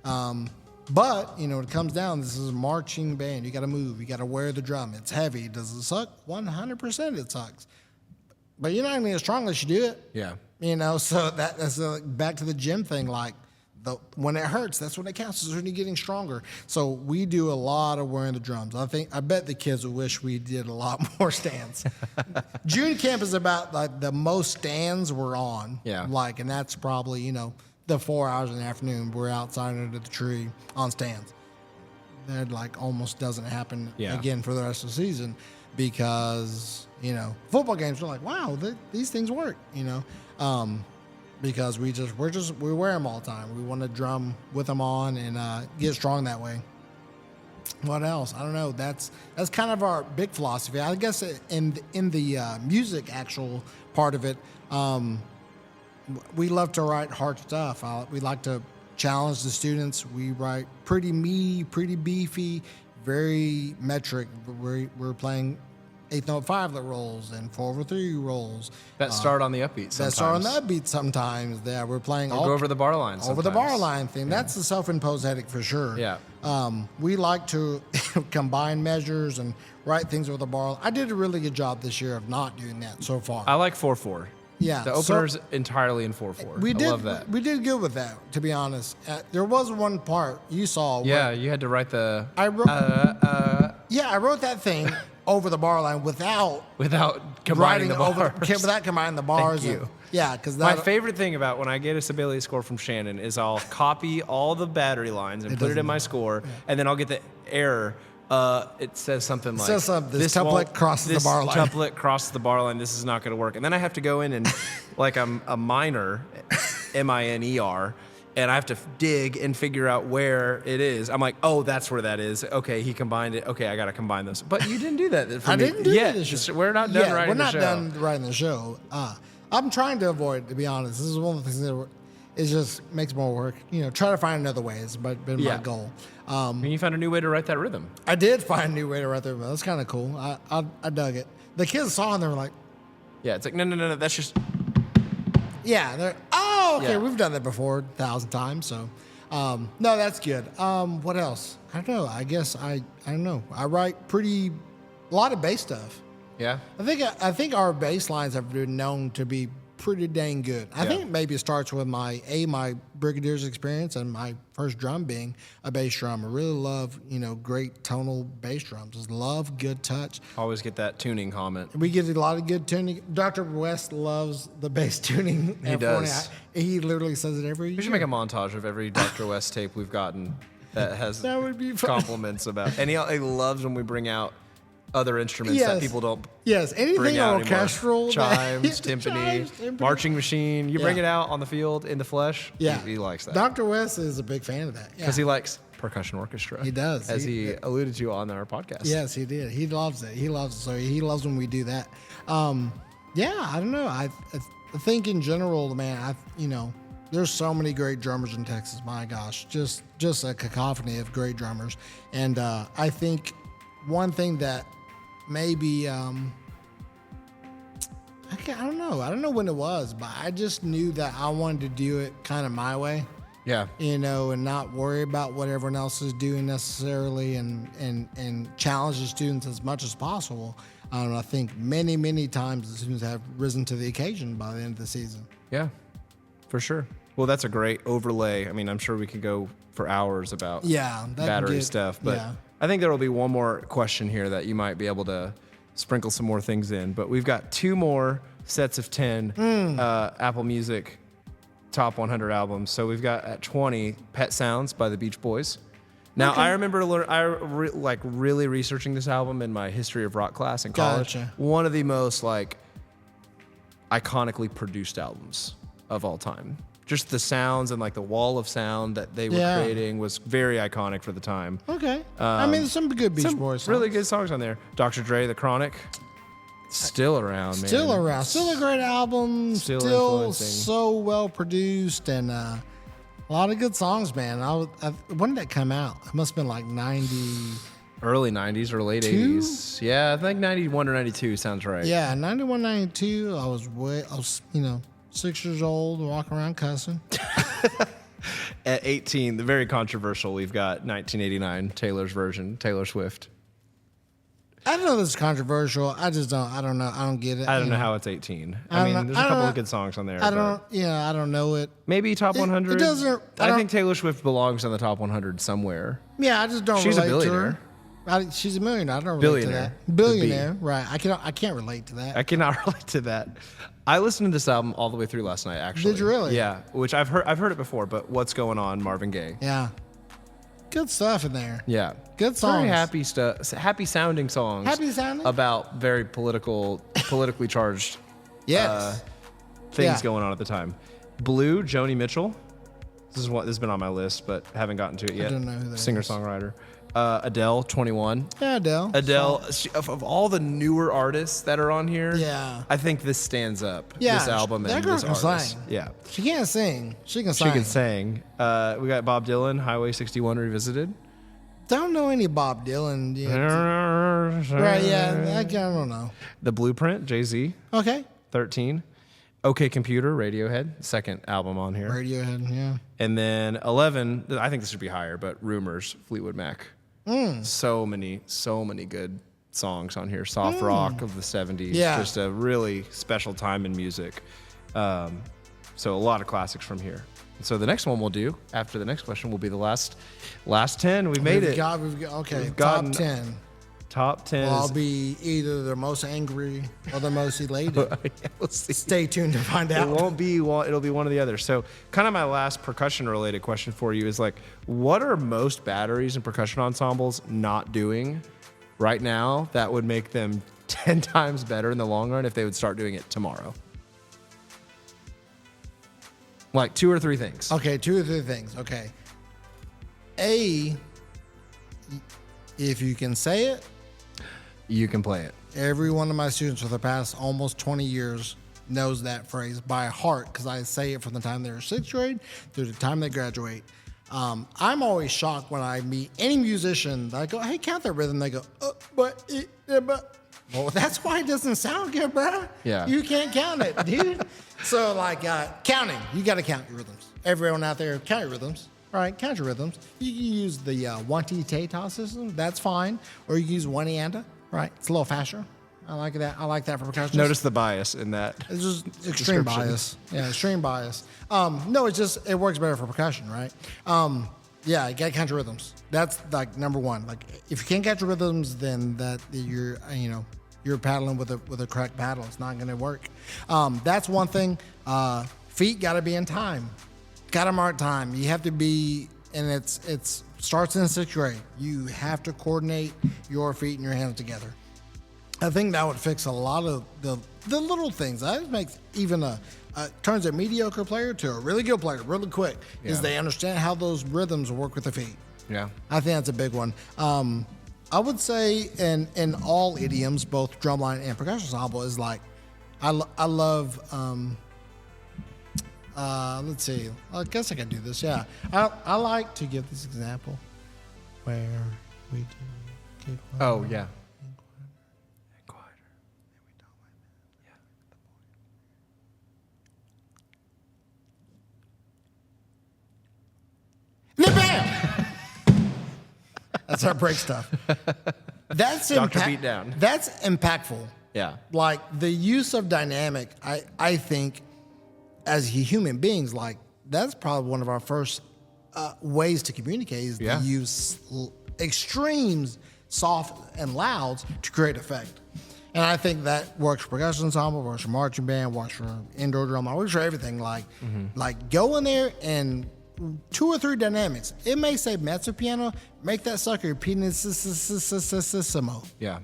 But when it comes down, this is a marching band. You got to move. You got to wear the drum. It's heavy. Does it suck? 100% it sucks. But you're not going to get as strong unless you do it. Yeah. So that's back to the gym thing. Like when it hurts, that's when it counts. Is when you're getting stronger. So we do a lot of wearing the drums. I bet the kids would wish we did a lot more stands. June camp is about like the most stands we're on. Yeah. And that's probably the 4 hours in the afternoon we're outside under the tree on stands. That almost doesn't happen again for the rest of the season because football games are like, wow, these things work. Because we wear them all the time. We want to drum with them on and get strong that way. What else? I don't know. That's kind of our big philosophy. I guess in the music actual part of it, we love to write hard stuff. We like to challenge the students. We write pretty meaty, pretty beefy, very metric. We're playing 8th note 5-lit rolls and 4/3 rolls. That start on the upbeat sometimes. That start on the upbeat sometimes. Yeah, we're playing go over the bar line sometimes. Over the bar line thing. Yeah. That's the self-imposed headache for sure. Yeah. We like to combine measures and write things over the bar line. I did a really good job this year of not doing that so far. I like 4/4. Yeah. The opener's entirely in 4/4. I love that. We did good with that, to be honest. There was one part you saw. Yeah, you had to write the... I wrote that thing over the bar line without combining the bars. Without combining the bars. Thank you. Because my favorite thing about when I get a Sibelius score from Shannon is I'll copy all the battery lines and put it in my score, and then I'll get the error It says something like, says something, this template crosses the bar line. This template crosses the bar line. This is not going to work. And then I have to go in and, like I'm a minor, MINER, and I have to dig and figure out where it is. I'm like, oh, that's where that is. Okay, he combined it. Okay, I got to combine those. But you didn't do that for me. I didn't do yet. that. We're not done writing the show. We're not done writing the show. I'm trying to avoid, to be honest. This is one of the things that it just makes more work. Try to find another way has been my goal. And you found a new way to write that rhythm. I did find a new way to write that rhythm. That's kind of cool. I dug it. The kids saw it and they were like, yeah, it's like, no, that's just... Yeah, they're, oh, okay, Yeah. we've done that before 1,000 times, so... no, that's good. What else? I don't know. I guess I don't know. I write a lot of bass stuff. Yeah? I think our bass lines have been known to be pretty dang good. I think maybe it starts with my Brigadiers experience and my first drum being a bass drum. I really love, great tonal bass drums. Just love good touch. Always get that tuning comment. We get a lot of good tuning. Dr. West loves the bass tuning. He does. He literally says it every year. We should make a montage of every Dr. West tape we've gotten that has That would be fun. compliments about. And he loves when we bring out other instruments that people don't anything bring out orchestral. anymore. Chimes, timpani, marching machine. You bring it out on the field in the flesh. Yeah. He likes that. Dr. West is a big fan of that. Because he likes percussion orchestra. He does. As he alluded to on our podcast. Yes, he did. He loves it. So he loves when we do that. I don't know. I think in general, man, there's so many great drummers in Texas. My gosh, just a cacophony of great drummers. And I think one thing that maybe I don't know. I don't know when it was, but I just knew that I wanted to do it kind of my way. Yeah. And not worry about what everyone else is doing necessarily, and challenge the students as much as possible. I think many, many times the students have risen to the occasion by the end of the season. Yeah, for sure. Well, that's a great overlay. I mean, I'm sure we could go for hours about battery stuff, but I think there will be one more question here that you might be able to sprinkle some more things in. But we've got 2 more sets of 10 Apple Music top 100 albums. So we've got at 20 Pet Sounds by the Beach Boys. Now, I remember really researching this album in my history of rock class in college. Gotcha. One of the most iconically produced albums of all time. Just the sounds and the wall of sound that they were creating was very iconic for the time. Okay. There's some good Beach Boys songs. Really good songs on there. Dr. Dre, The Chronic, still around, man. Still around. Still a great album. Still influencing. So well produced, and a lot of good songs, man. When did that come out? It must have been 90. Early 90s or late 80s. Yeah, I think 91 or 92 sounds right. Yeah, 91, 92. I was 6 years old, walking around cussing. At 18, the very controversial, we've got 1989, Taylor's version, Taylor Swift. I don't know if it's controversial. I just don't. I don't know. I don't get it. I don't know how it's 18. There's a couple of good songs on there. I don't know it. Maybe top 100. It doesn't. I think Taylor Swift belongs on the top 100 somewhere. Yeah, I just don't She's a relate to billionaire. her. She's a millionaire. I don't relate to that. Billionaire, right. I can't relate to that. I cannot relate to that. I listened to this album all the way through last night, actually. Did you really? Yeah, which I've heard it before, but What's Going On, Marvin Gaye. Yeah. Good stuff in there. Yeah. Good songs. Very happy stuff. Happy sounding songs. Happy sounding? About very politically charged things going on at the time. Blue, Joni Mitchell. This has been on my list, but haven't gotten to it yet. I don't know who that is. Singer-songwriter. Adele, 21. Yeah, Adele. Adele, of all the newer artists that are on here, I think this stands up. Yeah, this album that and girl this can artist. sing. Yeah. She can't sing. She can sing. She can sing. We got Bob Dylan, Highway 61 Revisited. Don't know any Bob Dylan. Right, yeah. I don't know. The Blueprint, Jay-Z. Okay. 13. OK Computer, Radiohead, second album on here. Radiohead, yeah. And then 11, I think this should be higher, but Rumors, Fleetwood Mac. So many good songs on here. Soft rock of the 70s. Yeah. Just a really special time in music. So a lot of classics from here. So the next one we'll do, after the next question, will be the last 10. We made it. Okay, We've gotten top 10. Top 10 Well, I'll is... be either the most angry or the most elated. We'll see. Stay tuned to find It out. won't be one. It'll be one or the other. So, kind of my last percussion-related question for you is like, what are most batteries and percussion ensembles not doing right now that would make them 10 times better in the long run if they would start doing it tomorrow? Like 2 or 3 things. Okay, 2 or 3 things. Okay. A, if you can say it, You can play it. every one of my students for the past almost 20 years knows that phrase by heart because I say it from the time they're 6th grade through the time they graduate. I'm always shocked when I meet any musician. I go, hey, count that rhythm. They go, but. Well, that's why it doesn't sound good, bro. Yeah. You can't count it, dude. So, like, counting. You got to count your rhythms. Everyone out there, count your rhythms. All right, count your rhythms. You can use the 1T-Tata system. That's fine. Or you can use 1-anda. Right, it's a little faster. I like that. I like that for percussion. Notice the bias in that. It's just extreme bias. Yeah, extreme bias. No, it's just it works better for percussion, right? Yeah, you gotta count your rhythms. That's like number one. Like if you can't catch your rhythms, then that you're paddling with a correct paddle. It's not gonna work. That's one thing. Feet gotta be in time. Gotta mark time. You have to be, and it's starts in 6th grade. You have to coordinate your feet and your hands together. I think that would fix a lot of the little things. That makes even turns a mediocre player to a really good player really quick. Is they understand how those rhythms work with the feet. Yeah. I think that's a big one. I would say in all idioms, both drumline and percussion ensemble is like, I love. Let's see. I guess I can do this. Yeah, I like to give this example where we do keep. Oh yeah. Bam! That's our break stuff. That's Dr. Beatdown. That's impactful. Yeah. Like the use of dynamic, I think, as human beings, like that's probably one of our first ways to communicate is to use extremes, soft and louds to create effect. And I think that works for percussion ensemble, works for marching band, works for indoor drum, works for everything. Like go in there and 2 or 3 dynamics. It may say mezzo piano, make that sucker pianissimo. Yeah.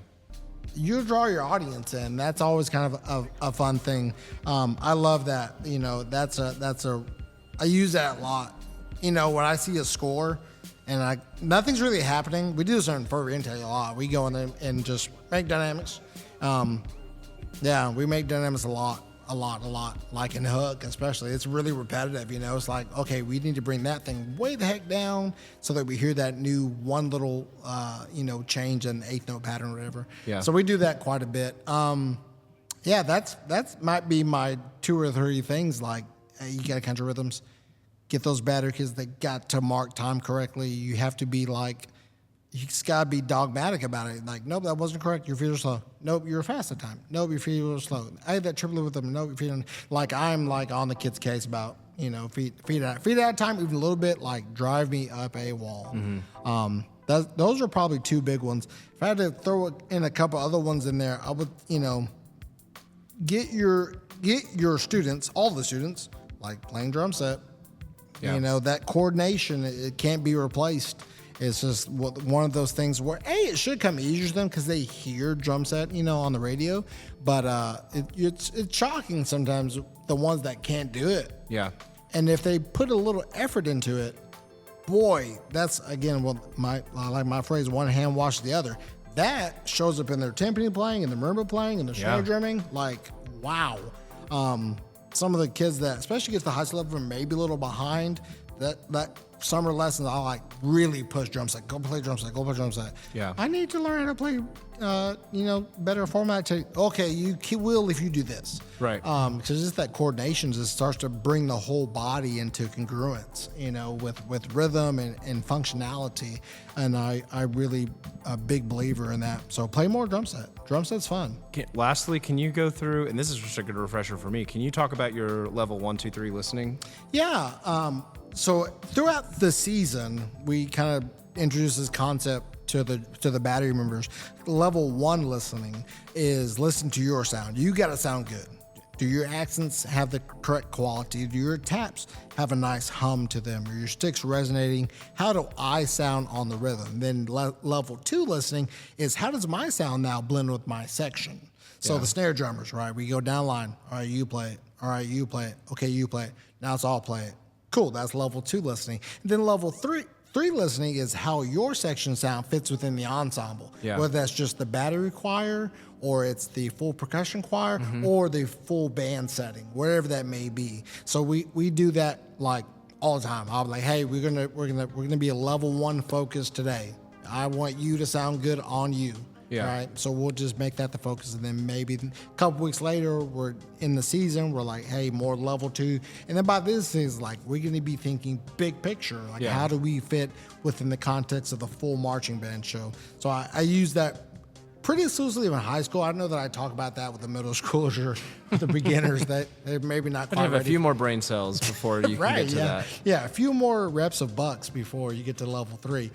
You draw your audience in. That's always kind of a fun thing. I love that. You know, I use that a lot. You know, when I see a score and nothing's really happening, we do this in Ferviente a lot. We go in there and just make dynamics. We make dynamics a lot. Like in Hook, especially. It's really repetitive, you know. It's like, okay, we need to bring that thing way the heck down so that we hear that new one little, change in the 8th note pattern or whatever. Yeah. So we do that quite a bit. That's might be my 2 or 3 things. Like, you got to count your rhythms, get those battery kids that got to mark time correctly. You have to be like, you just gotta be dogmatic about it. Like, nope, that wasn't correct. Your feet are slow. Nope, you're fast at time. Nope, your feet are slow. I had that triplet with them. Nope, your feet are like I'm like on the kid's case about feet out of time even a little bit. Like drive me up a wall. Those are probably 2 big ones. If I had to throw in a couple other ones in there, I would get your students, all the students, like playing drum set. Yeah. That coordination it can't be replaced. It's just one of those things where, it should come easier to them because they hear drum set, on the radio. But it's shocking sometimes the ones that can't do it. Yeah. And if they put a little effort into it, boy, that's, again, I like my phrase, one hand washes the other. That shows up in their timpani playing and the marimba playing and the snare drumming. Like, wow. Some of the kids that, especially gets the high school level, maybe a little behind, that summer lessons, I like really push drum set. Go play drum set. Go play drum set. Yeah. I need to learn how to play, better format. Okay, you will if you do this. Right. Because it's that coordination just starts to bring the whole body into congruence, with rhythm and functionality. And I really a big believer in that. So play more drum set. Drum set's fun. Lastly, can you go through, and this is just a good refresher for me, can you talk about your level 1, 2, 3 listening? Yeah. So throughout the season, we kind of introduced this concept to the battery members, level 1 listening is listen to your sound. You got to sound good. Do your accents have the correct quality? Do your taps have a nice hum to them? Are your sticks resonating? How do I sound on the rhythm? Then level 2 listening is how does my sound now blend with my section? So the snare drummers, right? We go down line. All right, you play it. All right, you play it. Okay, you play it. Now it's all play it. Cool, that's level 2 listening. And then level 3 listening is how your section sound fits within the ensemble. Yeah. Whether that's just the battery choir, or it's the full percussion choir, or the full band setting, wherever that may be. So we do that like all the time. I'm like, hey, we're gonna be a level 1 focus today. I want you to sound good on you. Yeah. Right. So we'll just make that the focus, and then maybe a couple weeks later, we're in the season. We're like, hey, more level 2, and then by this is like we're going to be thinking big picture. Like, how do we fit within the context of the full marching band show? So I use that pretty exclusively in high school. I know that I talk about that with the middle schoolers or the beginners that they're maybe not But quite have a ready. few more brain cells before you can get to that. Yeah, a few more reps of bucks before you get to level 3.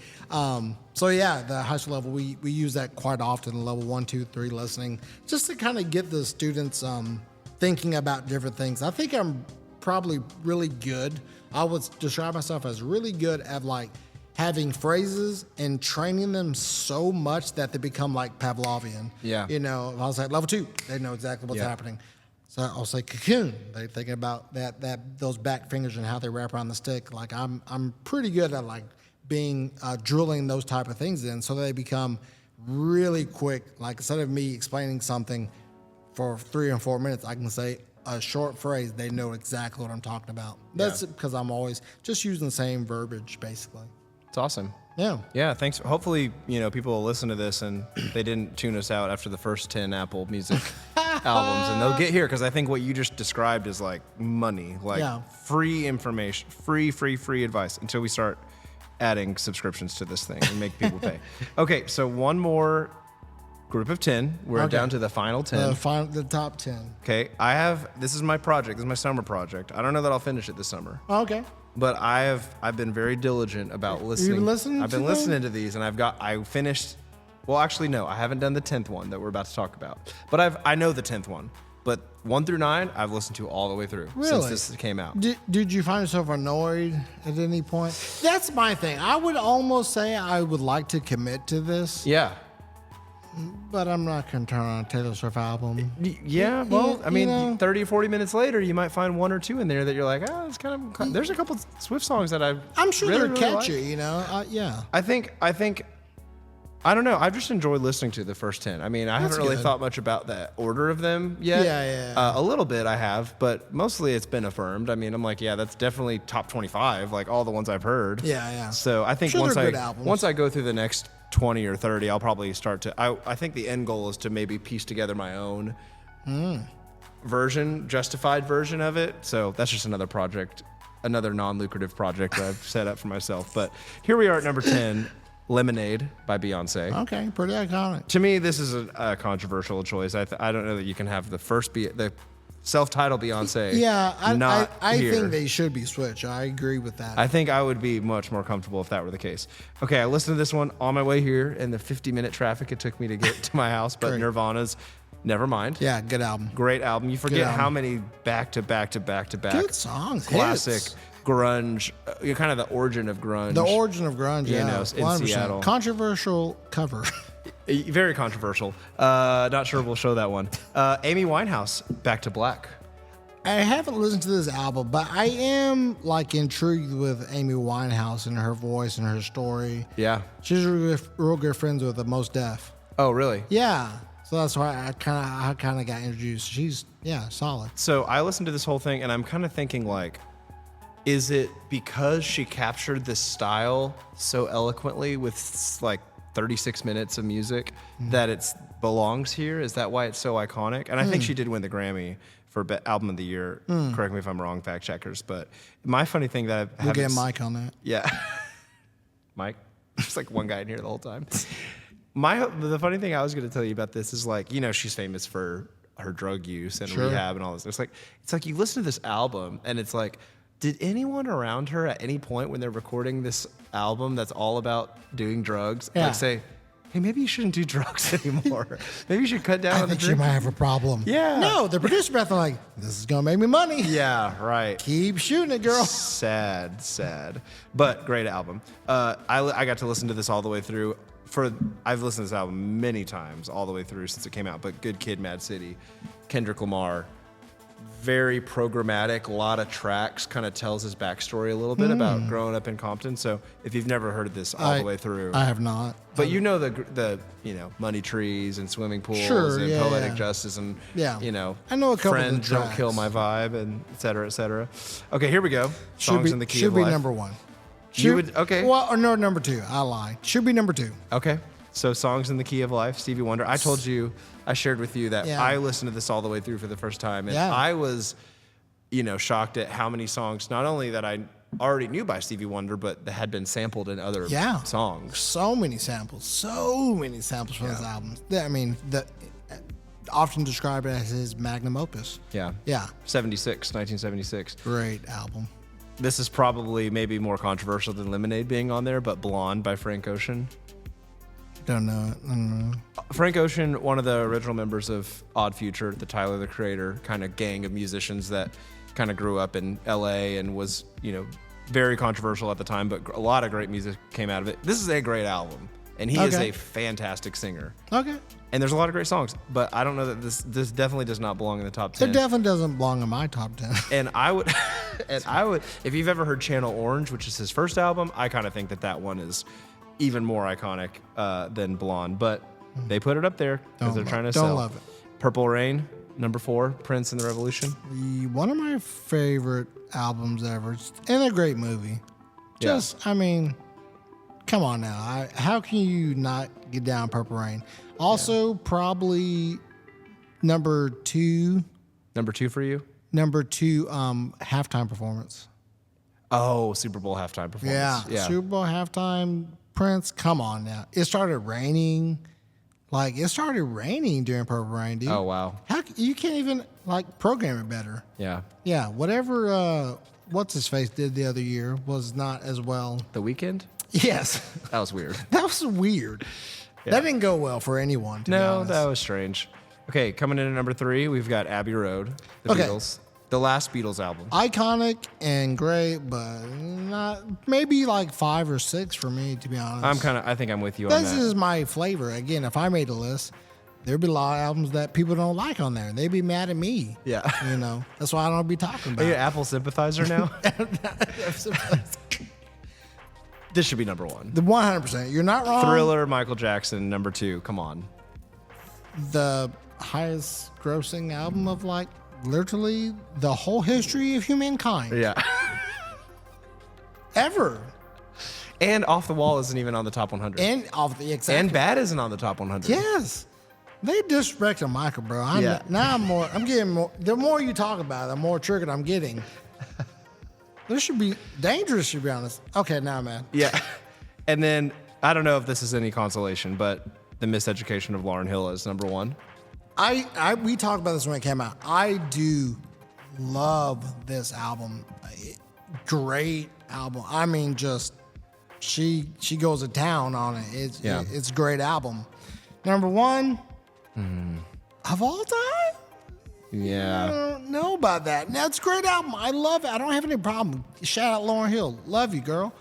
So yeah, the high school level, we use that quite often, level 1, 2, 3 listening, just to kind of get the students thinking about different things. I think I'm probably really good. I would describe myself as really good at like having phrases and training them so much that they become like Pavlovian. Yeah. You know, if I was like level 2, they know exactly what's happening. So I'll say cocoon. They're thinking about those back fingers and how they wrap around the stick. Like I'm pretty good at like being drilling those type of things in, so they become really quick. Like instead of me explaining something for 3 or 4 minutes, I can say a short phrase. They know exactly what I'm talking about. That's because I'm always just using the same verbiage, basically. It's awesome. Yeah. Yeah, thanks. Hopefully, people will listen to this and they didn't tune us out after the first 10 Apple Music albums, and they'll get here because I think what you just described is like money, like free information, free advice until we start adding subscriptions to this thing and make people pay. Okay, so one more group of 10. We're down to the final 10. The top 10. Okay, this is my project. This is my summer project. I don't know that I'll finish it this summer. Okay. But I've been very diligent about listening. You've been listening I've been listening to these, and I finished. Well, actually, no, I haven't done the 10th one that we're about to talk about. But I know the 10th one. But 1 through 9, I've listened to all the way through since this came out. Did you find yourself annoyed at any point? That's my thing. I would almost say I would like to commit to this. Yeah. But I'm not going to turn on a Taylor Swift album. Yeah, well, I mean, 30 or 40 minutes later, you might find 1 or 2 in there that you're like, it's kind of. There's a couple Swift songs that I'm sure really, they're really catchy, like. Yeah. I think. I don't know. I've just enjoyed listening to the first 10. I mean, I haven't really thought much about the order of them yet. Yeah. A little bit I have, but mostly it's been affirmed. I mean, I'm like, that's definitely top 25, like all the ones I've heard. Yeah. So I think Sure, they're good albums. once I go through the next 20 or 30, I'll probably start to. I think the end goal is to maybe piece together my own justified version of it. So that's just another project, another non-lucrative project that I've set up for myself. But here we are at number 10. Lemonade by Beyonce. Okay, pretty iconic. To me, this is a controversial choice. I don't know that you can have the self-titled Beyonce. Yeah, I here. think they should be switched. I agree with that. I think I would be much more comfortable if that were the case. Okay, I listened to this one on my way here in the 50-minute traffic it took me to get to my house, but Nirvana's Nevermind. Yeah, good album. Great album. You forget how many back-to-back good songs, classic hits. Grunge, kind of the origin of grunge. The origin of grunge, in 100%. Seattle. Controversial cover. Very controversial. Not sure we'll show that one. Amy Winehouse, Back to Black. I haven't listened to this album, but I am like intrigued with Amy Winehouse and her voice and her story. Yeah. She's real good friends with the Most Def. Oh, really? Yeah. So that's why I kind of got introduced. She's solid. So I listened to this whole thing, and I'm kind of thinking like, is it because she captured this style so eloquently with like 36 minutes of music that it belongs here? Is that why it's so iconic? And I think she did win the Grammy for Album of the Year. Correct me if I'm wrong, fact checkers. But my funny thing that I We'll get Mike on that. Yeah. Mike? There's like one guy in here the whole time. The funny thing I was going to tell you about this is like, she's famous for her drug use and rehab and all this. It's like you listen to this album and it's like Did anyone around her at any point when they're recording this album that's all about doing drugs, Yeah. like say, hey, maybe you shouldn't do drugs anymore. Maybe you should cut down I on the think she drinking. might have a problem. Yeah. No, the producer Beth like, this is gonna make me money. Yeah, right. Keep shooting it, girl. Sad, but great album. I got to listen to this all the way through. I've listened to this album many times all the way through since it came out. But Good Kid, Mad City, Kendrick Lamar, very programmatic. A lot of tracks, kind of tells his backstory a little bit about growing up in Compton. So if you've never heard this all the way through, I have not. but you know the Money Trees and Swimming Pools Sure, and yeah, Poetic yeah. Justice and Yeah. I know a couple of the Friends Don't Kill tracks. My Vibe and et cetera, et cetera. Okay, here we go. Should Songs be, in the Key should of be Life. number one. You would okay. Well, or no, number two. I lied. Should be number two. Okay. So Songs in the Key of Life, Stevie Wonder. I told you, I shared with you that Yeah. I listened to this all the way through for the first time, and Yeah. I was, shocked at how many songs, not only that I already knew by Stevie Wonder, but that had been sampled in other songs. So many samples from this album. I mean, often described as his magnum opus. Yeah. Yeah, 1976. great album. This is probably maybe more controversial than Lemonade being on there, but Blonde by Frank Ocean. Don't know it. Frank Ocean, one of the original members of Odd Future, the Tyler the Creator kind of gang of musicians that kind of grew up in LA and was, very controversial at the time, but a lot of great music came out of it. This is a great album, and he is Okay. a fantastic singer. Okay. And there's a lot of great songs, but I don't know that this definitely does not belong in the top 10. It definitely doesn't belong in my top 10. And I would, if you've ever heard Channel Orange, which is his first album, I kind of think that one is even more iconic than Blonde. But they put it up there because they're trying to sell. Don't love it. Purple Rain, number 4, Prince and the Revolution. One of my favorite albums ever, and a great movie. I mean, come on now. How can you not get down Purple Rain? Also, probably number 2. Number 2 for you? Number 2, halftime performance. Oh, Super Bowl halftime performance. Yeah. Super Bowl halftime. Prince, come on now. It started raining. It started raining during Purple Rain, dude. Oh, wow. You can't even program it better. Yeah. Yeah, whatever what's his face did the other year was not as well. The Weeknd? Yes. That was weird. That was weird. Yeah. That didn't go well for anyone, to be No, honest. that was strange. Okay, coming in at number 3, we've got Abbey Road, the Okay. Beatles. The last Beatles album. Iconic and great, but not maybe 5 or 6 for me, to be honest. I think I'm with you on This that. is my flavor. Again, if I made a list, there'd be a lot of albums that people don't like on there. They'd be mad at me. Yeah. That's why I don't be talking about Are you an it. Apple sympathizer now? This should be number 1. The 100%. You're not wrong. Thriller, Michael Jackson, number 2. Come on. The highest grossing album of literally the whole history of humankind. Yeah. Ever. And Off the Wall isn't even on the top 100. And off the exact. And Bad isn't on the top 100. Yes. They disrespected Michael, bro. Yeah. I'm getting more. The more you talk about it, the more triggered I'm getting. This should be dangerous, to be honest. Okay, now, man. Yeah. And then, I don't know if this is any consolation, but The Miseducation of Lauryn Hill is number 1. We talked about this when it came out. I do love this album. Great album. I mean, just she goes to town on it. It's a great album. Number 1 of all time. I Yeah. don't know about that. That's a great album. I love it. I don't have any problem. Shout out Lauryn Hill. Love you, girl.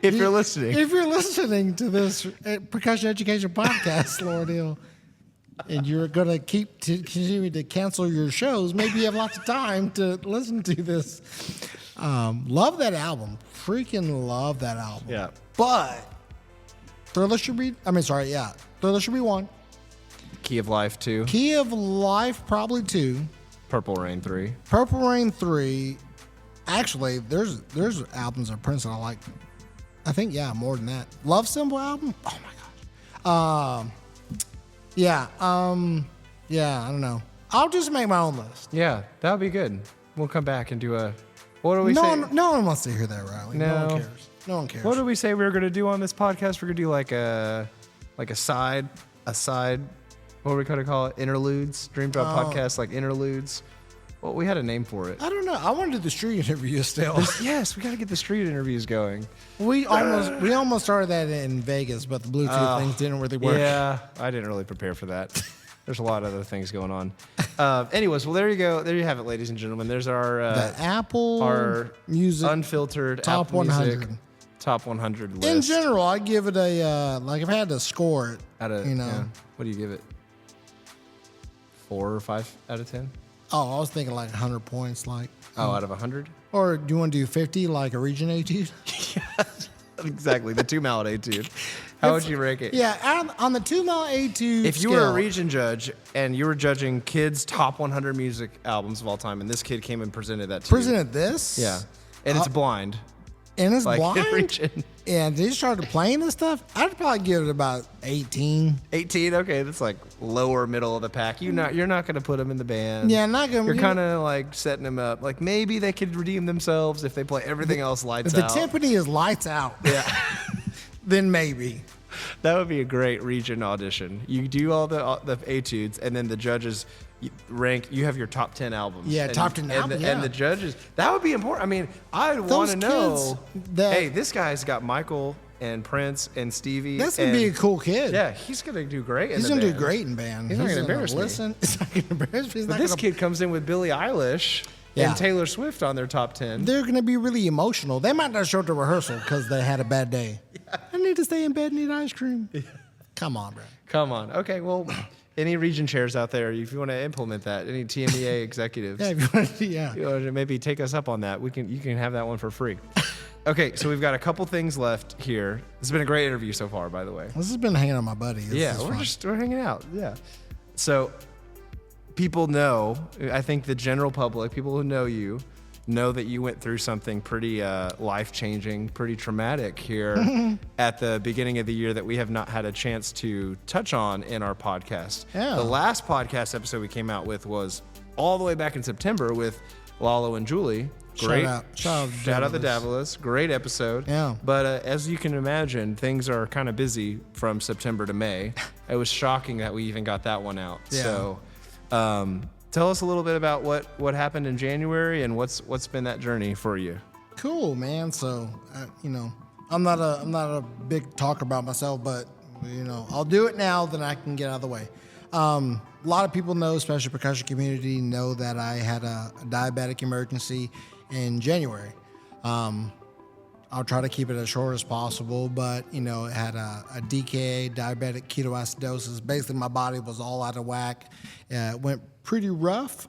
If you're listening. If you're listening to this percussion education podcast, Lauryn Hill, and you're going to continue to cancel your shows, maybe you have lots of time to listen to this. Love that album. Freaking love that album. Yeah. But Thriller should be, Thriller should be 1. Key of Life 2. Key of Life probably 2. Purple Rain 3. Purple Rain 3. Actually, there's albums of Prince that I like. I think, more than that. Love Symbol album? Oh my gosh. I don't know. I'll just make my own list. Yeah, that would be good. We'll come back and do a... What do we say? No one wants to hear that, Riley. No one No. cares. No one cares. What do we say we were going to do on this podcast? We're going to do like a side, what are we going to call it? Interludes? Dream Drop podcast, like interludes. Well, we had a name for it. I don't know. I want to do the street interview still. Yes, we got to get the street interviews going. We almost started that in Vegas, but the Bluetooth things didn't really work. Yeah, I didn't really prepare for that. There's a lot of other things going on. Anyways, well, there you go. There you have it, ladies and gentlemen. There's our the Apple our Music unfiltered Top Apple 100. Music Top 100 list. In general, I give it a like if I had to score it, out of, you know. yeah. What do you give it? 4 or 5 out of 10? Oh, I was thinking like 100 points, like. Oh, out of 100? Or do you want to do 50, like a region etude? Exactly, the 2-mallet etude. How would you rank it? Yeah, on the 2-mallet etude. If you were a region judge and you were judging kids' top 100 music albums of all time, and this kid came and presented that to you. Presented this? Yeah. And it's blind. And it's Like, blind? region. And they started playing this stuff? I'd probably give it about 18. 18, okay, that's like lower middle of the pack. You're not going to put them in the band. Yeah, not gonna. You're kind of like setting them up. Like maybe they could redeem themselves if they play everything else lights If the out. timpani is lights out, Yeah. then maybe. That would be a great region audition. You do all the etudes, and then the judges rank. You have your top 10 albums. Yeah, and, top 10 albums, yeah. And the judges. That would be important. I mean, I would want to know. that- Hey, this guy's got Michael and Prince and Stevie. That's going to be a cool kid. Yeah, he's gonna do great. He's going to do great in band. He's not gonna embarrass me. listen. He's not going to embarrass me. He's But not this gonna, kid comes in with Billie Eilish Yeah. and Taylor Swift on their top 10. They're going to be really emotional. They might not show up to rehearsal because they had a bad day. I need to stay in bed and eat ice cream. Come on, bro. Come on. Okay, well, any region chairs out there, if you want to implement that, any TMEA executives. Yeah, if you want to, yeah. You know, maybe take us up on that. You can have that one for free. Okay, so we've got a couple things left here. This has been a great interview so far, by the way. This has been hanging on my buddy. This is fun. we're hanging out. Yeah. So people know, I think the general public, people who know you, know that you went through something pretty life-changing, pretty traumatic here at the beginning of the year that we have not had a chance to touch on in our podcast. Yeah. The last podcast episode we came out with was all the way back in September with Lalo and Julie. Great. Shout out the Davalos. Great episode. Yeah. But as you can imagine, things are kind of busy from September to May. It was shocking that we even got that one out. Yeah. So tell us a little bit about what happened in January and what's been that journey for you. Cool, man. So, you know, I'm not a big talker about myself, but you know, I'll do it now. Then I can get out of the way. A lot of people know, especially percussion community, know that I had a diabetic emergency in January. I'll try to keep it as short as possible, but you know, it had a DKA, diabetic ketoacidosis. Basically, my body was all out of whack. It went pretty rough.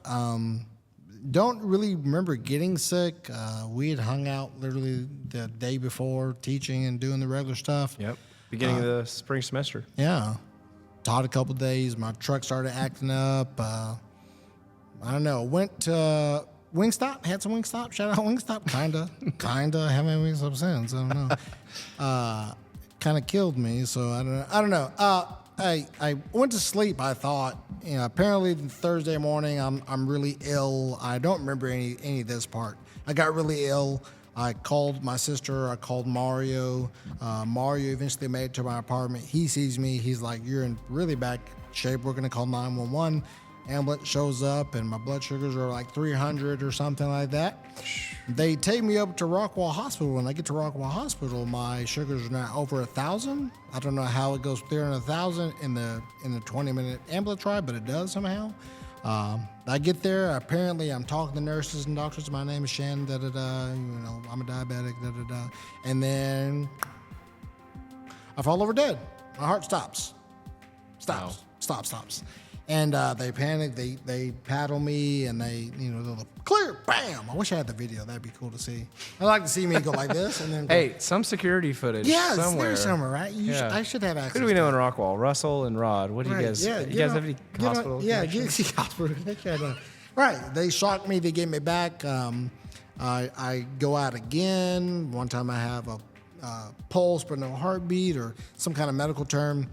Don't really remember getting sick. We had hung out literally the day before teaching and doing the regular stuff. Yep. Beginning of the spring semester. Yeah. Taught a couple days. My truck started acting up. I don't know. Went to Wingstop. Had some Wingstop. Shout out Wingstop. Kinda. Haven't had Wingstop since. I don't know. Kind of killed me. So I don't know. I went to sleep. I thought. You know, apparently Thursday morning I'm really ill. I don't remember any of this part. I got really ill. I called my sister. I called Mario. Mario eventually made it to my apartment. He sees me. He's like, "You're in really bad shape. We're going to call 911." Ambulance shows up, and my blood sugars are like 300 or something like that. They take me up to Rockwall Hospital. When I get to Rockwall Hospital, my sugars are now over 1,000. I don't know how it goes clear on 1,000 in the 20-minute ambulance ride, but it does somehow. I get there. Apparently, I'm talking to nurses and doctors. My name is Shannon. You know, I'm a diabetic. And then I fall over dead. My heart stops. Wow. Stops. And they panic. They paddle me, and they, you know, they'll clear. Bam! I wish I had the video. That'd be cool to see. I'd like to see me go like this, and then go, Hey, some security footage somewhere. somewhere. Right? Yeah. I should have access. Who do we know to in Rockwall? Russell and Rod. What do you Right, guys? yeah, you guys have any hospital? connections? Hospital. Right. They shocked me. They get me back. I go out again. One time I have a pulse but no heartbeat, or some kind of medical term.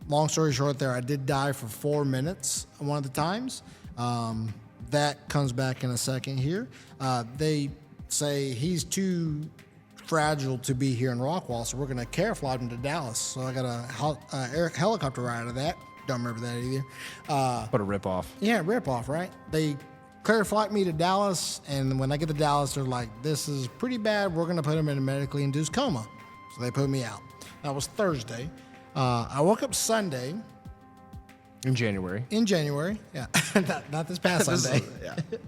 Long story short, there I did die for 4 minutes one of the times. That comes back in a second here. They say he's too fragile to be here in Rockwall, so we're going to care fly him to Dallas. So I got a helicopter ride out of that. Don't remember that either. What a ripoff. Yeah, rip off, right? They clear flight me to Dallas. And when I get to Dallas, they're like, this is pretty bad. We're going to put him in a medically induced coma. So they put me out. That was Thursday. I woke up Sunday. In January. Yeah. not this past Sunday.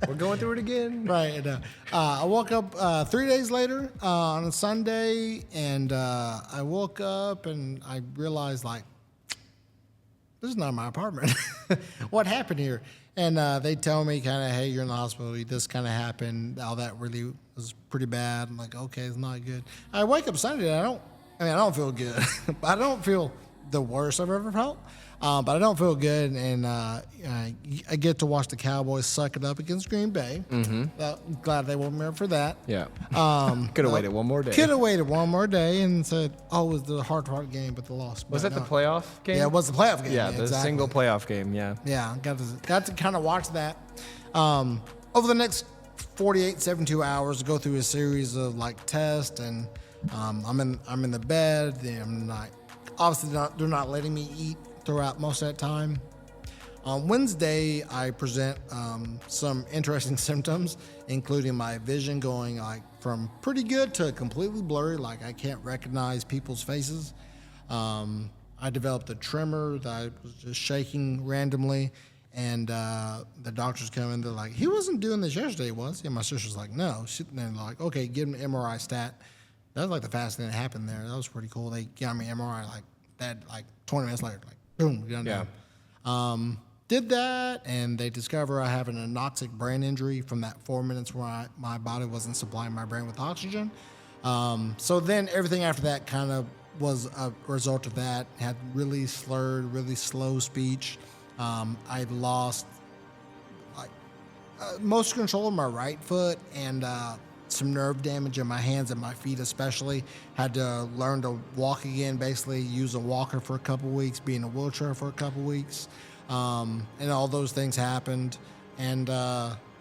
We're going through it again. Right. And, I woke up 3 days later on a Sunday, and I woke up and I realized, like, this is not my apartment. What happened here? And they tell me kind of, hey, you're in the hospital. This kind of happened. All that really was pretty bad. I'm like, okay, it's not good. I wake up Sunday and I don't feel good. I don't feel the worst I've ever felt. But I don't feel good, and I get to watch the Cowboys suck it up against Green Bay. Mm-hmm. Glad they woke me up for that. Yeah. Could have waited one more day. Could have waited one more day and said, oh, it was the hard-fought game, but the loss. Was that the playoff game? Yeah, it was the playoff game. Yeah, the exactly. single playoff game, yeah. Yeah, got to kind of watch that. Over the next 48, 72 hours, go through a series of, like, tests, and I'm in the bed. They're not letting me eat throughout most of that time. On Wednesday, I present some interesting symptoms, including my vision going like from pretty good to completely blurry, like I can't recognize people's faces. I developed a tremor that I was just shaking randomly, and the doctors come in, they're like, he wasn't doing this yesterday, was he? And my sister's like, no. And they're like, okay, give him an MRI stat. That was like the fastest thing that happened there. That was pretty cool. They got me MRI like that, like 20 minutes later, like boom, done. Yeah. Did that, and they discover I have an anoxic brain injury from that 4 minutes where my body wasn't supplying my brain with oxygen. So then everything after that kind of was a result of that. Had really slurred, really slow speech. I lost most control of my right foot, and some nerve damage in my hands and my feet especially. Had to learn to walk again, basically use a walker for a couple weeks, be in a wheelchair for a couple weeks. And all those things happened. And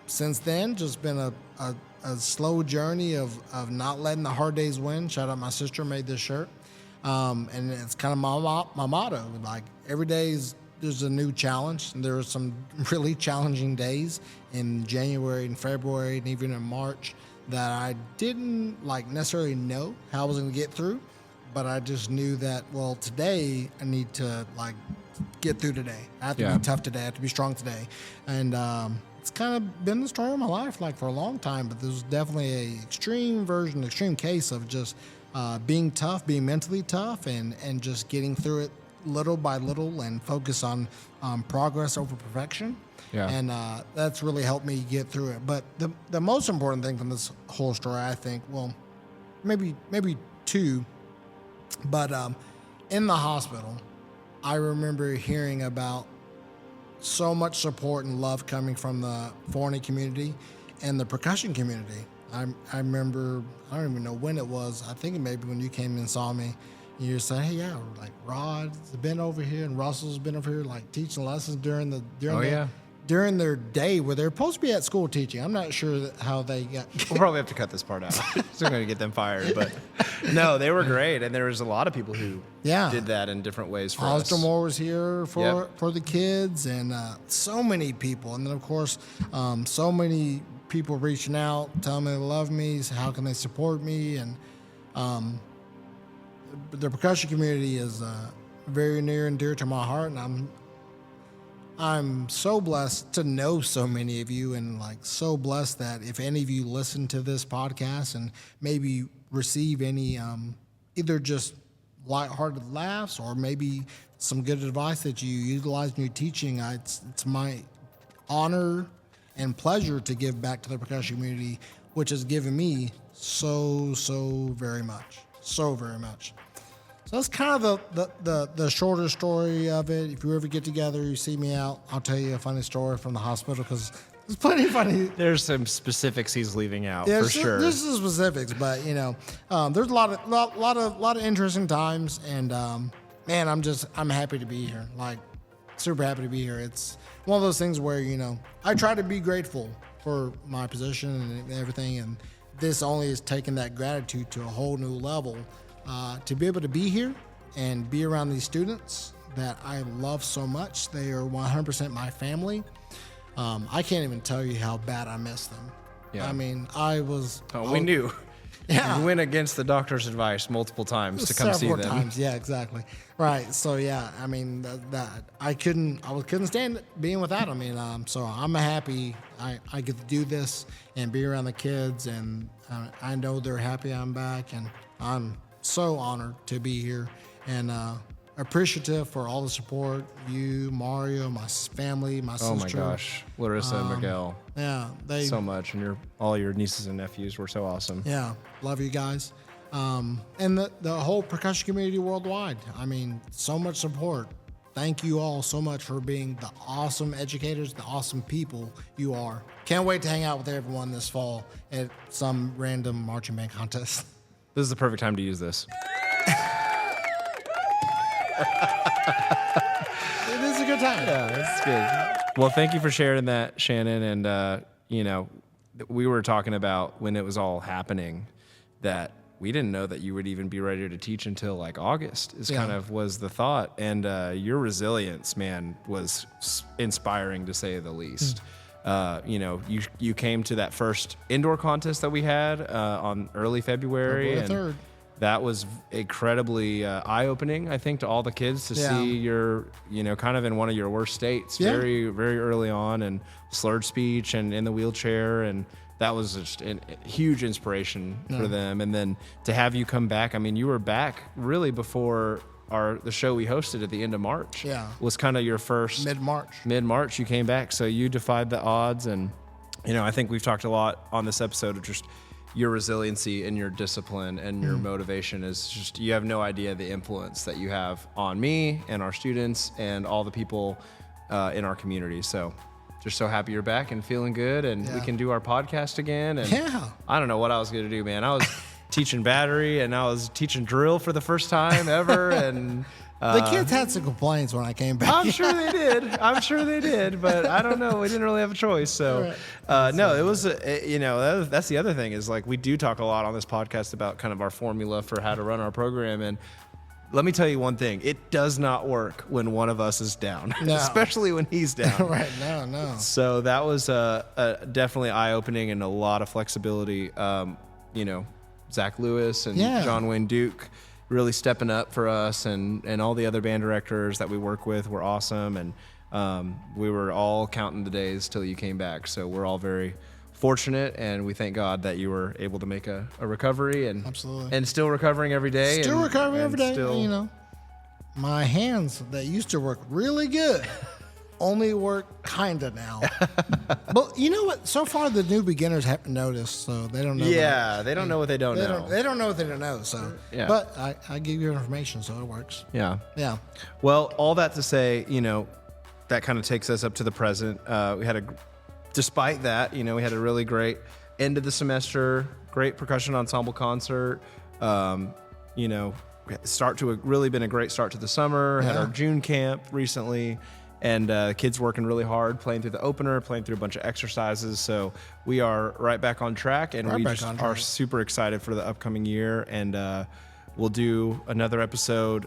since then, just been a slow journey of not letting the hard days win. Shout out, my sister made this shirt. And it's kind of my motto. Like, every day there's a new challenge. And there were some really challenging days in January and February and even in March that I didn't necessarily know how I was going to get through. But I just knew that, well, today I need to get through today. I have to be tough today. I have to be strong today. And it's kind of been the story of my life for a long time. But this was definitely an extreme case of just being tough, being mentally tough, and just getting through it little by little and focus on progress over perfection. Yeah. And that's really helped me get through it. But the most important thing from this whole story, I think, well, maybe two, but in the hospital, I remember hearing about so much support and love coming from the Forney community and the percussion community. I remember, I don't even know when it was. I think maybe when you came and saw me, and you were saying, hey, yeah, Rod's been over here and Russell's been over here, teaching lessons during their day where they're supposed to be at school teaching. I'm not sure how they got. We'll probably have to cut this part out. Still going to get them fired, but no, they were great, and there was a lot of people who did that in different ways for us. Ausdemore was here for the kids, and so many people, and then of course, so many people reaching out, telling me they love me, how can they support me, and the percussion community is very near and dear to my heart, and I'm so blessed to know so many of you, and so blessed that if any of you listen to this podcast and maybe receive any either just lighthearted laughs or maybe some good advice that you utilize in your teaching, it's my honor and pleasure to give back to the percussion community, which has given me so very much. So very much. So that's kind of the shorter story of it. If you ever get together, you see me out, I'll tell you a funny story from the hospital, because there's plenty of funny. There's some specifics he's leaving out for sure. There's some specifics, but there's a lot of interesting times, and man, I'm happy to be here. Super happy to be here. It's one of those things where I try to be grateful for my position and everything, and this only has taken that gratitude to a whole new level. To be able to be here and be around these students that I love so much. They are 100% my family. I can't even tell you how bad I miss them. Yeah. I mean, We knew. Yeah. We went against the doctor's advice multiple times to come see them. Several times, yeah, exactly. Right. So yeah, I mean that I couldn't stand being without them. I mean, so I'm happy I get to do this and be around the kids, and I know they're happy I'm back, and I'm so honored to be here, and appreciative for all the support. You, Mario, my family, my sister. Oh my gosh, Larissa and Miguel. Yeah, they So much, and all your nieces and nephews were so awesome. Yeah, love you guys. And the whole percussion community worldwide. I mean, so much support. Thank you all so much for being the awesome educators, the awesome people you are. Can't wait to hang out with everyone this fall at some random marching band contest. This is the perfect time to use this. It is a good time. Yeah, that's good. Well, thank you for sharing that, Shannon. And, we were talking about when it was all happening that we didn't know that you would even be ready to teach until like August was the thought. And your resilience, man, was inspiring to say the least. You came to that first indoor contest that we had on early February. February 3rd. That was incredibly eye-opening, I think, to all the kids to see you're, kind of in one of your worst states very, very early on, and slurred speech and in the wheelchair. And that was just a huge inspiration for them. And then to have you come back, I mean, you were back really before the show we hosted at the end of March. Yeah. Was kind of your first. Mid-March you came back. So you defied the odds. And, I think we've talked a lot on this episode of just your resiliency and your discipline and your motivation is just, you have no idea the influence that you have on me and our students and all the people in our community. So just so happy you're back and feeling good, and we can do our podcast again. And I don't know what I was going to do, man. I was teaching battery, and I was teaching drill for the first time ever. And the kids had some complaints when I came back. I'm sure they did. But I don't know. We didn't really have a choice. So, no, it was, that's the other thing is like we do talk a lot on this podcast about kind of our formula for how to run our program. And let me tell you one thing. It does not work when one of us is down, especially when he's down. Right. No. So that was definitely eye-opening and a lot of flexibility. Zach Lewis and John Wayne Duke really stepping up for us, and all the other band directors that we work with were awesome. And we were all counting the days till you came back. So we're all very fortunate, and we thank God that you were able to make a recovery, and absolutely, and still recovering every day. Still recovering every day. My hands that used to work really good only work kinda now. But you know what? So far, the new beginners haven't noticed, so they don't know. Yeah, they don't know what they don't know. They don't know what they don't know. So, but I give you information, so it works. Yeah. Yeah. Well, all that to say, that kind of takes us up to the present. Despite that, we had a really great end of the semester, great percussion ensemble concert. Really been a great start to the summer. Had our June camp recently. And kids working really hard, playing through the opener, playing through a bunch of exercises. So we are right back on track, and we just are super excited for the upcoming year. And we'll do another episode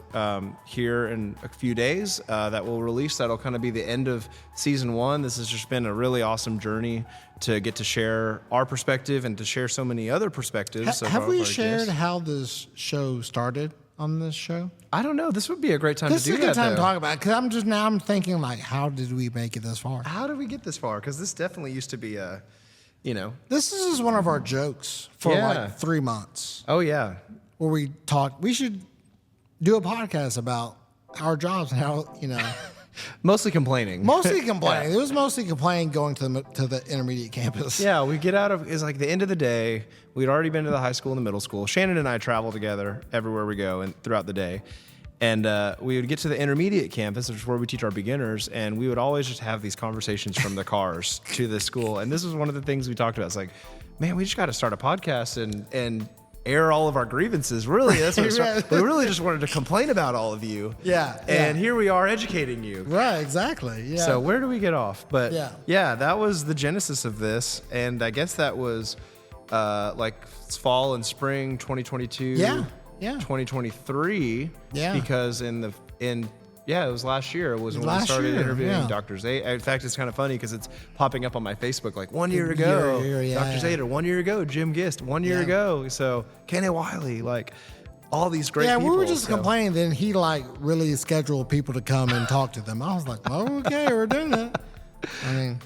here in a few days that we'll release. That'll kind of be the end of season 1. This has just been a really awesome journey to get to share our perspective and to share so many other perspectives. Have we shared how this show started on this show? I don't know. This would be a great time to do that. This is a good time to talk about it, because I'm thinking, like, how did we make it this far? How did we get this far? Because this definitely used to be This is one of our jokes for like 3 months. Oh, yeah. Where we talk. We should do a podcast about our jobs and how, Mostly complaining. It was mostly complaining going to the intermediate campus. Yeah, we get out of, it's like the end of the day. We'd already been to the high school and the middle school. Shannon and I travel together everywhere we go and throughout the day. And we would get to the intermediate campus, which is where we teach our beginners, and we would always just have these conversations from the cars to the school. And this was one of the things we talked about. It's like, man, we just got to start a podcast and air all of our grievances. Really, that's what we really just wanted to complain about all of you. And here we are educating you. Right, exactly. Yeah. So where do we get off? But that was the genesis of this, and I guess that was like fall and spring 2022. 2023. Because in Yeah, it was last year. It was when we Last started year, interviewing yeah. Dr. Zeta. In fact, it's kind of funny because it's popping up on my Facebook like 1 year ago, Yeah. Dr. Zeta, 1 year ago, Jim Gist, 1 year Yeah. ago. So Kenny Wiley, like all these great Yeah, people. we were just so. complaining. Then he like really scheduled people to come and talk to them. I was like, oh, okay, we're doing that. I mean,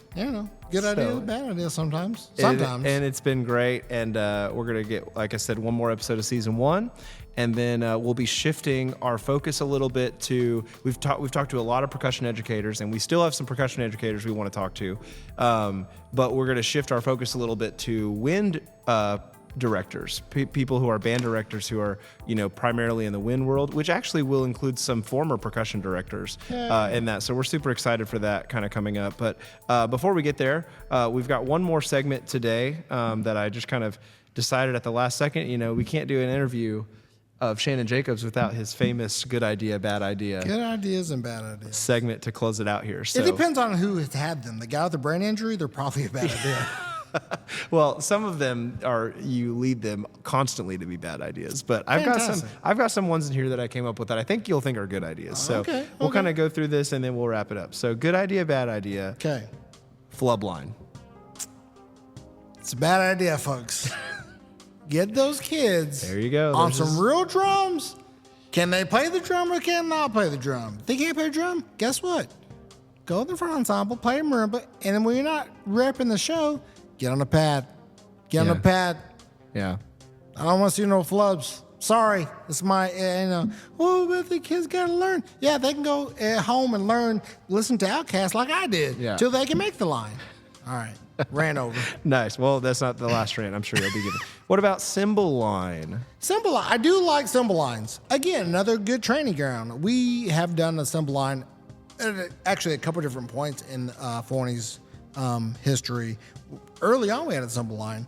good idea, bad idea sometimes. Sometimes. And it's been great. And we're going to get, like I said, one more episode of season 1. And then we'll be shifting our focus a little bit to, we've talked to a lot of percussion educators, and we still have some percussion educators we want to talk to. But we're going to shift our focus a little bit to wind directors, people who are band directors who are, primarily in the wind world, which actually will include some former percussion directors in that. So we're super excited for that kind of coming up. But before we get there, we've got one more segment today that I just kind of decided at the last second. We can't do an interview of Shannon Jacobs without his famous good idea, bad idea Good ideas and bad ideas. segment to close it out here. So, It depends on who has had them. The guy with the brain injury, they're probably a bad idea. well, some of them are, you lead them constantly to be bad ideas, but Fantastic. I've got some ones in here that I came up with that I think you'll think are good ideas. So we'll okay. kind of go through this and then we'll wrap it up. So good idea, bad idea, Okay. flub line. It's a bad idea, folks. Get those kids There you go. on There's some his- real drums. Can they play the drum or can they not play the drum? If they can't play the drum, guess what? Go to the front ensemble, play marimba, and then when you're not repping the show, get on the pad. Get on Yeah. the pad. Yeah. I don't want to see no flubs. Sorry, it's my, but the kids got to learn. Yeah, they can go at home and learn, listen to Outkast like I did, Yeah. till they can make the line. All right, ran over. Nice. Well, that's not the last rant. I'm sure you'll be given. What about cymbal line? Cymbal line. I do like cymbal lines. Again, another good training ground. We have done a cymbal line at actually a couple different points in Forney's history. Early on, we had a cymbal line.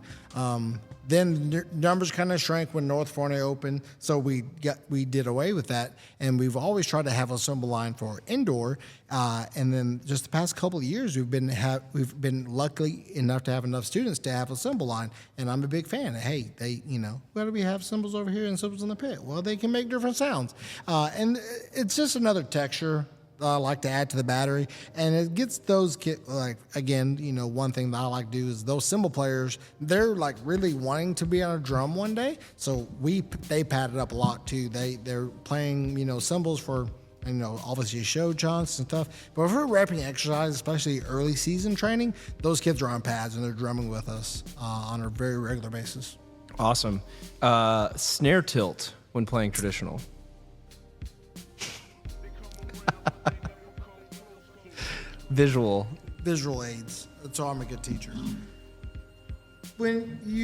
Then numbers kind of shrank when North Forney opened, so we did away with that. And we've always tried to have a cymbal line for indoor. And then just the past couple of years, we've been lucky enough to have enough students to have a cymbal line. And I'm a big fan. Hey, why do we have cymbals over here and cymbals in the pit? Well, they can make different sounds, and it's just another texture I like to add to the battery, and it gets those kids, like, again, one thing that I like to do is those cymbal players, they're like really wanting to be on a drum one day, so they pad it up a lot too. They're playing cymbals for obviously show chunks and stuff, but if we're repping exercise, especially early season training, those kids are on pads and they're drumming with us on a very regular basis. Awesome. Snare tilt when playing traditional. Visual aids. That's why I'm a good teacher. This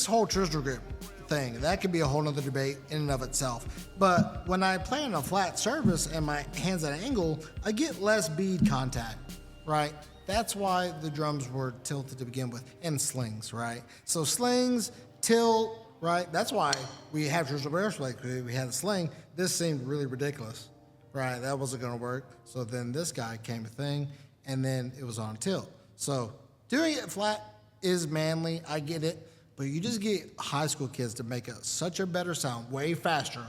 whole trizzle grip thing, that could be a whole nother debate in and of itself. But when I play on a flat surface and my hand's at an angle, I get less bead contact, right? That's why the drums were tilted to begin with, and slings, right? So slings, tilt, right? That's why we have trizzle bears, like we had a sling. This seemed really ridiculous. Right, that wasn't going to work. So then this guy came a thing, and then it was on tilt. So doing it flat is manly. I get it. But you just get high school kids to make such a better sound way faster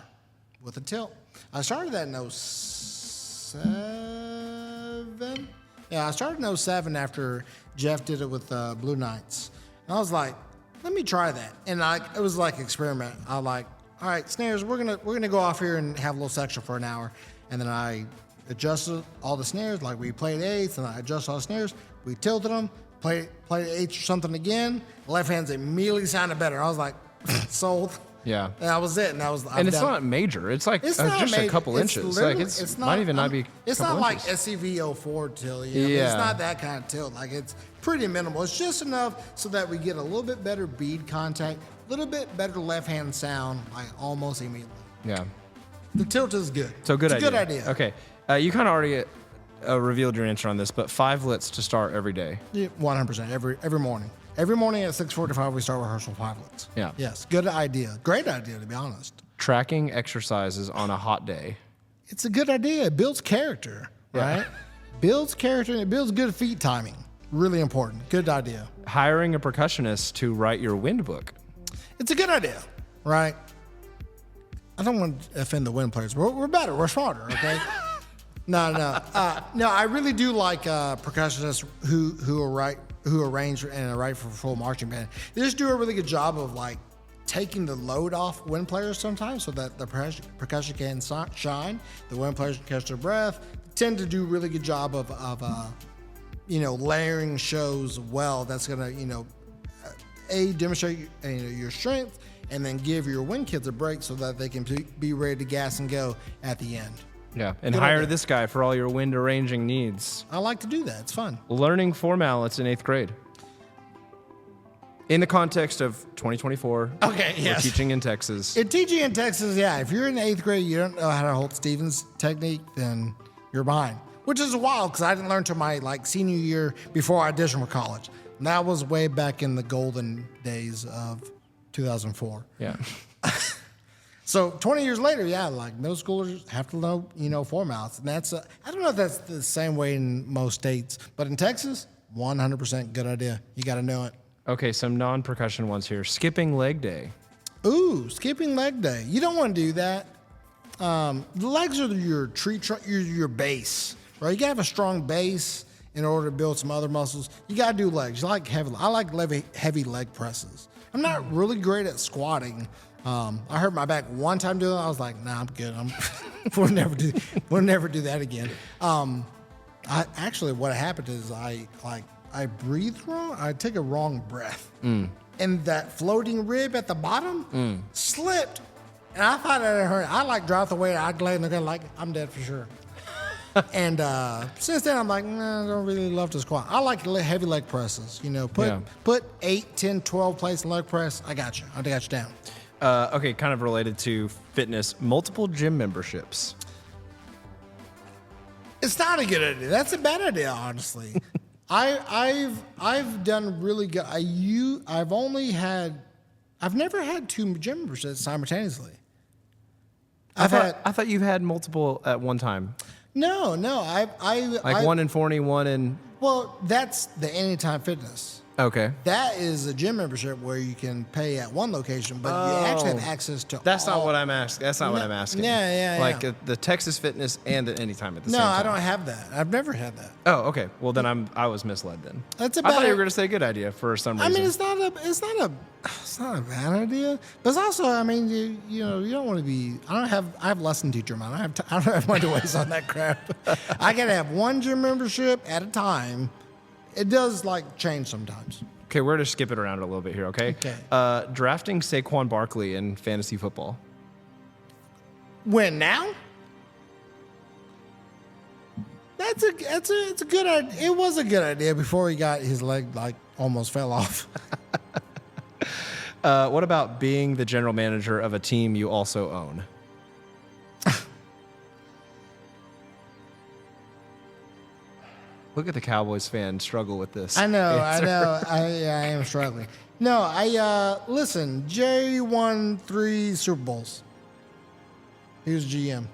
with a tilt. I started that in 07. Yeah, I started in 07 after Jeff did it with Blue Knights. And I was like, let me try that. And it was like an experiment. I was like, all right, snares, we're gonna go off here and have a little section for an hour. And then I adjusted all the snares, like we played eighths, and I adjusted all the snares. We tilted them, played eighths or something again. Left hands immediately sounded better. I was like, sold. Yeah. And that was it. And it's not major. It's like it's just major. a couple inches. Like it's might even not be. It's not like SCV 04 tilt. It's not that kind of tilt. Like, it's pretty minimal. It's just enough so that we get a little bit better bead contact, a little bit better left hand sound, like almost immediately. Yeah. The tilt is good. So good it's idea. A good idea. Okay. You kind of already revealed your answer on this, but 5-lets to start every day. Yeah, 100%. Every morning. Every morning at 6:45 we start rehearsal 5-lets. Yeah. Yes. Good idea. Great idea, to be honest. Tracking exercises on a hot day. It's a good idea. It builds character, right? Builds character and it builds good feet timing. Really important. Good idea. Hiring a percussionist to write your wind book. It's a good idea, right? I don't want to offend the wind players. We're better. We're smarter. Okay. No. I really do like percussionists who arrange and write for full marching band. They just do a really good job of like taking the load off wind players sometimes, so that the percussion can shine. The wind players can catch their breath. Tend to do a really good job of layering shows well. That's gonna demonstrate your strength, and then give your wind kids a break so that they can be ready to gas and go at the end. Yeah, and Good hire idea. this guy for all your wind arranging needs. I like to do that. It's fun. Learning four mallets in 8th grade. In the context of 2024, Okay, we're yes. teaching in Texas. Teaching in Texas, yeah. If you're in 8th grade, you don't know how to hold Stevens technique, then you're behind. Which is wild because I didn't learn till my senior year before I auditioned for college. And that was way back in the golden days of 2004. Yeah. So 20 years later, yeah, middle schoolers have to know four mallets. And that's, I don't know if that's the same way in most states, but in Texas, 100% good idea. You got to know it. Okay, some non-percussion ones here. Skipping leg day. Ooh, skipping leg day. You don't want to do that. The legs are your your base, right? You got to have a strong base in order to build some other muscles. You got to do legs. I like heavy leg presses. I'm not really great at squatting. I hurt my back one time doing it. I was like, nah, I'm good. We'll never do that again. What happened is I breathed wrong. I took a wrong breath. And that floating rib at the bottom slipped. And I thought it hurt. I dropped the weight. I laid in the ground I'm dead for sure. And since then, I'm like, nah, I don't really love to squat. I like heavy leg presses. Put 8, 10, 12 plates in leg press. I got you. I got you down. Okay, kind of related to fitness. Multiple gym memberships. It's not a good idea. That's a bad idea, honestly. I've done really good. I've never had 2 gym memberships simultaneously. I thought you had multiple at one time. No. One in Forney, one in. Well, that's the Anytime Fitness. Okay. That is a gym membership where you can pay at one location, but you actually have access to. That's all. not what I'm asking. That's not what I'm asking. Yeah. Like the Texas Fitness and the Anytime at the same time. No, I don't have that. I've never had that. Oh, okay. Well, then I was misled then. That's a I thought bad- you were going to say good idea for some reason. I mean, it's not a bad idea, but it's also, I mean, you don't want to be. I have lesson teacher mine. I don't have money to waste on that crap. I gotta have one gym membership at a time. It does change sometimes. Okay, we're going to skip it around a little bit here, okay? Okay. Drafting Saquon Barkley in fantasy football. When now? It's a good idea. It was a good idea before he got his leg almost fell off. What about being the general manager of a team you also own? Look at the Cowboys fan struggle with this. I know. answer. I am struggling. No, listen, Jerry won 3 Super Bowls. He was GM.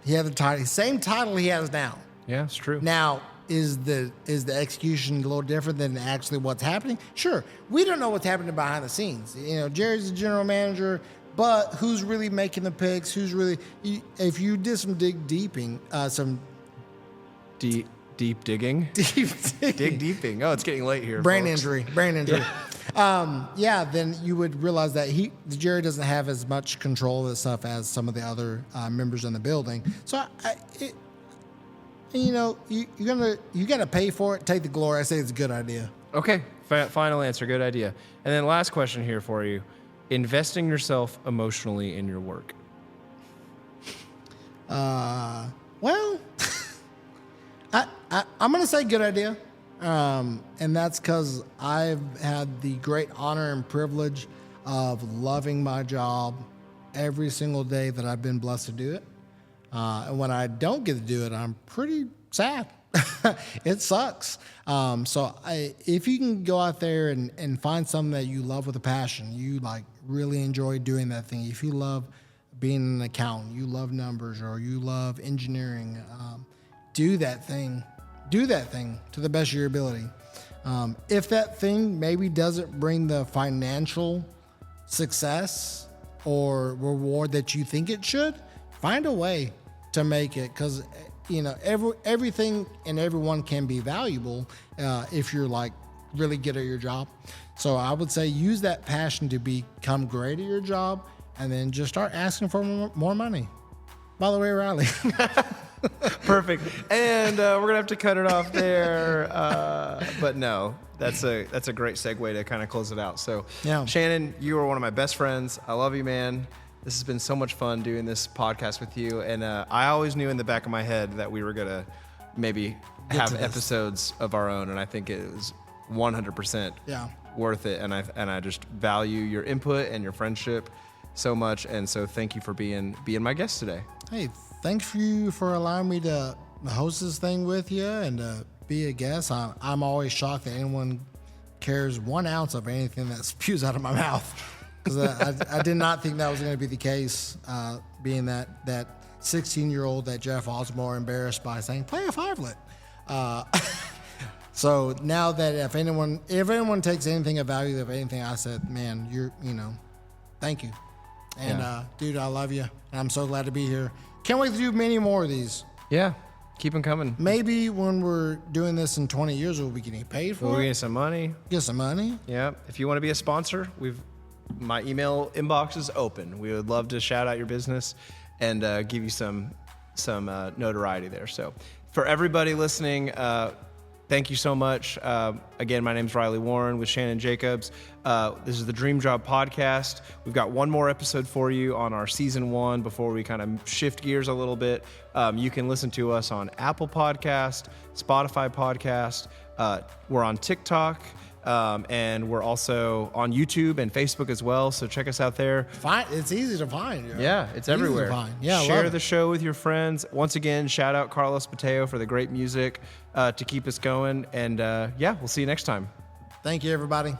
He had the title, same title he has now. Yeah, it's true. Now, is the execution a little different than actually what's happening? Sure. We don't know what's happening behind the scenes. Jerry's the general manager, but who's really making the picks? Who's really, if you did some deeping. Deep digging? Dig deeping. Oh, it's getting late here. Brain folks. injury. Then you would realize that Jerry doesn't have as much control of this stuff as some of the other members in the building. So you got to pay for it. Take the glory. I say it's a good idea. Okay, final answer. Good idea. And then last question here for you: investing yourself emotionally in your work. Well, I'm going to say good idea. And that's because I've had the great honor and privilege of loving my job every single day that I've been blessed to do it. And when I don't get to do it, I'm pretty sad. It sucks. If you can go out there and find something that you love with a passion, you really enjoy doing that thing. If you love being an accountant, you love numbers, or you love engineering, do that thing to the best of your ability. If that thing maybe doesn't bring the financial success or reward that you think it should, find a way to make it, because everything and everyone can be valuable if you're like really good at your job. So I would say use that passion to become great at your job, and then just start asking for more money. By the way, Riley. Perfect. And we're gonna have to cut it off there. But no, that's a great segue to kind of close it out. So, yeah. Shannon, you are one of my best friends. I love you, man. This has been so much fun doing this podcast with you. And I always knew in the back of my head that we were gonna maybe have episodes of our own, and I think it was 100% worth it. And I just value your input and your friendship so much. And so thank you for being my guest today. Hey, thanks for allowing me to host this thing with you and be a guest. I'm always shocked that anyone cares 1 ounce of anything that spews out of my mouth, because I did not think that was going to be the case, being that 16-year-old that Jeff Ausdemore embarrassed by saying, play a 5-lit. So now that if anyone takes anything of value of anything I said, man, thank you. And dude, I love you. And I'm so glad to be here. Can't wait to do many more of these. Yeah, keep them coming. Maybe when we're doing this in 20 years, we'll be getting paid for it. We'll get some money. Get some money. Yeah. If you want to be a sponsor, my email inbox is open. We would love to shout out your business and give you some notoriety there. So for everybody listening, thank you so much. Again, my name's Riley Warren with Shannon Jacobs. This is the Dream Job Podcast. We've got one more episode for you on our season 1 before we kind of shift gears a little bit. You can listen to us on Apple Podcast, Spotify Podcast. We're on TikTok. And we're also on YouTube and Facebook as well. So check us out there. It's easy to find. Yeah, it's everywhere. Easy to find. Yeah, share the show with your friends. Once again, shout out Carlos Mateo for the great music to keep us going. And we'll see you next time. Thank you, everybody.